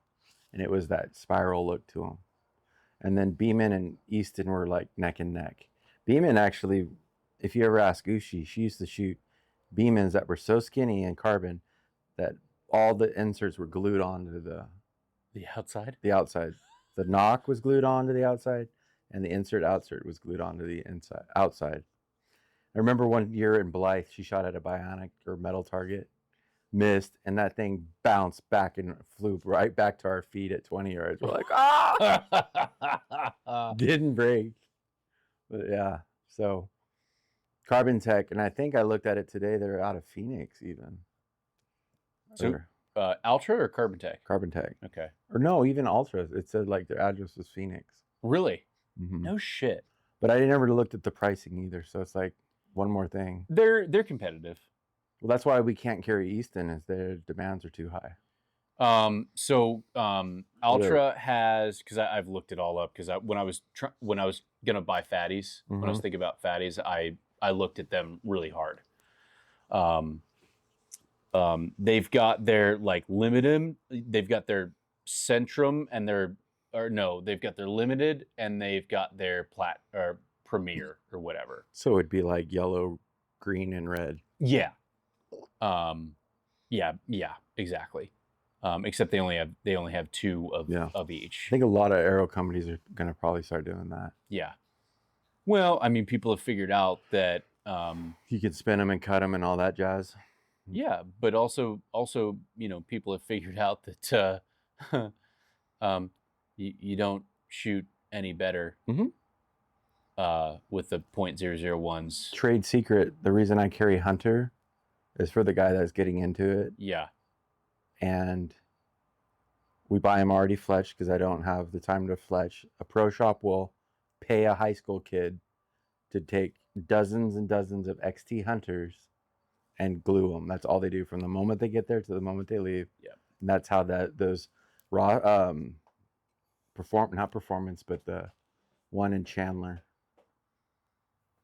and it was that spiral look to them. And then Beeman and Easton were like neck and neck. Beeman actually, if you ever ask Ushi, she used to shoot Beemans that were so skinny in carbon that all the inserts were glued onto the outside. The outside. The knock was glued onto the outside, and the outsert was glued onto the outside. I remember one year in Blythe, she shot at a bionic or metal target, missed, and that thing bounced back and flew right back to our feet at 20 yards. We're like, ah! Didn't break. But yeah, so Carbon Tech, and I think I looked at it today, they're out of Phoenix even. So, Ultra or Carbon Tech? Carbon Tech. Okay. Or no, even Ultra. It said like their address was Phoenix. Really? Mm-hmm. No shit. But I never looked at the pricing either, so it's like one more thing. They're competitive. Well, that's why we can't carry Easton, is their demands are too high. Ultra has, because I've looked it all up, because when I was gonna buy fatties, when I was thinking about fatties, I looked at them really hard. They've got their like limited, they've got their Centrum, and they've got their limited, and they've got their premier or whatever. So it'd be like yellow, green, and red. Yeah. Yeah, exactly. Except they only have two of each. I think a lot of aero companies are gonna probably start doing that. Yeah. Well, I mean, people have figured out that you could spin them and cut them and all that jazz. Yeah, but also, people have figured out that you don't shoot any better with the .001s. Trade secret: the reason I carry Hunter is for the guy that's getting into it. Yeah. And we buy them already fletched because I don't have the time to fletch. A pro shop will pay a high school kid to take dozens and dozens of XT Hunters and glue them. That's all they do from the moment they get there to the moment they leave. Yeah. And that's how those raw not performance, but the one in Chandler.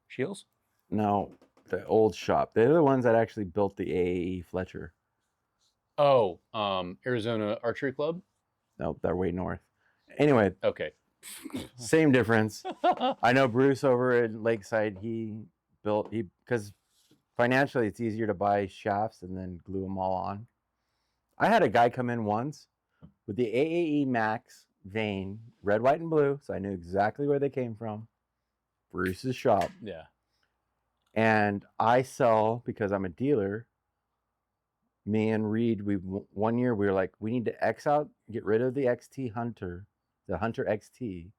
Shields? No, the old shop. They're the ones that actually built the AAE Fletcher. Oh, Arizona Archery Club? No, they're way north. Anyway. Okay. Same difference. I know Bruce over at Lakeside, because financially it's easier to buy shafts and then glue them all on. I had a guy come in once with the AAE Max vein, red, white, and blue, so I knew exactly where they came from. Bruce's shop. Yeah. And I sell, because I'm a dealer, me and Reed, one year we were like, we need to get rid of the Hunter XT,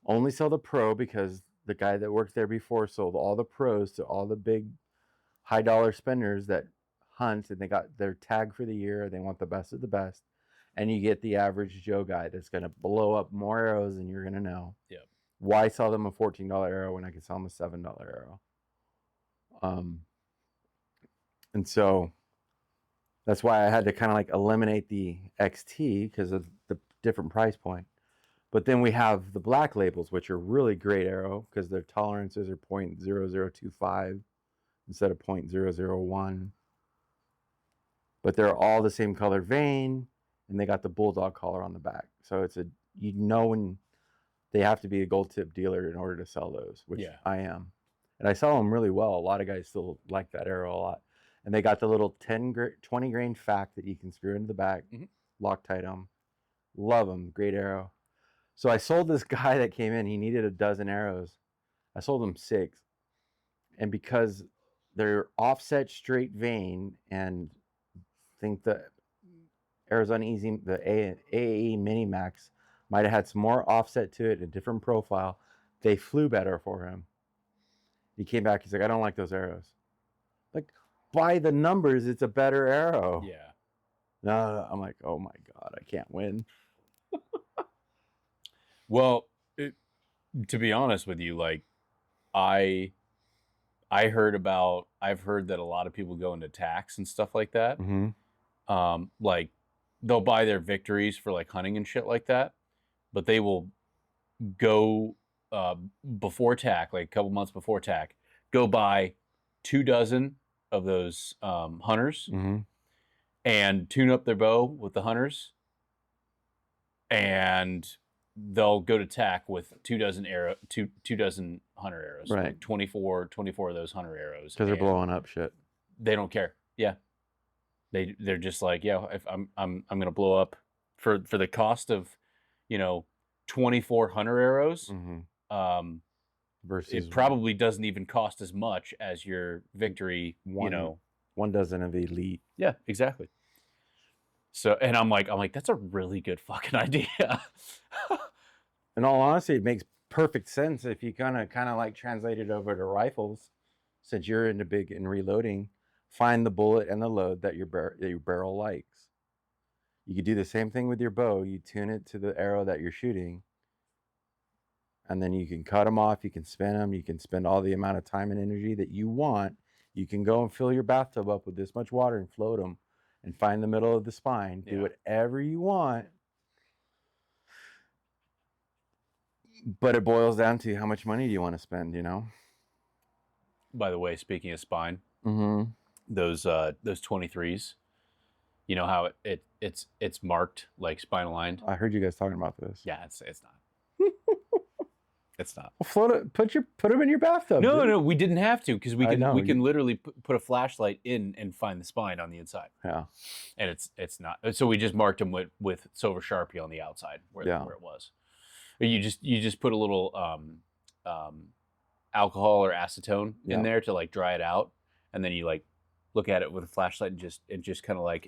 only sell the Pro because the guy that worked there before sold all the pros to all the big high dollar spenders that hunt, and they got their tag for the year. They want the best of the best. And you get the average Joe guy that's going to blow up more arrows than you're going to know. Yep. Why sell them a $14 arrow when I can sell them a $7 arrow? And so that's why I had to kind of like eliminate the XT because of the different price point. But then we have the black labels, which are really great arrow because their tolerances are 0.0025 instead of 0.001. But they're all the same color vein, and they got the bulldog collar on the back. So it's when they have to be a gold tip dealer in order to sell those, which I am. And I sell them really well. A lot of guys still like that arrow a lot. And they got the little 20 grain fact that you can screw into the back, Loctite them. Love them. Great arrow. So I sold this guy that came in. He needed a dozen arrows. I sold him 6. And because they're offset straight vein, and I think the Arizona Easy, the AAE Mini Max might have had some more offset to it, a different profile. They flew better for him. He came back. He's like, I don't like those arrows. Like, by the numbers, it's a better arrow. Yeah. No, I'm like, oh my God, I can't win. Well, to be honest with you, like I've heard that a lot of people go into tax and stuff like that. Like they'll buy their victories for like hunting and shit like that, but they will go before tack, like a couple months before tack, go buy 24 of those hunters and tune up their bow with the hunters, and they'll go to tack with 24 hunter arrows, right? Like 24 of those hunter arrows, because they're blowing up shit. They don't care. Yeah, they're just like, yeah, if I'm gonna blow up for the cost of 24 hunter arrows. Versus it probably doesn't even cost as much as your victory. One dozen of elite. Yeah, exactly. So, and I'm like, that's a really good fucking idea. In all honesty, it makes perfect sense if you kind of like translate it over to rifles, since you're into big and reloading. Find the bullet and the load that your barrel likes. You could do the same thing with your bow. You tune it to the arrow that you're shooting, and then you can cut them off. You can spin them. You can spend all the amount of time and energy that you want. You can go and fill your bathtub up with this much water and float them, and find the middle of the spine. Do whatever you want. But it boils down to how much money do you want to spend, By the way, speaking of spine, those 23s, you know how it's marked like spine aligned? I heard you guys talking about this. Yeah, it's not. It's not. Well, float it. Put them in your bathtub. No, we didn't have to, because we can literally put a flashlight in and find the spine on the inside. Yeah, and it's not. So we just marked them with silver Sharpie on the outside where it was. You just put a little alcohol or acetone in there to like dry it out, and then you like look at it with a flashlight and just kind of like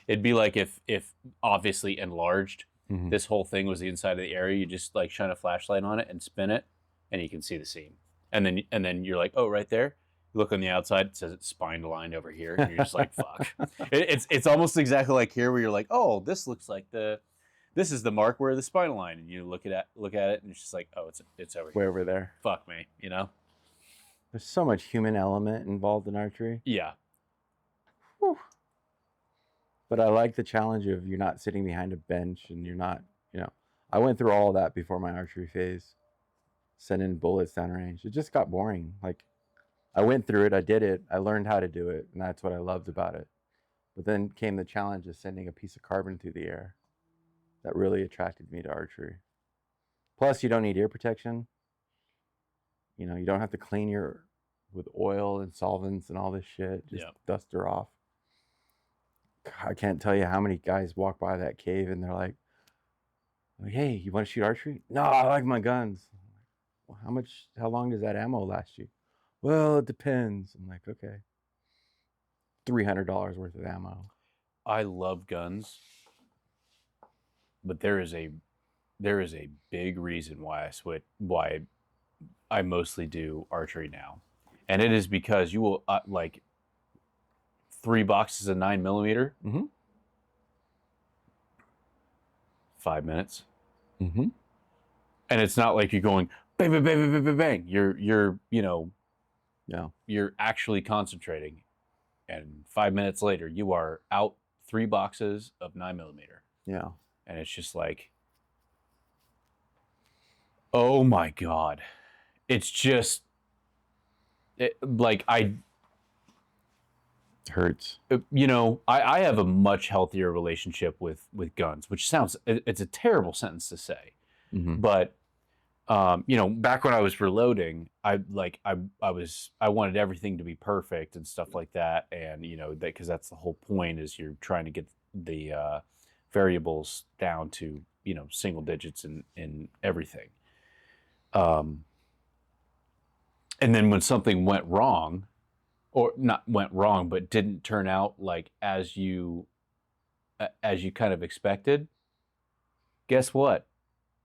it'd be like if obviously enlarged. This whole thing was the inside of the area. You just like shine a flashlight on it and spin it, and you can see the seam. And then you're like, oh, right there. You look on the outside, it says it's spine aligned over here. And you're just like, fuck. It's almost exactly like here, where you're like, oh, this looks like this is the mark where the spine aligned. And you look at it, and it's just like, oh, it's over here. Way over there. Fuck me, There's so much human element involved in archery. Yeah. Whew. But I like the challenge of you're not sitting behind a bench, and you're not, I went through all of that before my archery phase, sending bullets downrange. It just got boring. Like, I went through it, I did it, I learned how to do it, and that's what I loved about it. But then came the challenge of sending a piece of carbon through the air. That really attracted me to archery. Plus, you don't need ear protection. You don't have to clean with oil and solvents and all this shit. Just dust her off. I can't tell you how many guys walk by that cave and they're like, hey, you want to shoot archery? No, I like my guns. Well, how long does that ammo last you? Well, it depends. I'm like, okay. $300 worth of ammo. I love guns, but there is a big reason why I mostly do archery now, and it is because you will like 3 boxes of 9mm, Mm-hmm. 5 minutes, Mm-hmm. and it's not like you're going bang bang bang bang bang bang. Bang. You're Yeah. you're actually concentrating, and 5 minutes later you are out 3 boxes of 9mm, Yeah. and it's just like, oh my god, it's just like Hurts. I have a much healthier relationship with guns, which sounds, it's a terrible sentence to say, Mm-hmm. but back when I was reloading, I wanted everything to be perfect and stuff like that, and that because that's the whole point, is you're trying to get the variables down to single digits in everything. And then when something went wrong, or not went wrong, but didn't turn out like as you kind of expected, guess what?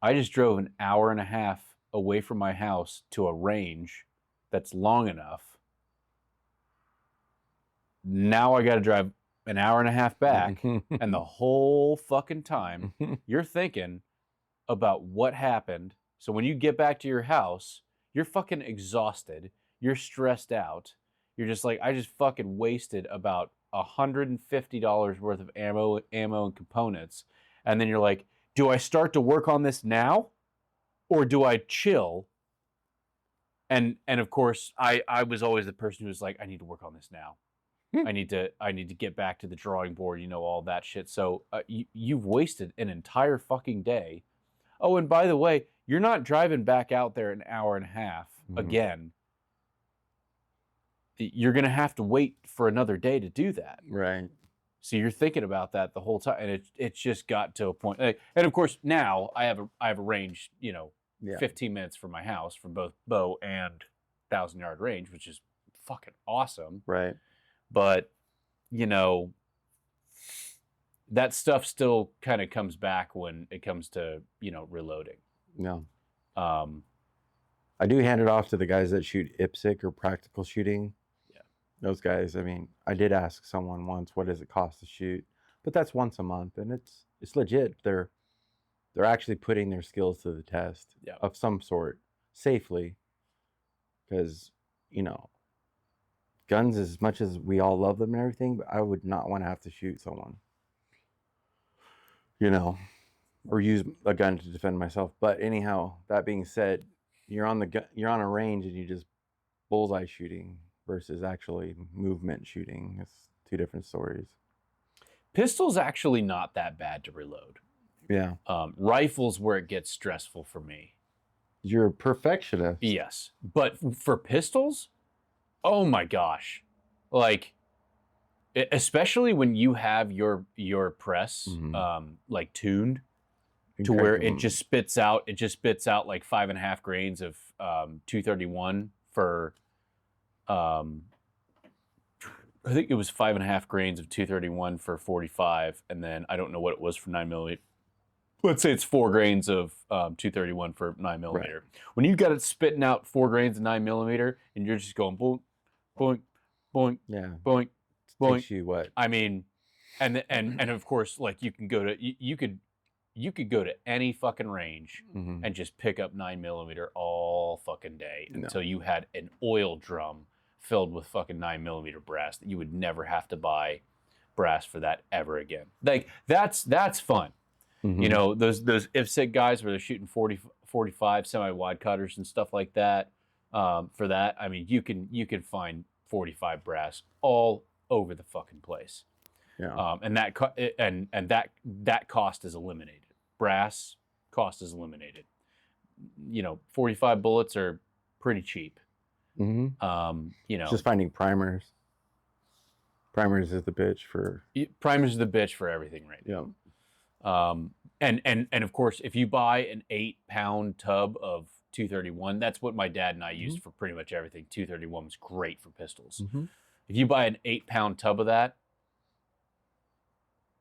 I just drove an hour and a half away from my house to a range that's long enough. Now I got to drive an hour and a half back, and the whole fucking time you're thinking about what happened. So when you get back to your house, you're fucking exhausted. You're stressed out. You're just like, I just fucking wasted about $150 worth of ammo and components. And then you're like, do I start to work on this now, or do I chill? And of course, I was always the person who was like, I need to work on this now. I need to get back to the drawing board, all that shit. So you've wasted an entire fucking day. Oh, and by the way, you're not driving back out there an hour and a half again. You're going to have to wait for another day to do that. Right. So you're thinking about that the whole time, and it just got to a point. And of course, now I have a range, 15 minutes from my house from both bow and 1,000-yard range, which is fucking awesome. Right. But that stuff still kind of comes back when it comes to reloading. No. I do hand it off to the guys that shoot IPSC or practical shooting. Yeah. Those guys, I mean, I did ask someone once, what does it cost to shoot? But that's once a month, and it's legit. They're actually putting their skills to the test of some sort safely, because guns, as much as we all love them and everything, but I would not want to have to shoot someone, or use a gun to defend myself. But anyhow, that being said, you're on a range and you just bullseye shooting versus actually movement shooting. It's two different stories. Pistol's actually not that bad to reload. Yeah. Rifles where it gets stressful for me. You're a perfectionist. Yes. But for pistols, oh my gosh. Like, especially when you have your press like tuned to where it just spits out like 5.5 grains of 231 for I think it was 5.5 grains of 231 for 45, and then I don't know what it was for 9mm. Let's say it's 4 grains of 231 for 9mm. Right. When you got it spitting out 4 grains of 9mm, and you're just going boink, boink, boink, boink, boink. Takes you what? I mean, and of course, like you can go to you could go to any fucking range and just pick up 9mm all fucking day until you had an oil drum filled with fucking 9mm brass that you would never have to buy brass for that ever again. Like that's fun. Those IPSC guys where they're shooting 40, 45 semi-wide cutters and stuff like that. For that, I mean, you can find 45 brass all over the fucking place. Yeah. And that cost is eliminated. Brass cost is eliminated. 45 bullets are pretty cheap. Just finding primers. Primers is the bitch for everything right now. Yeah. And of course, if you buy an 8-pound tub of 231, that's what my dad and I used for pretty much everything. 231 was great for pistols. If you buy an 8-pound tub of that,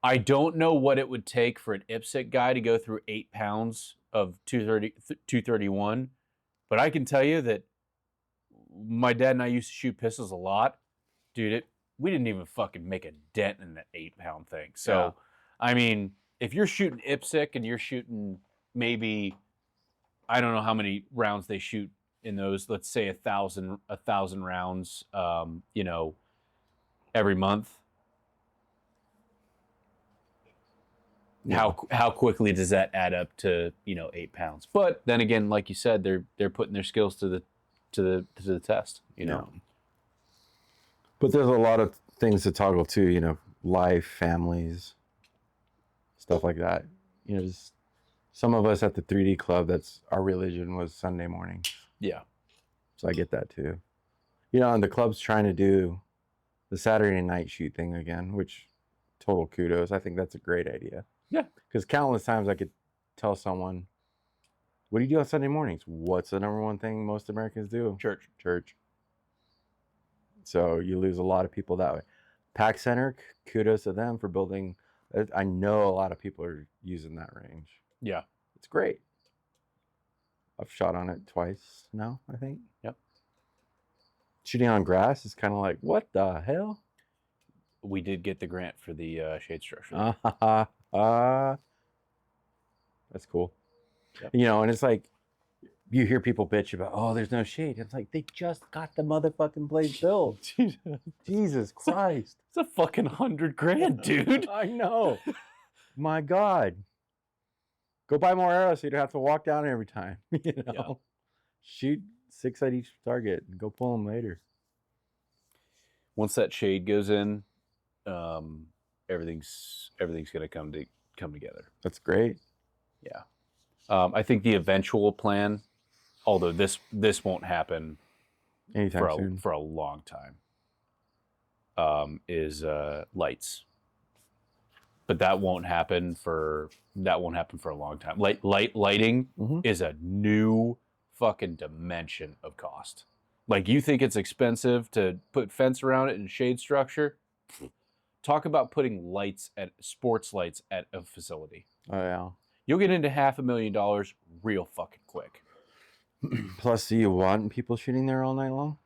I don't know what it would take for an IPSC guy to go through 8 pounds of 231 But I can tell you that my dad and I used to shoot pistols a lot. Dude, we didn't even fucking make a dent in that 8-pound thing. So, I mean, if you're shooting IPSC and you're shooting maybe, I don't know how many rounds they shoot in those, let's say 1,000 rounds, you know, every month. Yeah. How quickly does that add up to, you know, 8 pounds? But then again, like you said, they're putting their skills to the test, you know. Yeah. But there's a lot of things to toggle too, you know, life, families, stuff like that. You know, just some of us at the 3D club, that's our religion was Sunday morning. Yeah. So I get that too. You know, and the club's trying to do the Saturday night shoot thing again, which total kudos. I think that's a great idea. Yeah. Because countless times I could tell someone, what do you do on Sunday mornings? What's the number one thing most Americans do? Church. So you lose a lot of people that way. Pack Center, kudos to them for building. I know a lot of people are using that range. Yeah. It's great. I've shot on it twice now, I think. Yep. Shooting on grass is kind of like, what the hell? We did get the grant for the shade structure. That's cool. Yep. You know, and it's like, you hear people bitch about, oh, there's no shade. It's like, they just got the motherfucking place built. Jesus Christ. It's a fucking $100,000, dude. I know. My God. Go buy more arrows so you don't have to walk down every time. You know? Yeah. Shoot 6 at each target and go pull them later. Once that shade goes in, everything's gonna come together. That's great. Yeah. I think the eventual plan, although this won't happen Anytime soon. for a long time, is lights. But that won't happen for a long time. Lighting is a new fucking dimension of cost. Like, you think it's expensive to put fence around it and shade structure? Talk about putting sports lights at a facility. Oh yeah. You'll get into $500,000 real fucking quick. Plus, do you want people shooting there all night long?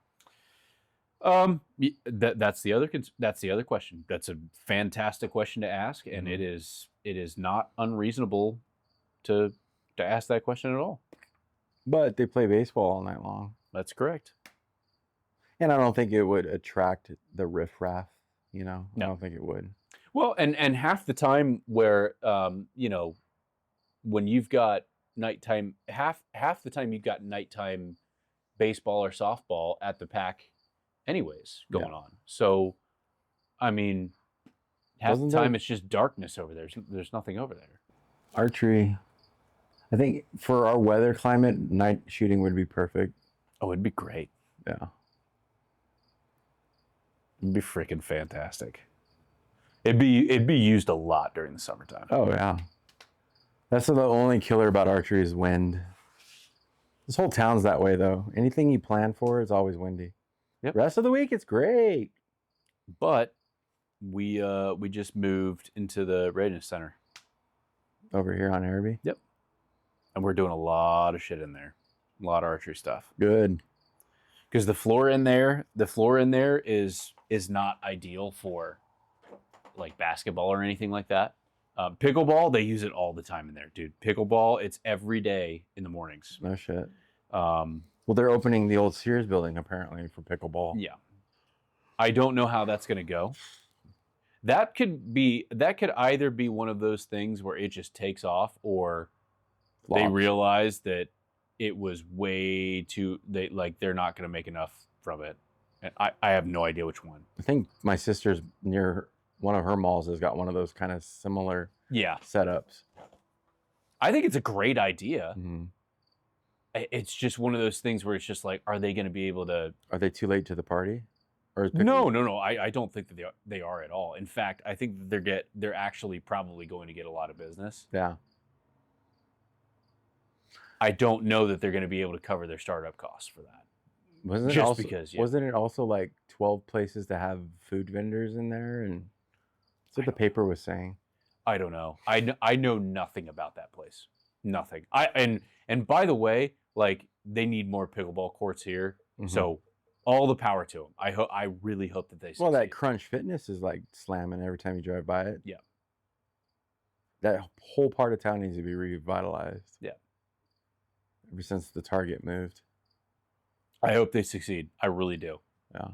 That's the other question. That's a fantastic question to ask, and it is not unreasonable to ask that question at all. But they play baseball all night long. That's correct. And I don't think it would attract the riffraff, you know? No. I don't think it would. Well, and half the time where, you know, when you've got nighttime, half the time you've got nighttime baseball or softball at the pack anyways going on. So, I mean, half the time it's just darkness over there. There's nothing over there. Archery, I think for our weather climate, night shooting would be perfect. Oh, it'd be great. Yeah. It'd be freaking fantastic. It'd be used a lot during the summertime. Oh yeah. That's the only killer about archery is wind. This whole town's that way though. Anything you plan for is always windy. Yep. Rest of the week it's great. But we just moved into the readiness center Over here on Araby. Yep. And we're doing a lot of shit in there. A lot of archery stuff. Good. Because the floor in there is not ideal for like basketball or anything like that. Pickleball, they use it all the time in there, dude. Pickleball, it's every day in the mornings. No shit. Well, they're opening the old Sears building apparently for pickleball. Yeah. I don't know how that's going to go. That could either be one of those things where it just takes off, or they realize that it was way too, they're not going to make enough from it. And I have no idea which one. I think my sister's near one of her malls has got one of those kind of similar setups. I think it's a great idea. Mm-hmm. It's just one of those things where it's just like, are they going to be able to? Are they too late to the party? Or is No. I don't think that they are at all. In fact, I think that they're actually probably going to get a lot of business. Yeah. I don't know that they're going to be able to cover their startup costs for that. Wasn't it also like 12 places to have food vendors in there? And that's what the paper was saying. I don't know. I know nothing about that place. Nothing. And by the way, like, they need more pickleball courts here. Mhm. So all the power to them. I really hope that they succeed. Well, that Crunch Fitness is like slamming every time you drive by it. Yeah. That whole part of town needs to be revitalized. Yeah. Ever since the Target moved. I hope they succeed. I really do. Yeah.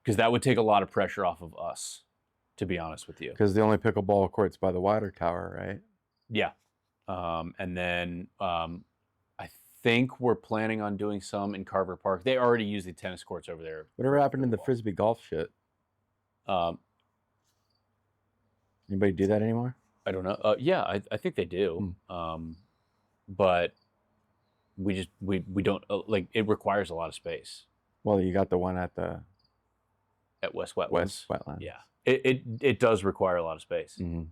Because that would take a lot of pressure off of us, to be honest with you. Because the only pickleball court's by the water tower, right? Yeah. And then I think we're planning on doing some in Carver Park. They already use the tennis courts over there. Whatever happened to the frisbee golf shit? Anybody do that anymore? I don't know. Yeah, I think they do. But we don't like it requires a lot of space. Well, you got the one at the West Wetlands. West Wetlands. Yeah, it does require a lot of space. Mm-hmm.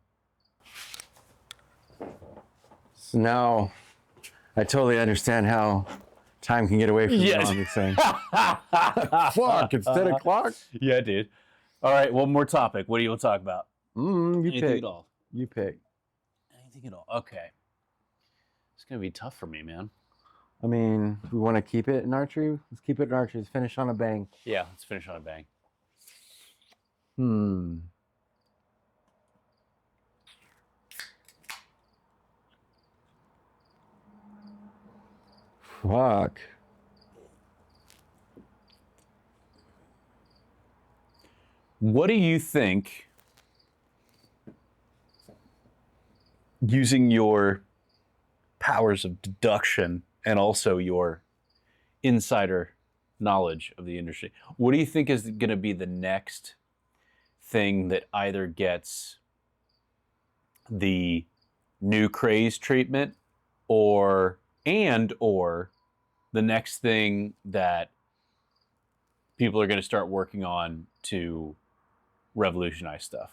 So now I totally understand how time can get away from you on this thing. Fuck, it's 10 o'clock. Yeah, dude. All right, one more topic. What do you want to talk about? You Anything pick. at all? You pick. Anything at all? Okay. It's gonna be tough for me, man. I mean, we want to keep it in archery. Let's keep it in archery. Let's finish on a bang. Yeah, let's finish on a bang. Fuck. What do you think, using your powers of deduction and also your insider knowledge of the industry, what do you think is going to be the next thing that either gets the new craze treatment or the next thing that people are going to start working on to revolutionize stuff?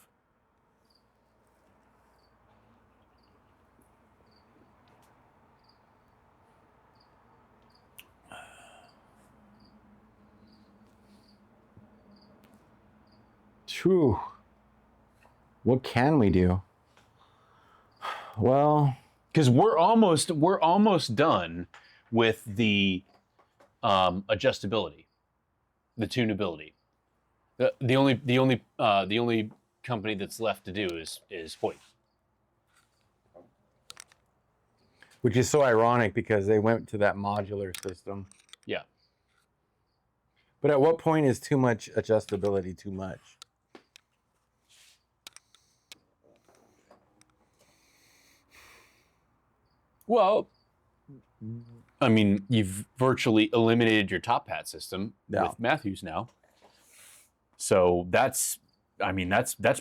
True. What can we do? Well, because we're almost done with the adjustability, the tunability. The only company that's left to do is Hoyt. which is so ironic because they went to that modular system. Yeah. But at what point is too much adjustability too much? Well, I mean, you've virtually eliminated your top hat system with Matthews now. So that's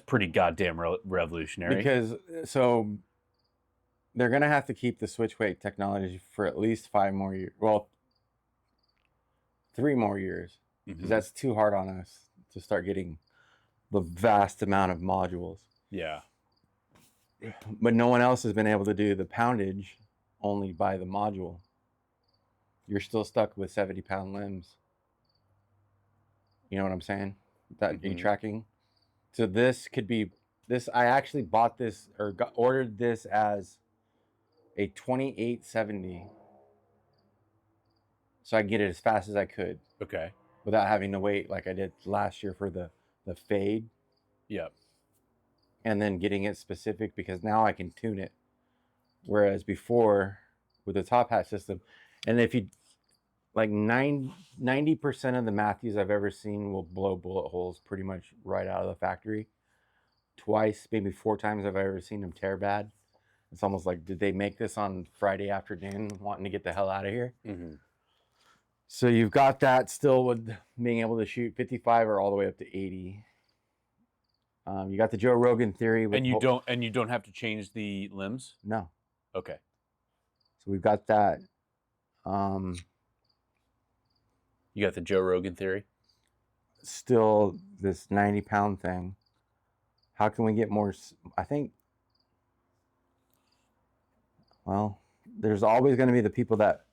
pretty goddamn revolutionary. Because they're gonna have to keep the switch weight technology for at least 5 more years. Well, 3 more years, because that's too hard on us to start getting the vast amount of modules. Yeah. But no one else has been able to do the poundage only by the module. You're still stuck with 70-pound limbs. You know what I'm saying? That you tracking. So this could be this. I actually bought this or ordered this as a 2870, so I can get it as fast as I could. Okay. Without having to wait like I did last year for the fade. Yep. And then getting it specific because now I can tune it. Whereas before with the top hat system, and if you like 90% of the Matthews I've ever seen will blow bullet holes pretty much right out of the factory. Twice, maybe 4 times I've ever seen them tear bad. It's almost like, did they make this on Friday afternoon wanting to get the hell out of here? Mm-hmm. So you've got that still with being able to shoot 55 or all the way up to 80. You got the Joe Rogan theory. And you don't have to change the limbs? No. Okay. So we've got that. You got the Joe Rogan theory? Still this 90-pound thing. How can we get more? I think, well, there's always going to be the people that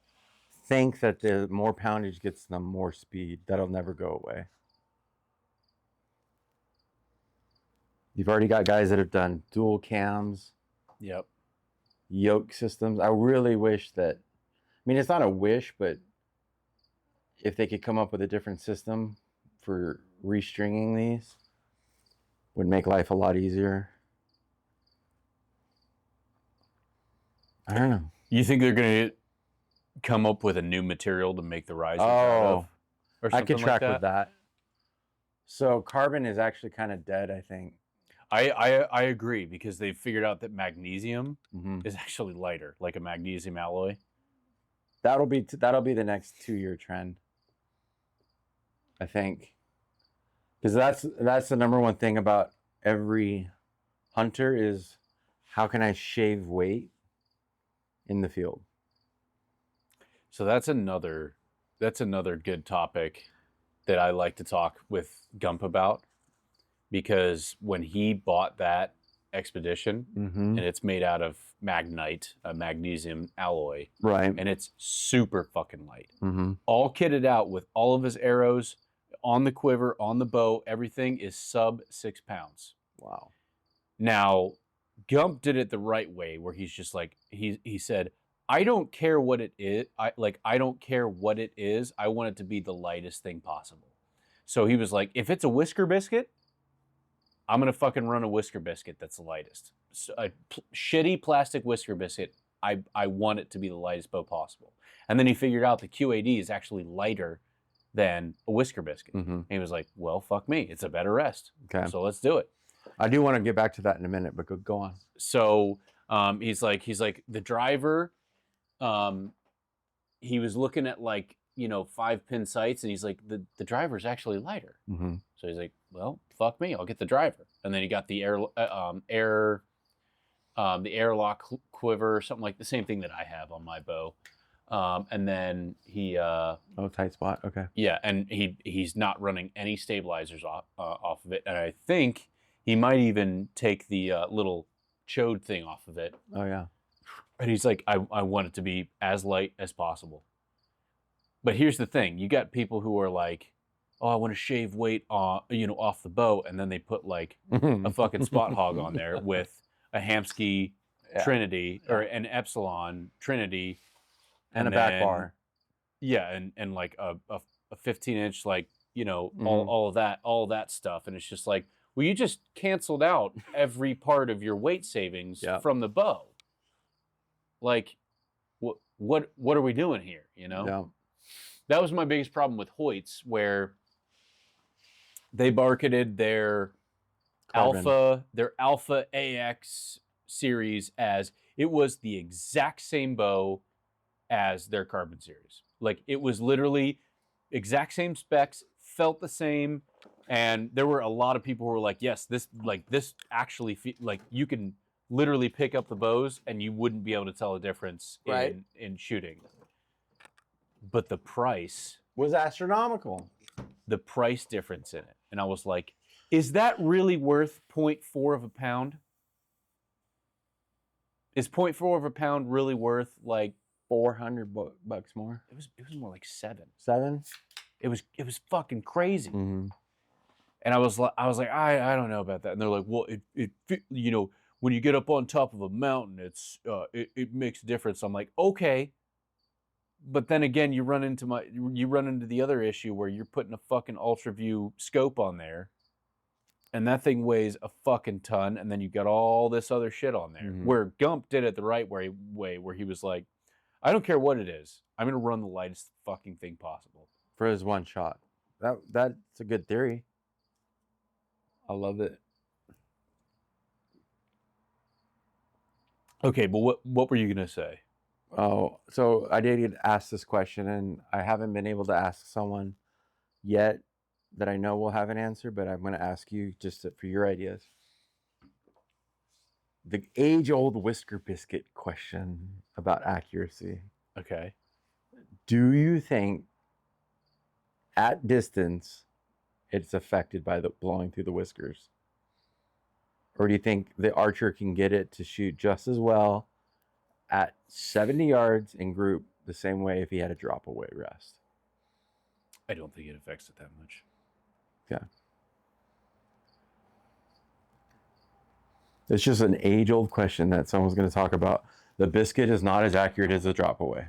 think that the more poundage gets them more speed. That'll never go away. You've already got guys that have done dual cams. Yep. Yoke systems. I really wish that, mean, it's not a wish, but if they could come up with a different system for restringing these, would make life a lot easier. I don't know. You think they're going to come up with a new material to make the risers out of? Or I could something track like with that. So carbon is actually kind of dead, I think. I agree, because they've figured out that magnesium Mm-hmm. is actually lighter, like a magnesium alloy. That'll be the next 2-year trend, I think, because that's the number one thing about every hunter is how can I shave weight in the field. So that's another good topic that I like to talk with Gump about, because when he bought that expedition, Mm-hmm. and it's made out of magnite, a magnesium alloy, Right. and it's super fucking light. Mm-hmm. All kitted out with all of his arrows on the quiver, on the bow, everything is sub 6 pounds. Wow. Now, Gump did it the right way, where he's just like, he said, I don't care what it is. I don't care what it is. I want it to be the lightest thing possible. So he was like, if it's a whisker biscuit, I'm gonna fucking run a whisker biscuit that's the lightest. So shitty plastic whisker biscuit. I want it to be the lightest bow possible. And then he figured out the QAD is actually lighter than a whisker biscuit. Mm-hmm. And he was like, well, fuck me. It's a better rest. Okay. So let's do it. I do want to get back to that in a minute, but go on. So he's like the driver. He was looking at 5-pin sights, and he's like, the driver's actually lighter. Mm-hmm. So he's like, well, fuck me, I'll get the driver. And then he got the the airlock quiver, or something like the same thing that I have on my bow. And then he tight spot. Okay. yeah, and he's not running any stabilizers off of it, and I think he might even take the little chode thing off of it. Oh yeah. And he's like, I want it to be as light as possible. But here's the thing: you got people who are like, oh, I want to shave weight off the bow, and then they put like a fucking spot hog on there with a Hamsky Trinity or an Epsilon Trinity, and a back bar. Yeah, and like a 15-inch, Mm-hmm. all of that stuff, and it's just like, well, you just canceled out every part of your weight savings from the bow. Like, what are we doing here? Yeah. That was my biggest problem with Hoyts, where they marketed their Alpha AX series as it was the exact same bow as their Carbon series. Like, it was literally exact same specs, felt the same, and there were a lot of people who were like, yes, this actually you can literally pick up the bows and you wouldn't be able to tell a difference in shooting. But the price was astronomical. The price difference in it. And I was like, is that really worth 0.4 of a pound? Is 0.4 of a pound really worth like $400 bucks more? It was more like 7. 7? It was fucking crazy. Mm-hmm. And I was like, I don't know about that. And they're like, well, it when you get up on top of a mountain, it makes a difference. I'm like, okay. But then again, you run into the other issue where you're putting a fucking Ultra View scope on there, and that thing weighs a fucking ton, and then you got all this other shit on there. Mm-hmm. Where Gump did it the right way, where he was like, I don't care what it is, I'm gonna run the lightest fucking thing possible for his one shot. That's a good theory. I love it. Okay, but what were you gonna say? Oh, so I did ask this question, and I haven't been able to ask someone yet that I know will have an answer, but I'm going to ask you just for your ideas. The age-old whisker biscuit question about accuracy. Okay. Do you think at distance it's affected by the blowing through the whiskers? Or do you think the archer can get it to shoot just as well at 70 yards in group the same way if he had a drop away rest? I don't think it affects it that much. Okay. It's just an age-old question that someone's going to talk about. The biscuit is not as accurate as the drop away.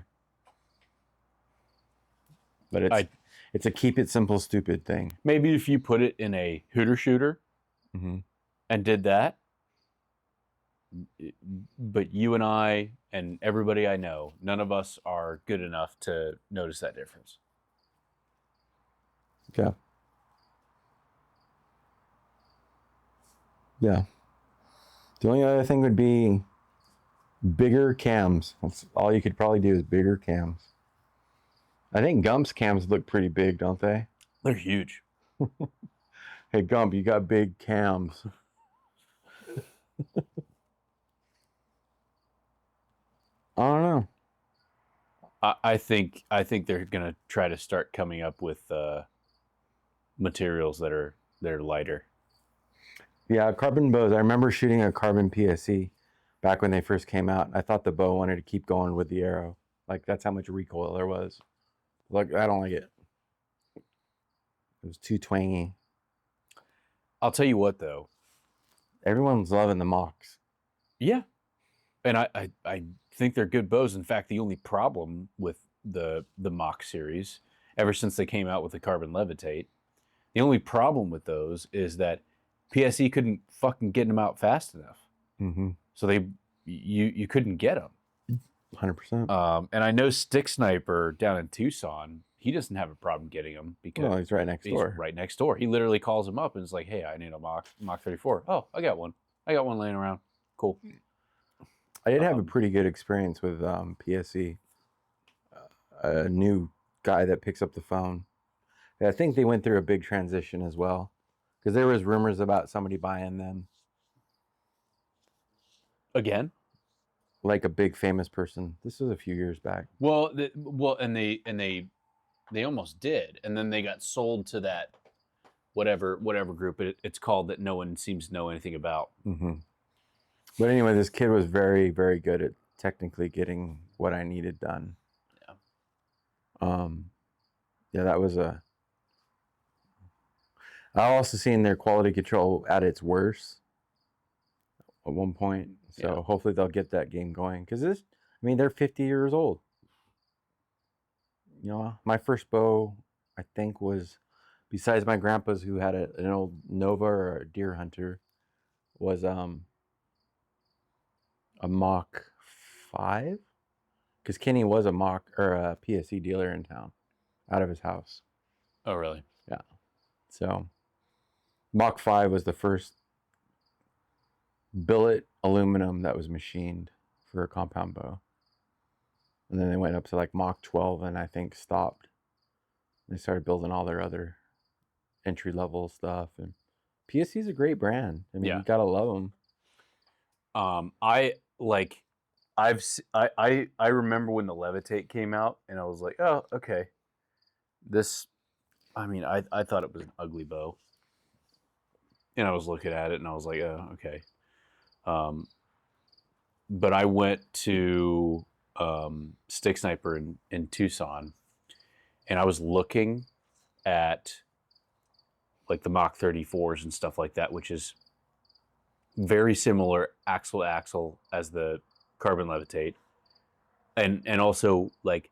But it's a keep it simple, stupid thing. Maybe if you put it in a hooter shooter Mm-hmm. and did that, but you and I and everybody I know, none of us are good enough to notice that difference. Yeah. Yeah. The only other thing would be bigger cams. That's all you could probably do is bigger cams. I think Gump's cams look pretty big, don't they? They're huge. Hey Gump, you got big cams. I don't know. I think they're gonna try to start coming up with materials that are lighter. Yeah, carbon bows. I remember shooting a carbon PSE back when they first came out. I thought the bow wanted to keep going with the arrow. Like that's how much recoil there was. Like I don't like it. It was too twangy. I'll tell you what though. Everyone's loving the mocks. Yeah. And I think they're good bows. In fact, the only problem with the mock series, ever since they came out with the carbon levitate, the only problem with those is that PSE couldn't fucking get them out fast enough. Mm-hmm. So you couldn't get them. 100%. And I know Stick Sniper down in Tucson, he doesn't have a problem getting them because he's right next door. Right next door. He literally calls him up and is like, "Hey, I need a Mach 34." Oh, I got one. I got one laying around. Cool. I did have a pretty good experience with PSE. A new guy that picks up the phone. I think they went through a big transition as well, because there was rumors about somebody buying them. Again? Like a big famous person. This was a few years back. Well, and they almost did, and then they got sold to that whatever group it's called that no one seems to know anything about. Mm-hmm. But anyway, this kid was very, very good at technically getting what I needed done. Yeah. Yeah, that was a. I also seen their quality control at its worst at one point. So hopefully they'll get that game going, because they're 50 years old. You know, my first bow, I think, was, besides my grandpa's, who had an old Nova or a Deer Hunter, was a Mach 5, because Kenny was a Mach or a PSE dealer in town, out of his house. Oh, really? Yeah. So Mach 5 was the first billet aluminum that was machined for a compound bow. And then they went up to like Mach 12 and I think stopped. They started building all their other entry level stuff. And PSE is a great brand. I mean, you gotta love them. I remember when the Levitate came out, and I was like, oh, okay. I thought it was an ugly bow. And I was looking at it and I was like, oh, okay. But I went to Stick Sniper in Tucson, and I was looking at like the Mach 34s and stuff like that, which is very similar axle to axle as the carbon levitate, and also like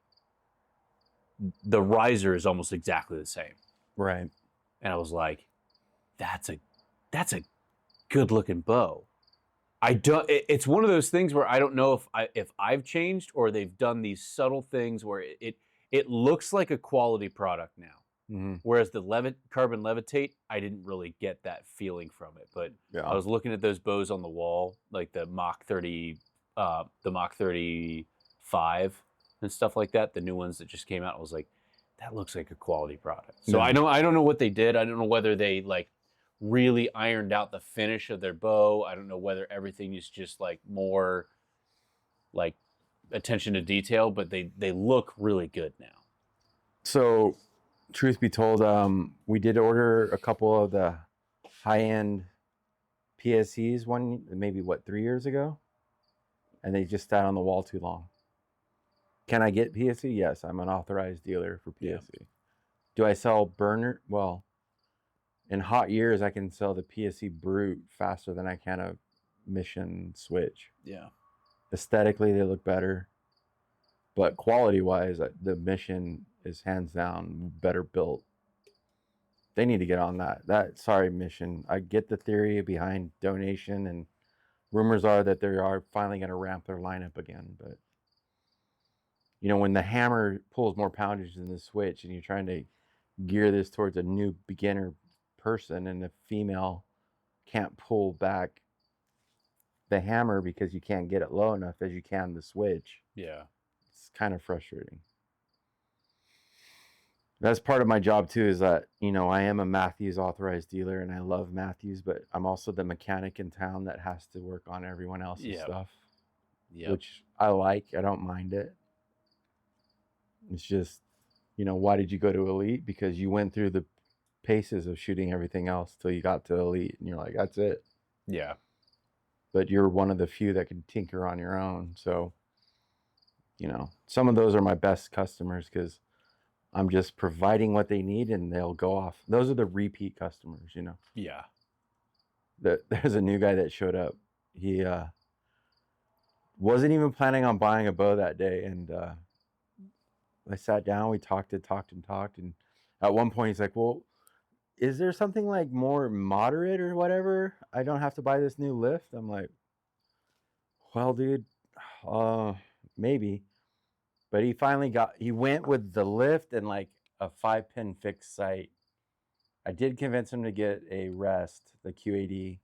the riser is almost exactly the same. Right. And I was like, that's a good looking bow. It's one of those things where I don't know if I've changed or they've done these subtle things where it looks like a quality product now. Mm-hmm. Whereas the carbon levitate, I didn't really get that feeling from it. But I was looking at those bows on the wall, like the Mach 30, the Mach 35 and stuff like that, the new ones that just came out. I was like, that looks like a quality product. So I don't know what they did. I don't know whether they like really ironed out the finish of their bow. I don't know whether everything is just like more like attention to detail, but they look really good now. So, truth be told, we did order a couple of the high-end PSEs maybe 3 years ago, and they just sat on the wall too long. Can I get PSE? Yes, I'm an authorized dealer for PSE. Yeah. Do I sell burner? Well, in hot years, I can sell the PSE Brute faster than I can a Mission Switch. Yeah. Aesthetically, they look better, but quality-wise, the Mission is hands down better built. They need to get on that. Sorry, Mission. I get the theory behind donation, and rumors are that they are finally going to ramp their lineup again. But when the hammer pulls more poundage than the switch, and you're trying to gear this towards a new beginner person, and the female can't pull back the hammer because you can't get it low enough as you can the switch. Yeah. It's kind of frustrating. That's part of my job too, is that, I am a Matthews authorized dealer and I love Matthews, but I'm also the mechanic in town that has to work on everyone else's stuff, which I like. I don't mind it. It's just, why did you go to Elite? Because you went through the paces of shooting everything else till you got to Elite and you're like, that's it. Yeah. But you're one of the few that can tinker on your own. So, some of those are my best customers because I'm just providing what they need and they'll go off. Those are the repeat customers, Yeah. There's a new guy that showed up. He wasn't even planning on buying a bow that day. And I sat down, we talked. And at one point he's like, well, is there something like more moderate or whatever? I don't have to buy this new lift. I'm like, well, dude, maybe. But he went with the lift and like a 5-pin fixed sight. I did convince him to get a rest, the Q80,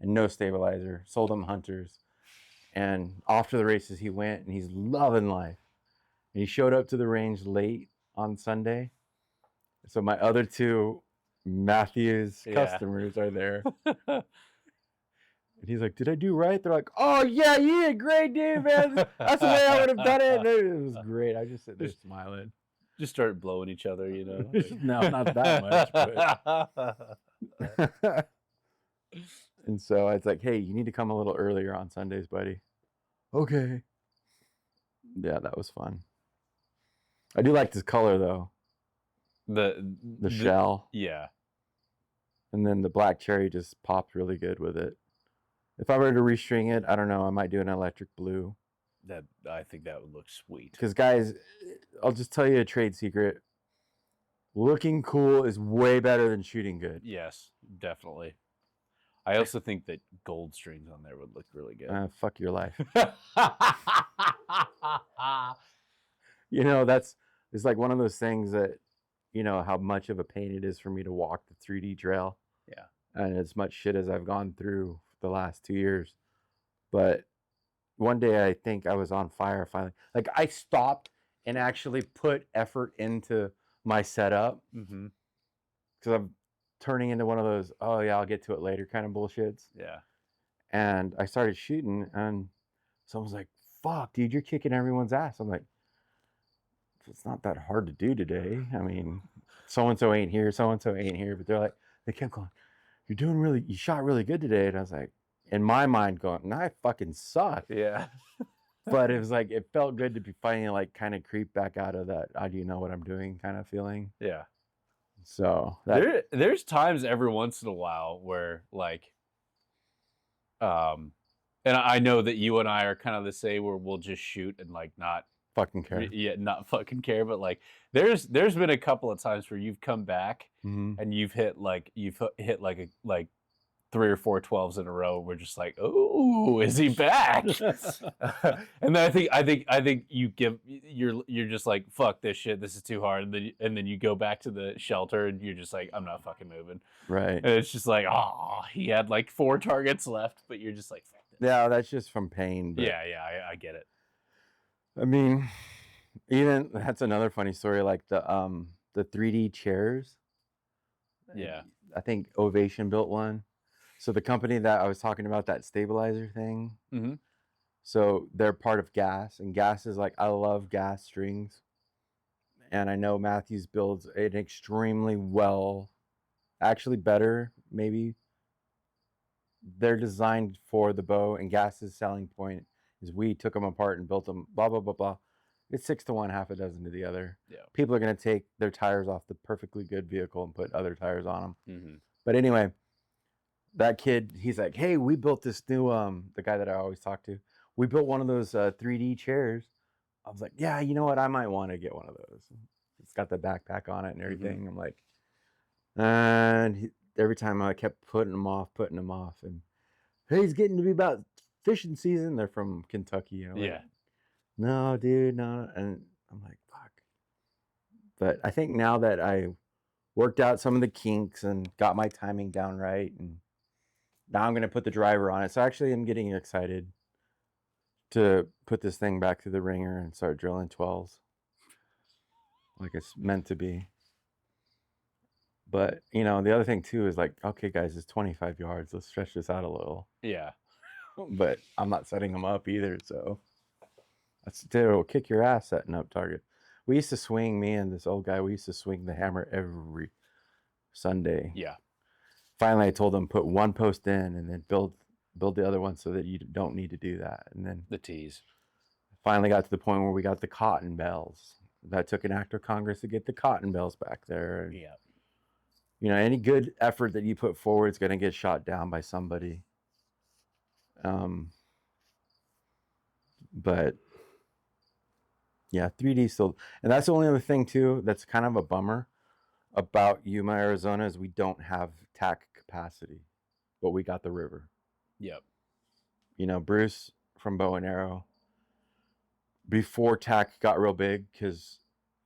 and no stabilizer. Sold him Hunters. And off to the races he went, and he's loving life. And he showed up to the range late on Sunday. So my other two Matthews customers are there. And he's like, did I do right? They're like, oh, yeah, you did great, dude, man. That's the way I would have done it. And it was great. I just sit there smiling. Just start blowing each other, No, not that much. But... And so it's like, hey, you need to come a little earlier on Sundays, buddy. Okay. Yeah, that was fun. I do like this color, though. The shell. Yeah. And then the black cherry just popped really good with it. If I were to restring it, I don't know, I might do an electric blue. I think that would look sweet. Because, guys, I'll just tell you a trade secret. Looking cool is way better than shooting good. Yes, definitely. I also think that gold strings on there would look really good. Fuck your life. It's like one of those things that, how much of a pain it is for me to walk the 3D trail. Yeah. And as much shit as I've gone through the last 2 years. But one day I think I was on fire finally. Like I stopped and actually put effort into my setup. Mm-hmm. Because I'm turning into one of those, oh yeah, I'll get to it later kind of bullshits. Yeah. And I started shooting and someone's like, fuck, dude, you're kicking everyone's ass. I'm like, it's not that hard to do today. I mean, so-and-so ain't here, but they kept going, you shot really good today. And I was like, in my mind going, no, I fucking suck. Yeah. But it was like, it felt good to be finally like kind of creep back out of that, do you know what I'm doing kind of feeling. Yeah. So there's times every once in a while where like, and I know that you and I are kind of the same where we'll just shoot and like not fucking care. Yeah, not fucking care. But like, there's been a couple of times where you've come back and you've hit like 3 or 4 12s in a row. We're just like, oh, is he back? And then I think you're just like, fuck this shit. This is too hard. And then you go back to the shelter and you're just like, I'm not fucking moving. Right. And it's just like, oh, he had like 4 targets left, but you're just like, fuck this. Yeah, that's just from pain. But... Yeah, I get it. I mean, even that's another funny story. Like the 3D chairs. Yeah. I think Ovation built one. So the company that I was talking about, that stabilizer thing. Mm-hmm. So they're part of Gas, and Gas is like, I love Gas strings, and I know Matthews builds an extremely well, actually better maybe. They're designed for the bow, and Gas's selling point is we took them apart and built them. Blah blah blah blah. It's 6 to 1, half a dozen to the other. Yeah. People are gonna take their tires off the perfectly good vehicle and put other tires on them. Mm-hmm. But anyway. That kid, he's like, hey, we built this new, the guy that I always talk to, we built one of those 3D chairs. I was like, yeah, you know what? I might want to get one of those. It's got the backpack on it and everything. I'm like, and every time I kept putting them off, and hey, it's getting to be about fishing season. They're from Kentucky, you know. Yeah. Like, no, dude, no. And I'm like, fuck. But I think now that I worked out some of the kinks and got my timing down right, and now I'm gonna put the driver on it. So actually, I'm getting excited to put this thing back to the ringer and start drilling 12s like it's meant to be. But you know, the other thing too is like, okay, guys, it's 25 yards. Let's stretch this out a little. Yeah. But I'm not setting them up either, so it'll kick your ass setting up target. We used to swing, me and this old guy, we used to swing the hammer every Sunday. Yeah. Finally, I told him put one post in and then build the other one so that you don't need to do that. And then The tees. finally got to the point where we got the cotton bells. That took an act of Congress to get the cotton bells back there. Yeah. You know, any good effort that you put forward is going to get shot down by somebody. But yeah, 3D still, and that's the only other thing too that's kind of a bummer about Yuma, Arizona, is we don't have tack capacity, but we got the river. Yep. You know, Bruce from Bow and Arrow, before tack got real big, because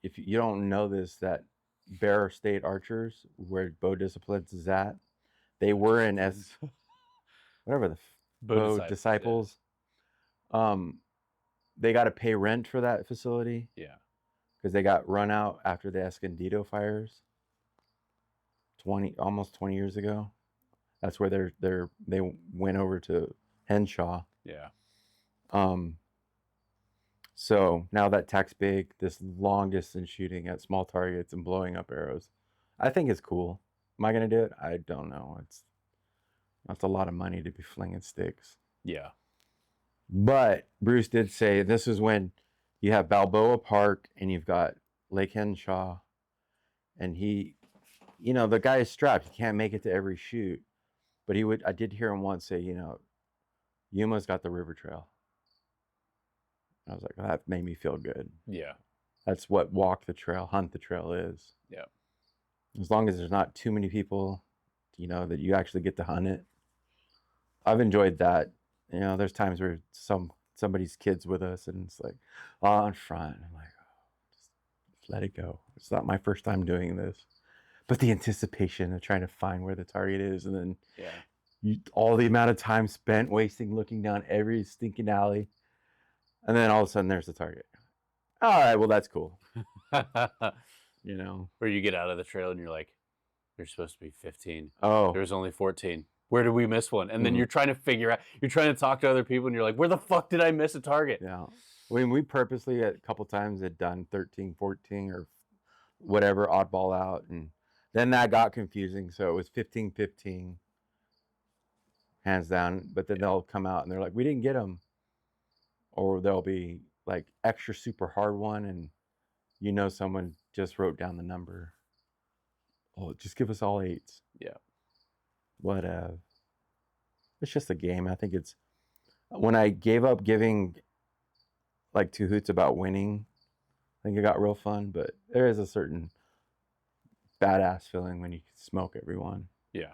if you don't know this, that Bear State Archers, where Bow Disciplines is at, they were in as whatever the Bow Disciples. They got to pay rent for that facility. Yeah. Because they got run out after the Escondido fires. Almost 20 years ago. That's where they went over to Henshaw. Yeah. So now that tack's big, this long distance shooting at small targets and blowing up arrows, I think it's cool. Am I gonna do it? I don't know. That's a lot of money to be flinging sticks. Yeah. But Bruce did say this is when you have Balboa Park and you've got Lake Henshaw, and he, you know, the guy is strapped. He can't make it to every shoot, but I did hear him once say, you know, Yuma's got the river trail. I was like, oh, that made me feel good. Yeah. That's what walk the trail, hunt the trail is. Yeah. As long as there's not too many people, you know, that you actually get to hunt it. I've enjoyed that. You know, there's times where somebody's kids with us and it's like, oh, in front. I'm like, oh, just let it go. It's not my first time doing this. But the anticipation of trying to find where the target is, and then all the amount of time spent wasting looking down every stinking alley. And then all of a sudden there's the target. All right, well, that's cool. You know. Or you get out of the trail and you're like, there's supposed to be 15. Oh. There's only 14. Where did we miss one? And then you're trying to figure out, you're trying to talk to other people and you're like, where the fuck did I miss a target? Yeah. I mean, we purposely a couple times had done 13, 14 or whatever, oddball out. And then that got confusing. So it was 15, 15, hands down. But then they'll come out and they're like, we didn't get them. Or there'll be like extra super hard one. And you know, someone just wrote down the number. Oh, just give us all 8s. Yeah. Whatever. It's just a game. I think it's when I gave up giving like 2 hoots about winning, I think it got real fun, but there is a certain badass feeling when you smoke everyone. Yeah.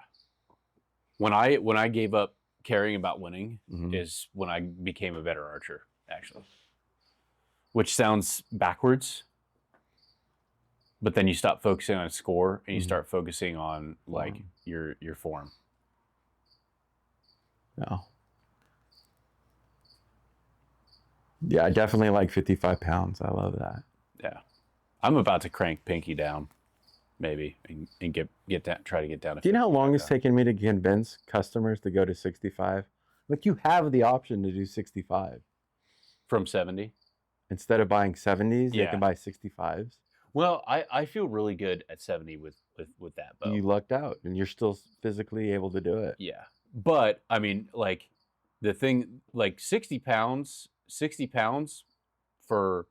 When I gave up caring about winning is when I became a better archer, actually. Which sounds backwards. But then you stop focusing on score and you start focusing on like your form. No. Yeah, I definitely like 55 pounds. I love that. Yeah. I'm about to crank Pinky down, maybe, and get down, try to get down to 55. Do you know how long it's taken me to convince customers to go to 65? Like, you have the option to do 65. From 70? Instead of buying 70s, they can buy 65s. Well, I feel really good at 70 with that bow. You lucked out, and you're still physically able to do it. Yeah. But, I mean, like, the thing, like, 60 pounds for,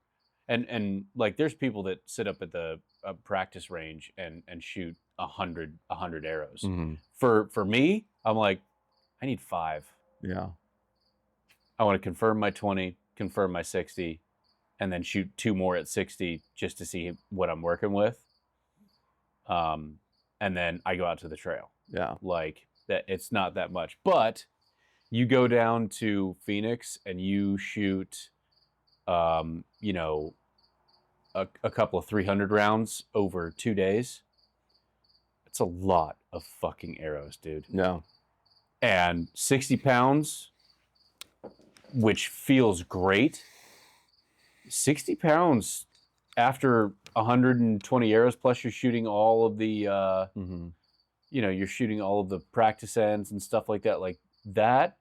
and like, there's people that sit up at the practice range and shoot 100 arrows. Mm-hmm. For me, I'm like, I need 5. Yeah. I want to confirm my 20, confirm my 60, and then shoot 2 more at 60 just to see what I'm working with. And then I go out to the trail. Yeah. Like that, it's not that much. But you go down to Phoenix and you shoot, you know, a couple of 300 rounds over 2 days. It's a lot of fucking arrows, dude. No. And 60 pounds, which feels great. 60 pounds after 120 arrows, plus you're shooting all of the, you know, you're shooting all of the practice ends and stuff like that. Like that,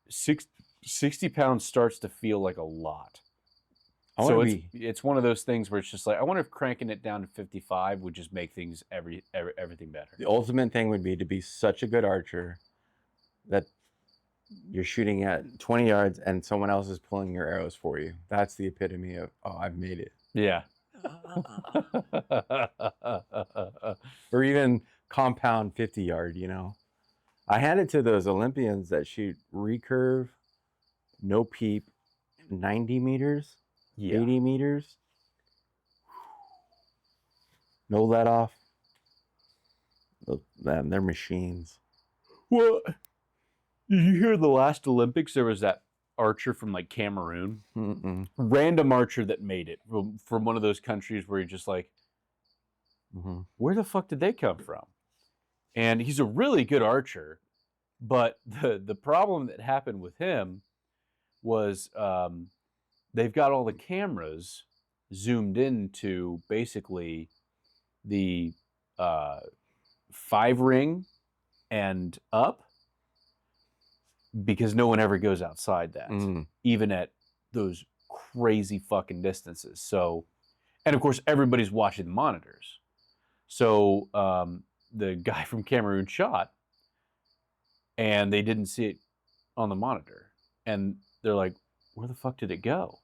60 pounds starts to feel like a lot. So it's one of those things where it's just like, I wonder if cranking it down to 55 would just make things everything better. The ultimate thing would be to be such a good archer that you're shooting at 20 yards and someone else is pulling your arrows for you. That's the epitome of, oh, I've made it. Yeah. Or even compound 50 yard, you know. I hand it to those Olympians that shoot recurve, no peep, 90 meters, 80 meters, no let off. Man, they're machines. Well, did you hear the last Olympics? There was that archer from like Cameroon, random archer that made it from one of those countries where you're just like, where the fuck did they come from? And he's a really good archer, but the problem that happened with him was they've got all the cameras zoomed into basically the 5 ring and up, because no one ever goes outside that, even at those crazy fucking distances. So, and of course, everybody's watching the monitors. So the guy from Cameroon shot, and they didn't see it on the monitor. And they're like, where the fuck did it go?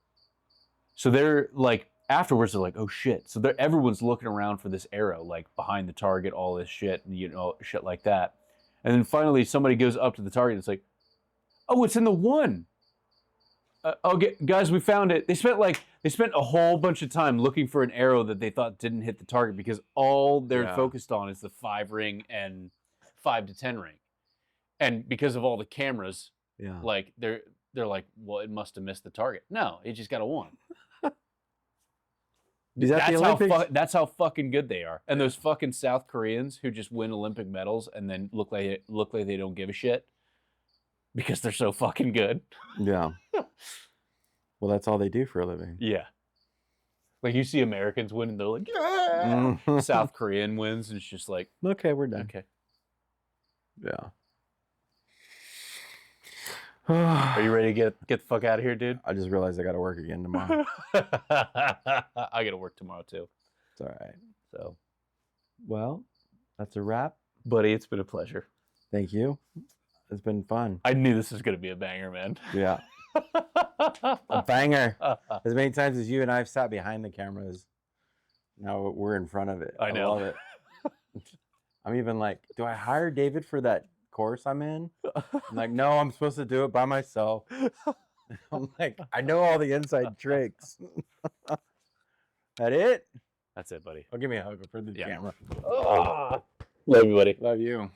So they're like, afterwards, they're like, oh shit. So everyone's looking around for this arrow, like behind the target, all this shit, you know, shit like that. And then finally somebody goes up to the target and it's like, oh, it's in the 1. Okay, guys, we found it. They spent a whole bunch of time looking for an arrow that they thought didn't hit the target, because all they're focused on is the 5 ring and 5 to 10 ring. And because of all the cameras, like they're like, well, it must have missed the target. No, it just got a 1. That's how fucking good they are. And those fucking South Koreans who just win Olympic medals and then look like they don't give a shit because they're so fucking good. Yeah. Well, that's all they do for a living. Yeah. Like you see Americans win and they're like, yeah. South Korean wins and it's just like, okay, we're done. Okay. Yeah. Are you ready to get the fuck out of here, dude? I just realized I got to work again tomorrow. I got to work tomorrow too. It's all right. So, well, that's a wrap. Buddy, it's been a pleasure. Thank you. It's been fun. I knew this was going to be a banger, man. Yeah. A banger. As many times as you and I have sat behind the cameras, now we're in front of it. I know. love it. I'm even like, do I hire David for that course I'm in? I'm like, no, I'm supposed to do it by myself. I'm like, I know all the inside tricks. That it? That's it, buddy. Oh, give me a hug for the camera. Love you, buddy. Love you.